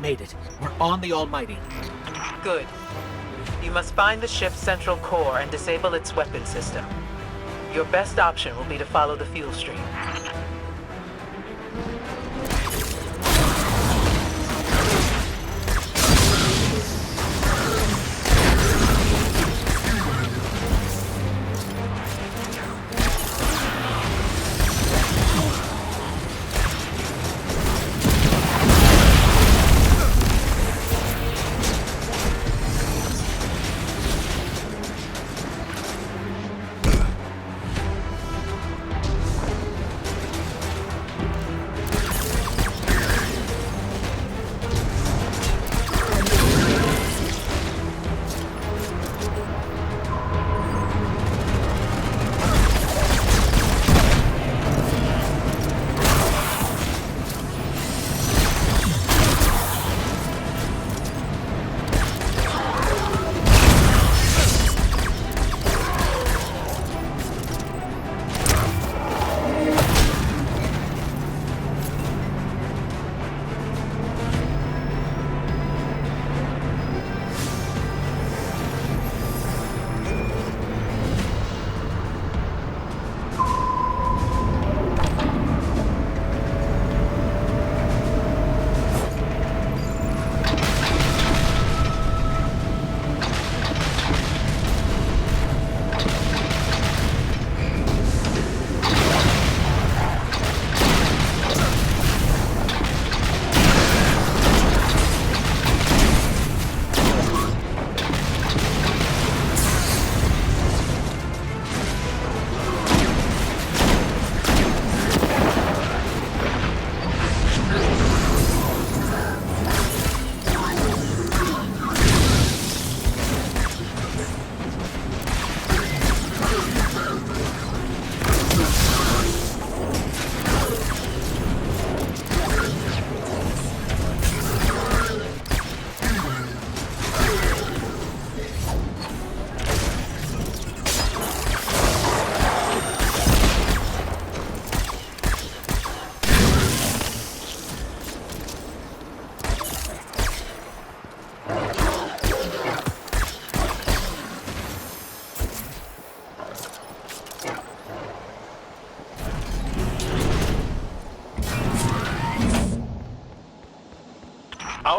Made it. We're on the Almighty. Good. You must find the ship's central core and disable its weapon system. Your best option will be to follow the fuel stream.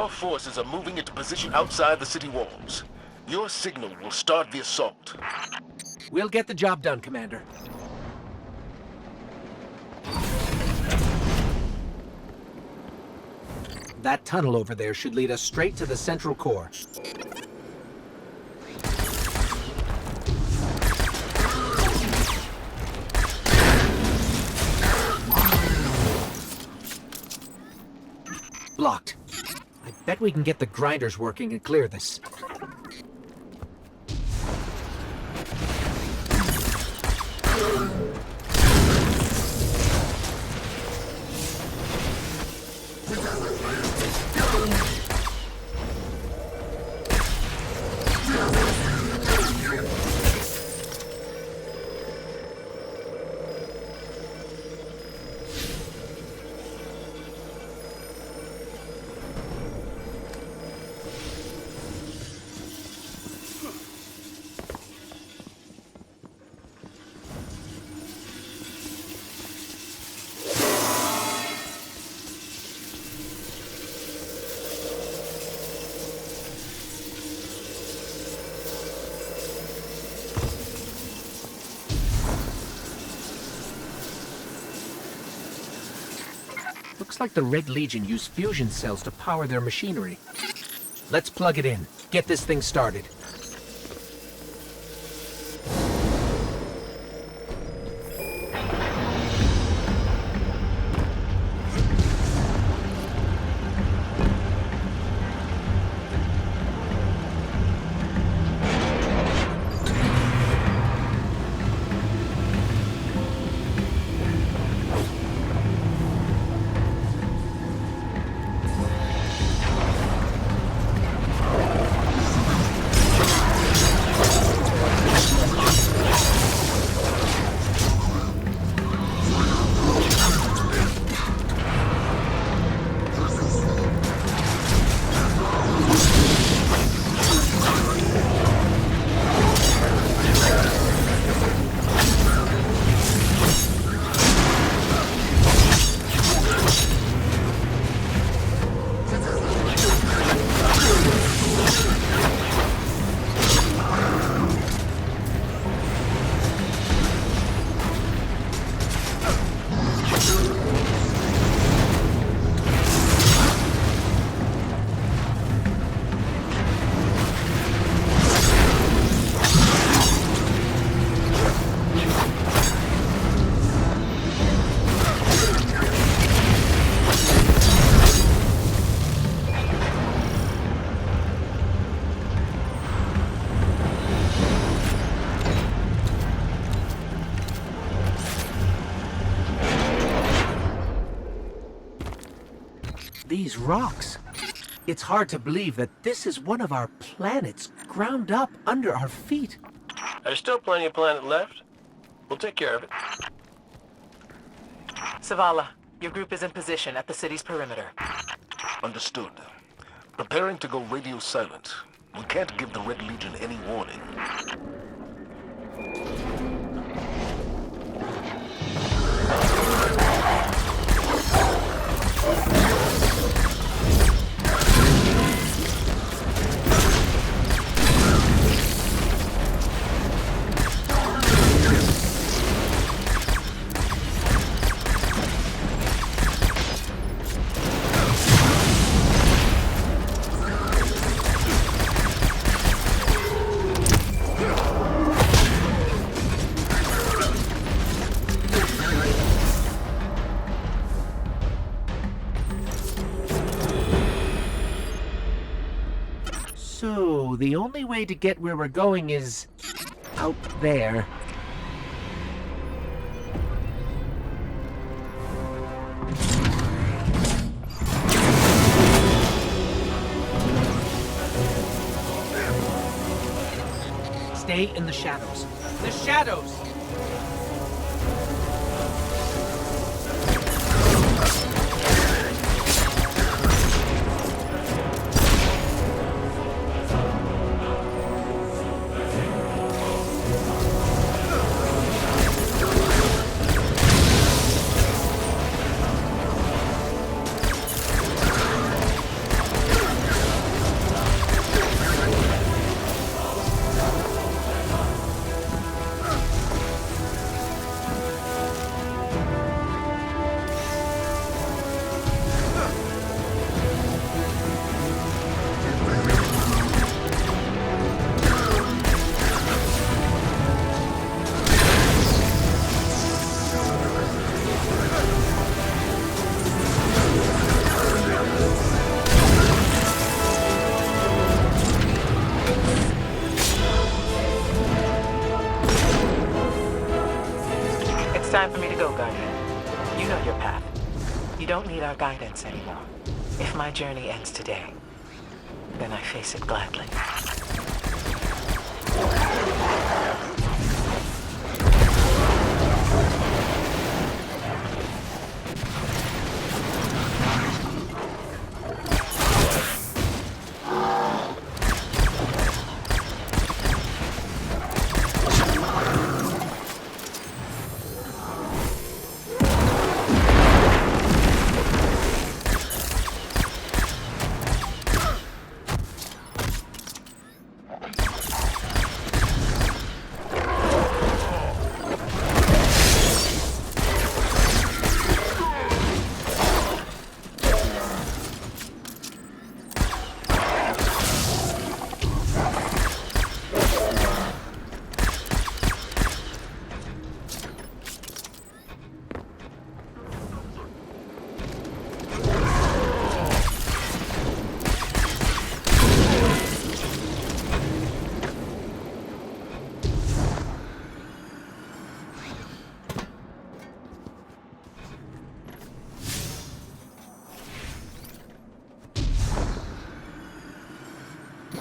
Our forces are moving into position outside the city walls. Your signal will start the assault. We'll get the job done, Commander. That tunnel over there should lead us straight to the central core. Blocked. I bet we can get the grinders working and clear this. Looks like the Red Legion use fusion cells to power their machinery. Let's plug it in. Get this thing started. These rocks. It's hard to believe that this is one of our planets ground up under our feet. There's still plenty of planet left. We'll take care of it. Zavala, your group is in position at the city's perimeter. Understood. Preparing to go radio silent. We can't give the Red Legion any warning. So, the only way to get where we're going is out there. Stay in the shadows. The shadows! time for me to go, Guardian. You know your path. You don't need our guidance anymore. If my journey ends today, then I face it gladly.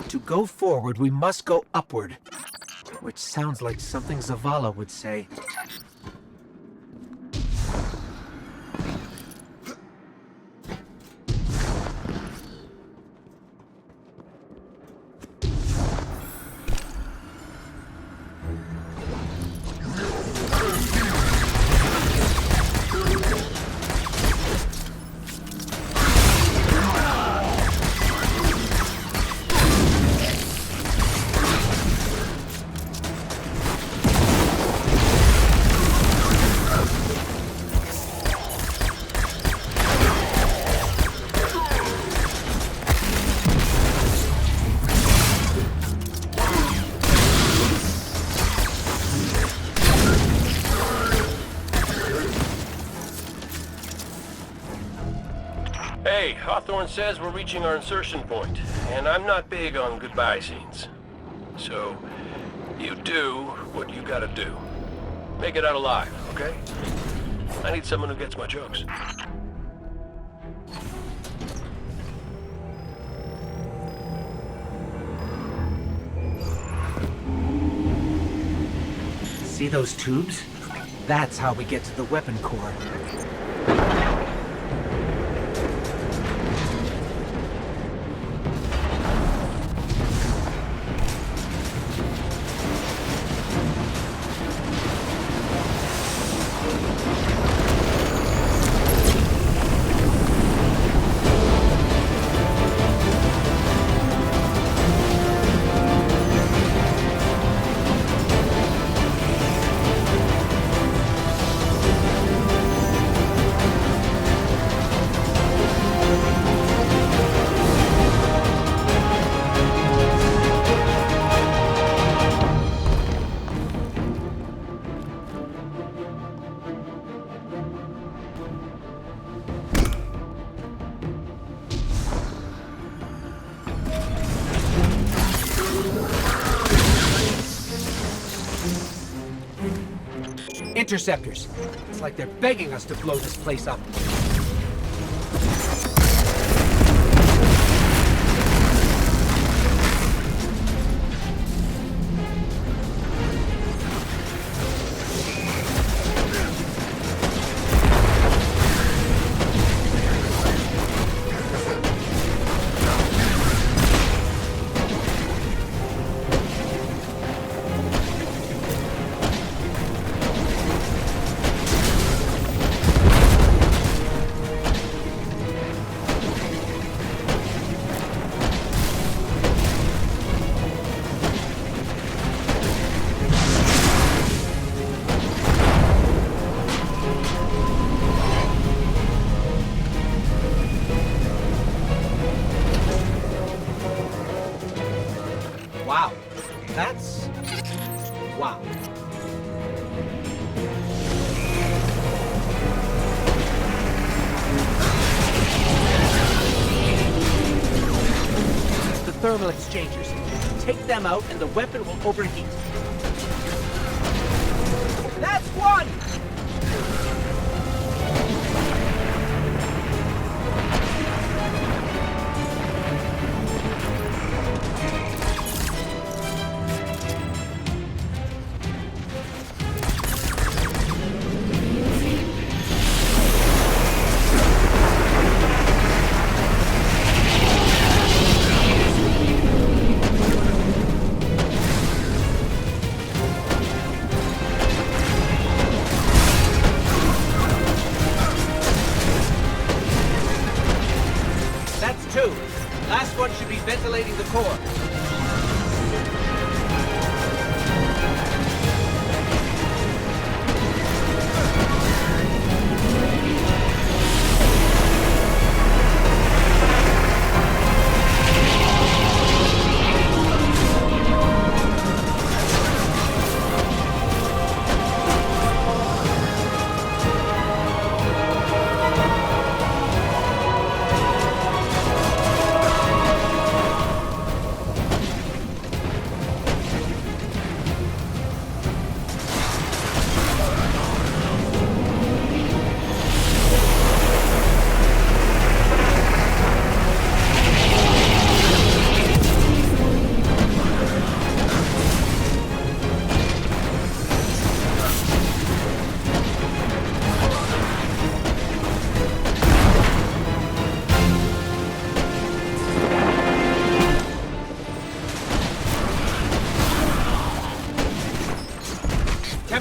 To go forward, we must go upward. Which sounds like something Zavala would say. Hey, Hawthorne says we're reaching our insertion point, and I'm not big on goodbye scenes. So, you do what you gotta do. Make it out alive, okay? I need someone who gets my jokes. See those tubes? That's how we get to the weapon core. Interceptors. It's like they're begging us to blow this place up. Wow. That's... wow. The thermal exchangers. Take them out and the weapon will overheat. That's one!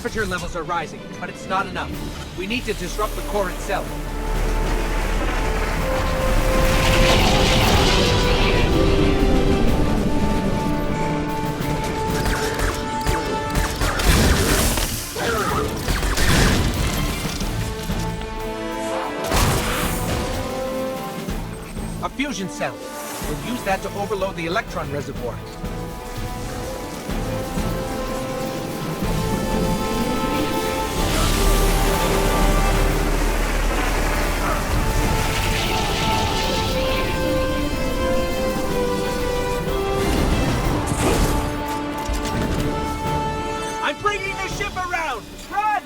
temperature levels are rising, but it's not enough. We need to disrupt the core itself. A fusion cell. We'll use that to overload the electron reservoir. I'm bringing the ship around! Run!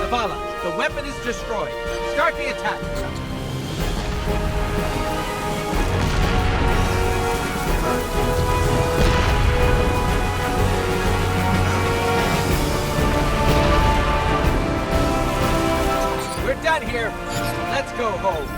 Zavala, the weapon is destroyed. Start the attack. We're done here. Let's go home.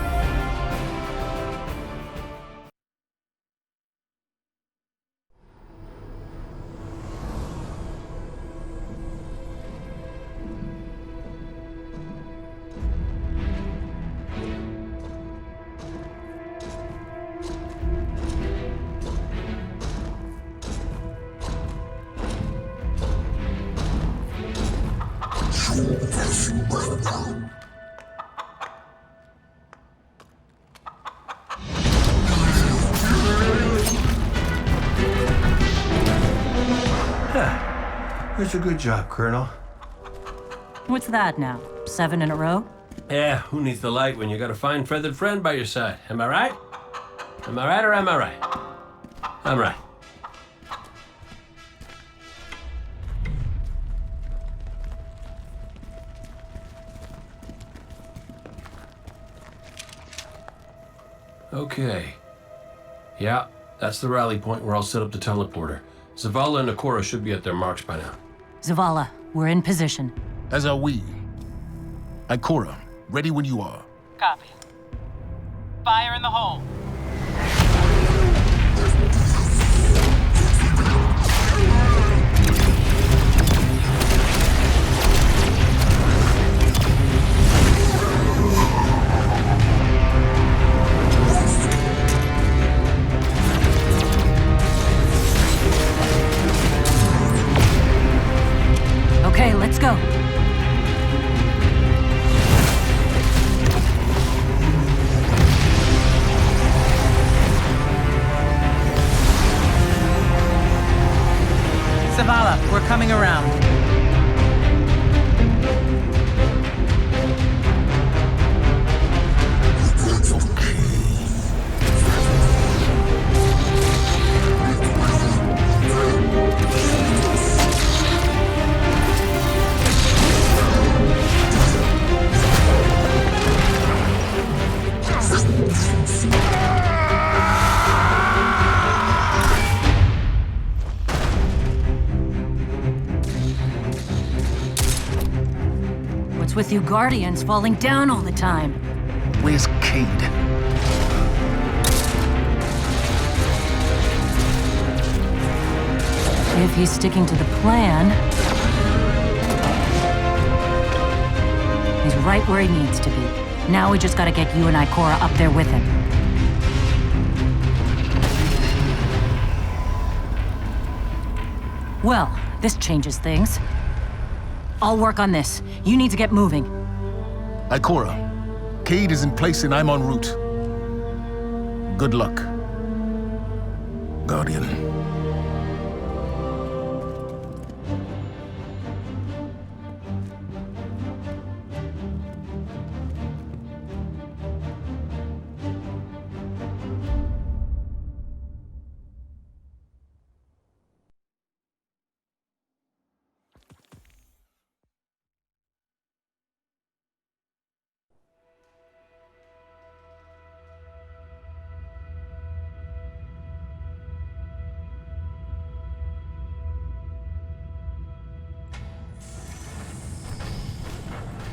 That's a good job, Colonel. What's that now? 7 in a row? Yeah, who needs the light when you got a fine feathered friend by your side? Am I right? Am I right or am I right? I'm right. Okay. Yeah, that's the rally point where I'll set up the teleporter. Zavala and Ikora should be at their marks by now. Zavala, we're in position. As are we. Ikora, ready when you are. Copy. Fire in the hole. Okay, let's go. Zavala, we're coming around. What's with you Guardians falling down all the time? Where's Cade? If he's sticking to the plan, he's right where he needs to be. Now we just gotta get you and Ikora up there with him. Well, this changes things. I'll work on this. You need to get moving. Ikora, Cade is in place and I'm en route. Good luck, Guardian.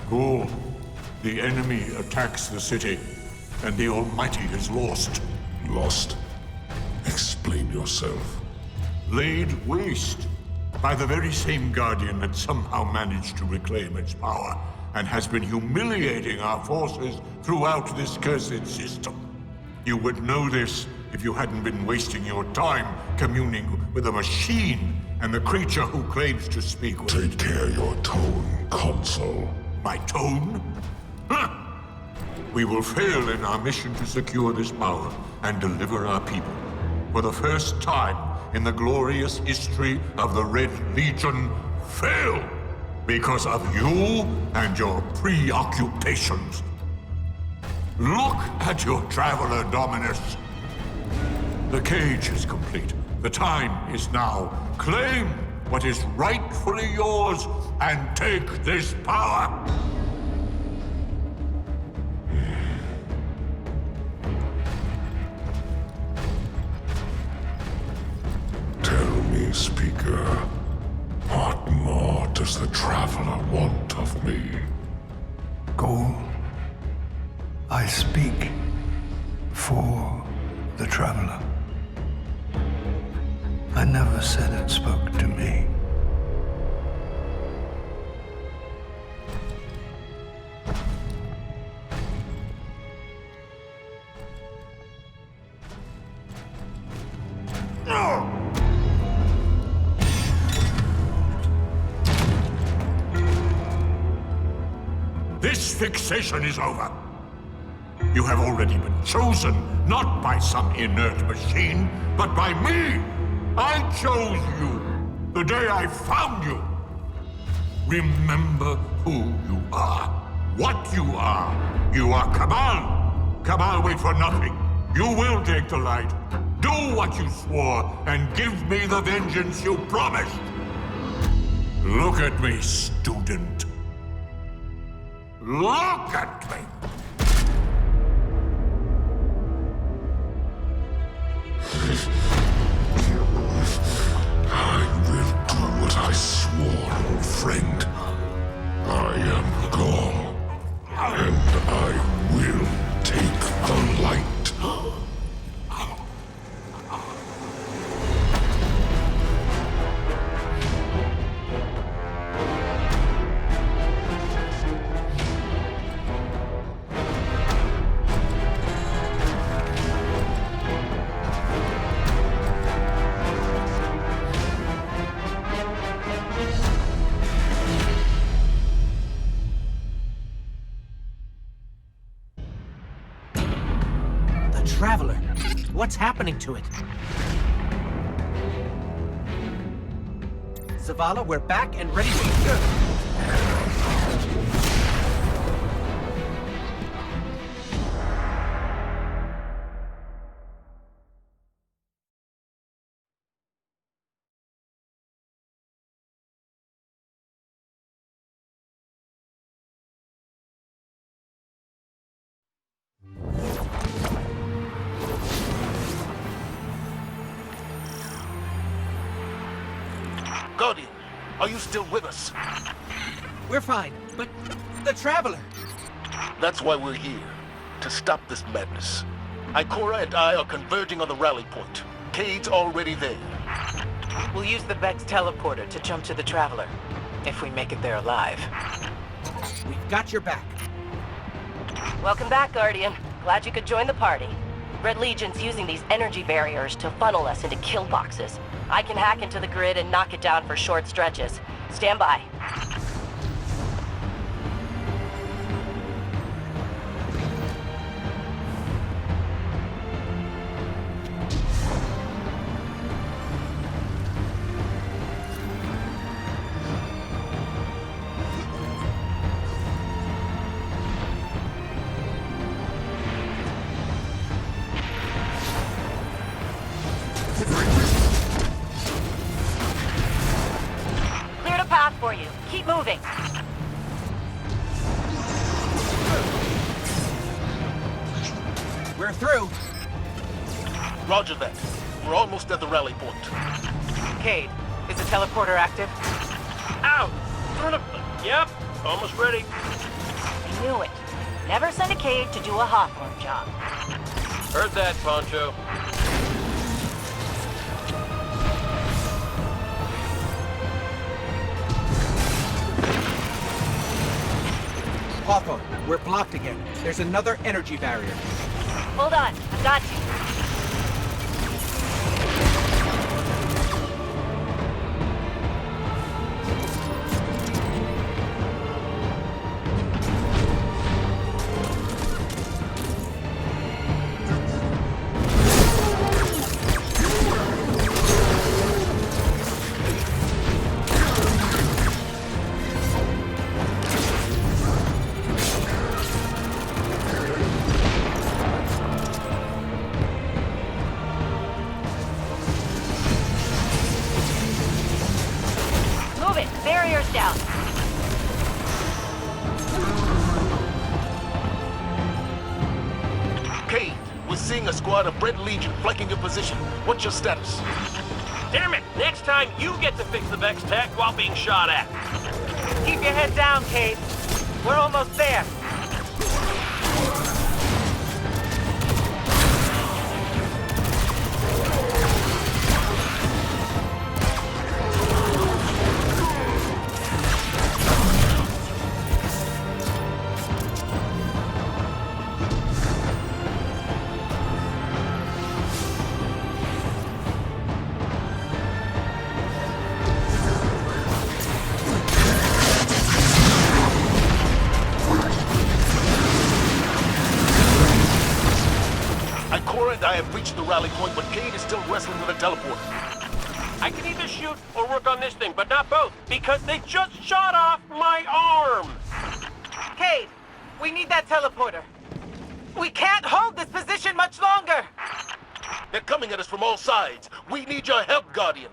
Go. The enemy attacks the city, and the Almighty is lost. Lost? Explain yourself. Laid waste by the very same Guardian that somehow managed to reclaim its power and has been humiliating our forces throughout this cursed system. You would know this if you hadn't been wasting your time communing with a machine and the creature who claims to speak with... Take care your tone, Consul. My tone? Huh! We will fail in our mission to secure this power and deliver our people. For the first time in the glorious history of the Red Legion, fail because of you and your preoccupations. Look at your traveler, Dominus. The cage is complete. The time is now. Claim what is rightfully yours and take this power. Tell me, Speaker, what more does the Traveler want of me? Ghaul, I speak for the Traveler. I never said it spoke to me. This fixation is over. You have already been chosen, not by some inert machine, but by me. I chose you the day I found you. Remember who you are, what you are. You are Cabal. Cabal wait for nothing. You will take the light. Do what you swore and give me the vengeance you promised. Look at me, student. Look at me! I will do what I swore, old friend. I am Ghaul, and I will take the light. Traveler, what's happening to it? Zavala, we're back and ready to... Guardian, are you still with us? We're fine, but the Traveler... That's why we're here, to stop this madness. Ikora and I are converging on the rally point. Cade's already there. We'll use the Vex teleporter to jump to the Traveler, if we make it there alive. We've got your back. Welcome back, Guardian. Glad you could join the party. Red Legion's using these energy barriers to funnel us into kill boxes. I can hack into the grid and knock it down for short stretches. Stand by. For you. Keep moving. We're through. Roger that. We're almost at the rally point. Cade, is the teleporter active? Ow! Yep, almost ready. I knew it. Never send a Cade to do a Hawthorne job. Heard that, Poncho. Hawthorne, we're blocked again. There's another energy barrier. Hold on, I've got you. Move it! Barrier's down! Cade, we're seeing a squad of Red Legion flanking your position. What's your status? Damn it! Next time you get to fix the Vex tech while being shot at. Keep your head down, Cade. We're almost there. Ikora and I have reached the rally point, but Cade is still wrestling with a teleporter. I can either shoot or work on this thing, but not both, because they just shot off my arm! Cade, we need that teleporter. We can't hold this position much longer. They're coming at us from all sides. We need your help, Guardian.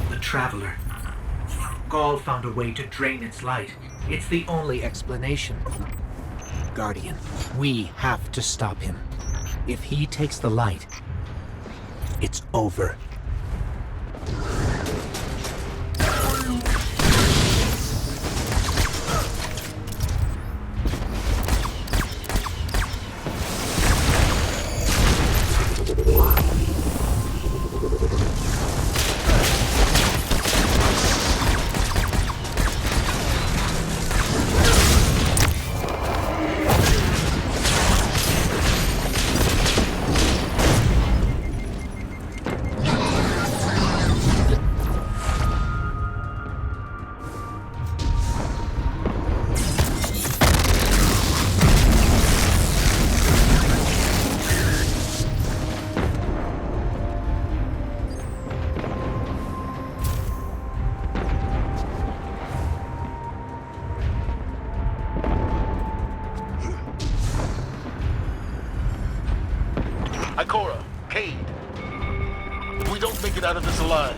The Traveler. Gaul found a way to drain its light. It's the only explanation. Guardian, we have to stop him. If he takes the light, it's over. Ikora, Cade, if we don't make it out of this alive,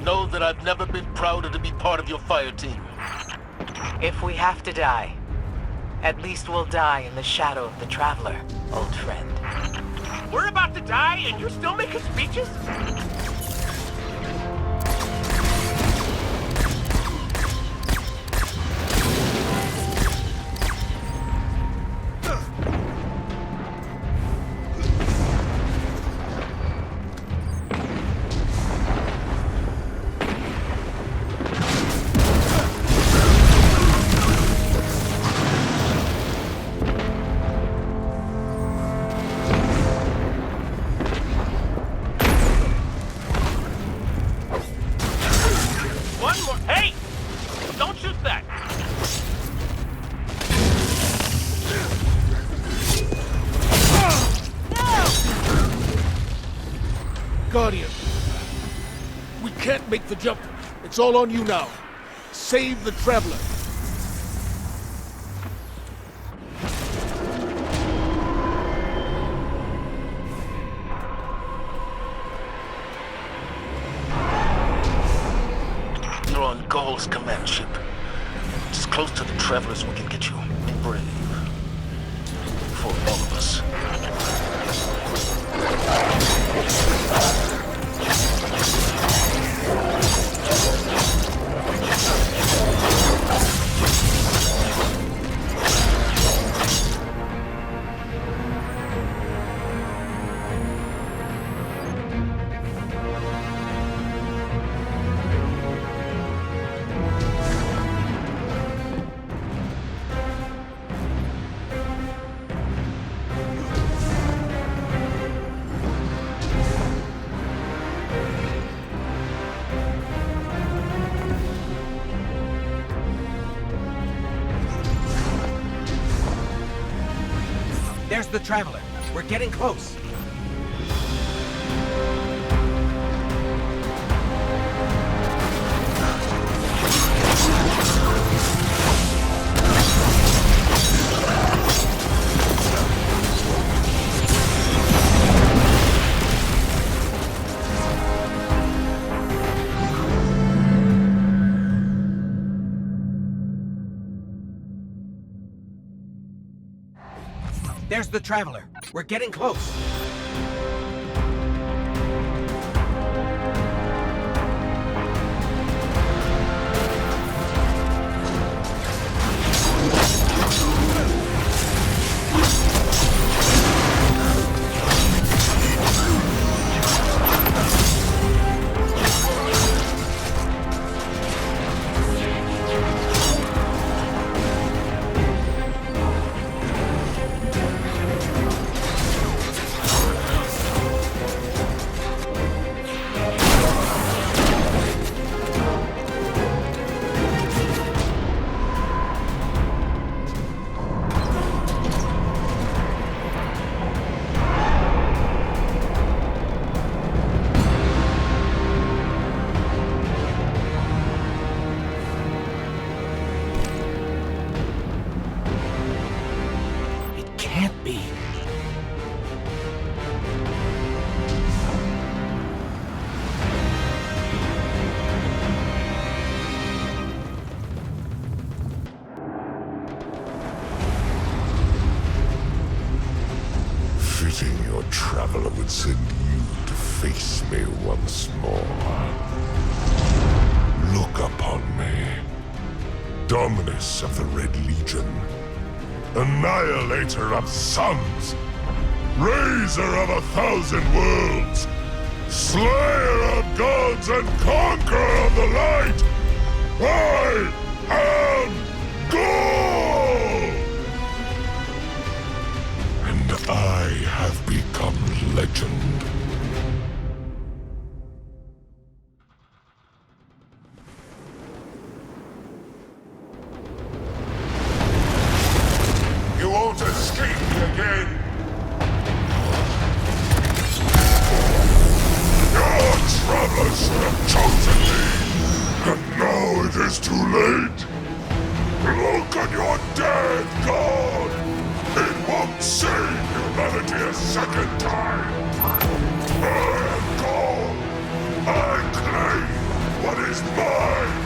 know that I've never been prouder to be part of your fire team. If we have to die, at least we'll die in the shadow of the Traveler, old friend. We're about to die and you're still making speeches? Hey! Don't shoot that! Guardian, we can't make the jump. It's all on you now. Save the Traveler. You're on Gaul's command ship. It's as close to the Traveler as we can get you. Be brave. For all of us. There's the Traveler. We're getting close. There's the Traveler. We're getting close. Can't be. Fitting your traveler would send you to face me once more. Look upon me. Dominus of the Red Legion. Annihilator of suns, Raiser of 1,000 worlds, Slayer of gods and Conqueror of the light, I am Gaul! And I have become legend. You won't escape me again! Your travelers should have chosen me! And now it is too late! Look on your dead god! It won't save humanity a second time! I am Gaul! I claim what is mine!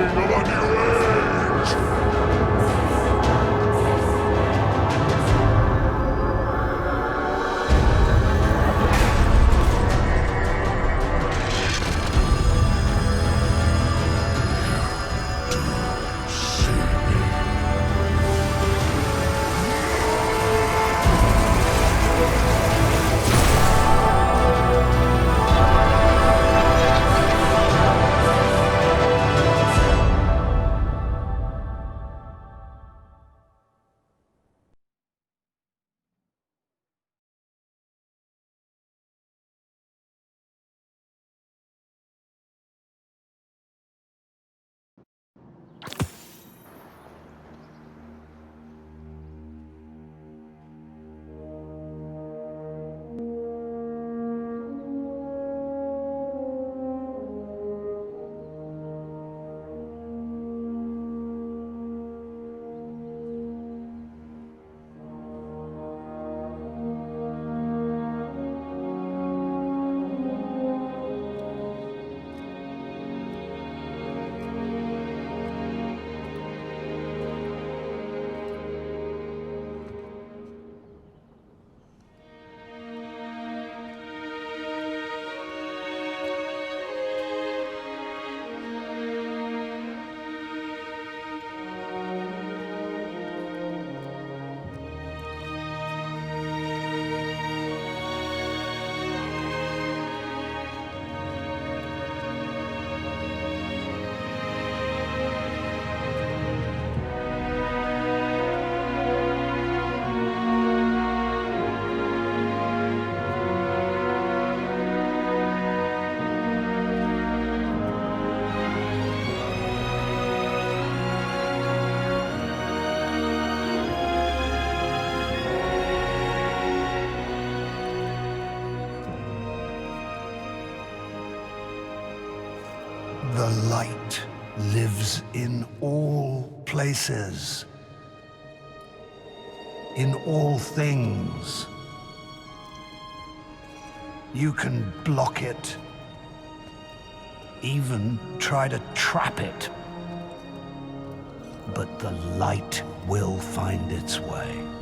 of a new age! The light lives in all places, in all things. You can block it, even try to trap it. But the light will find its way.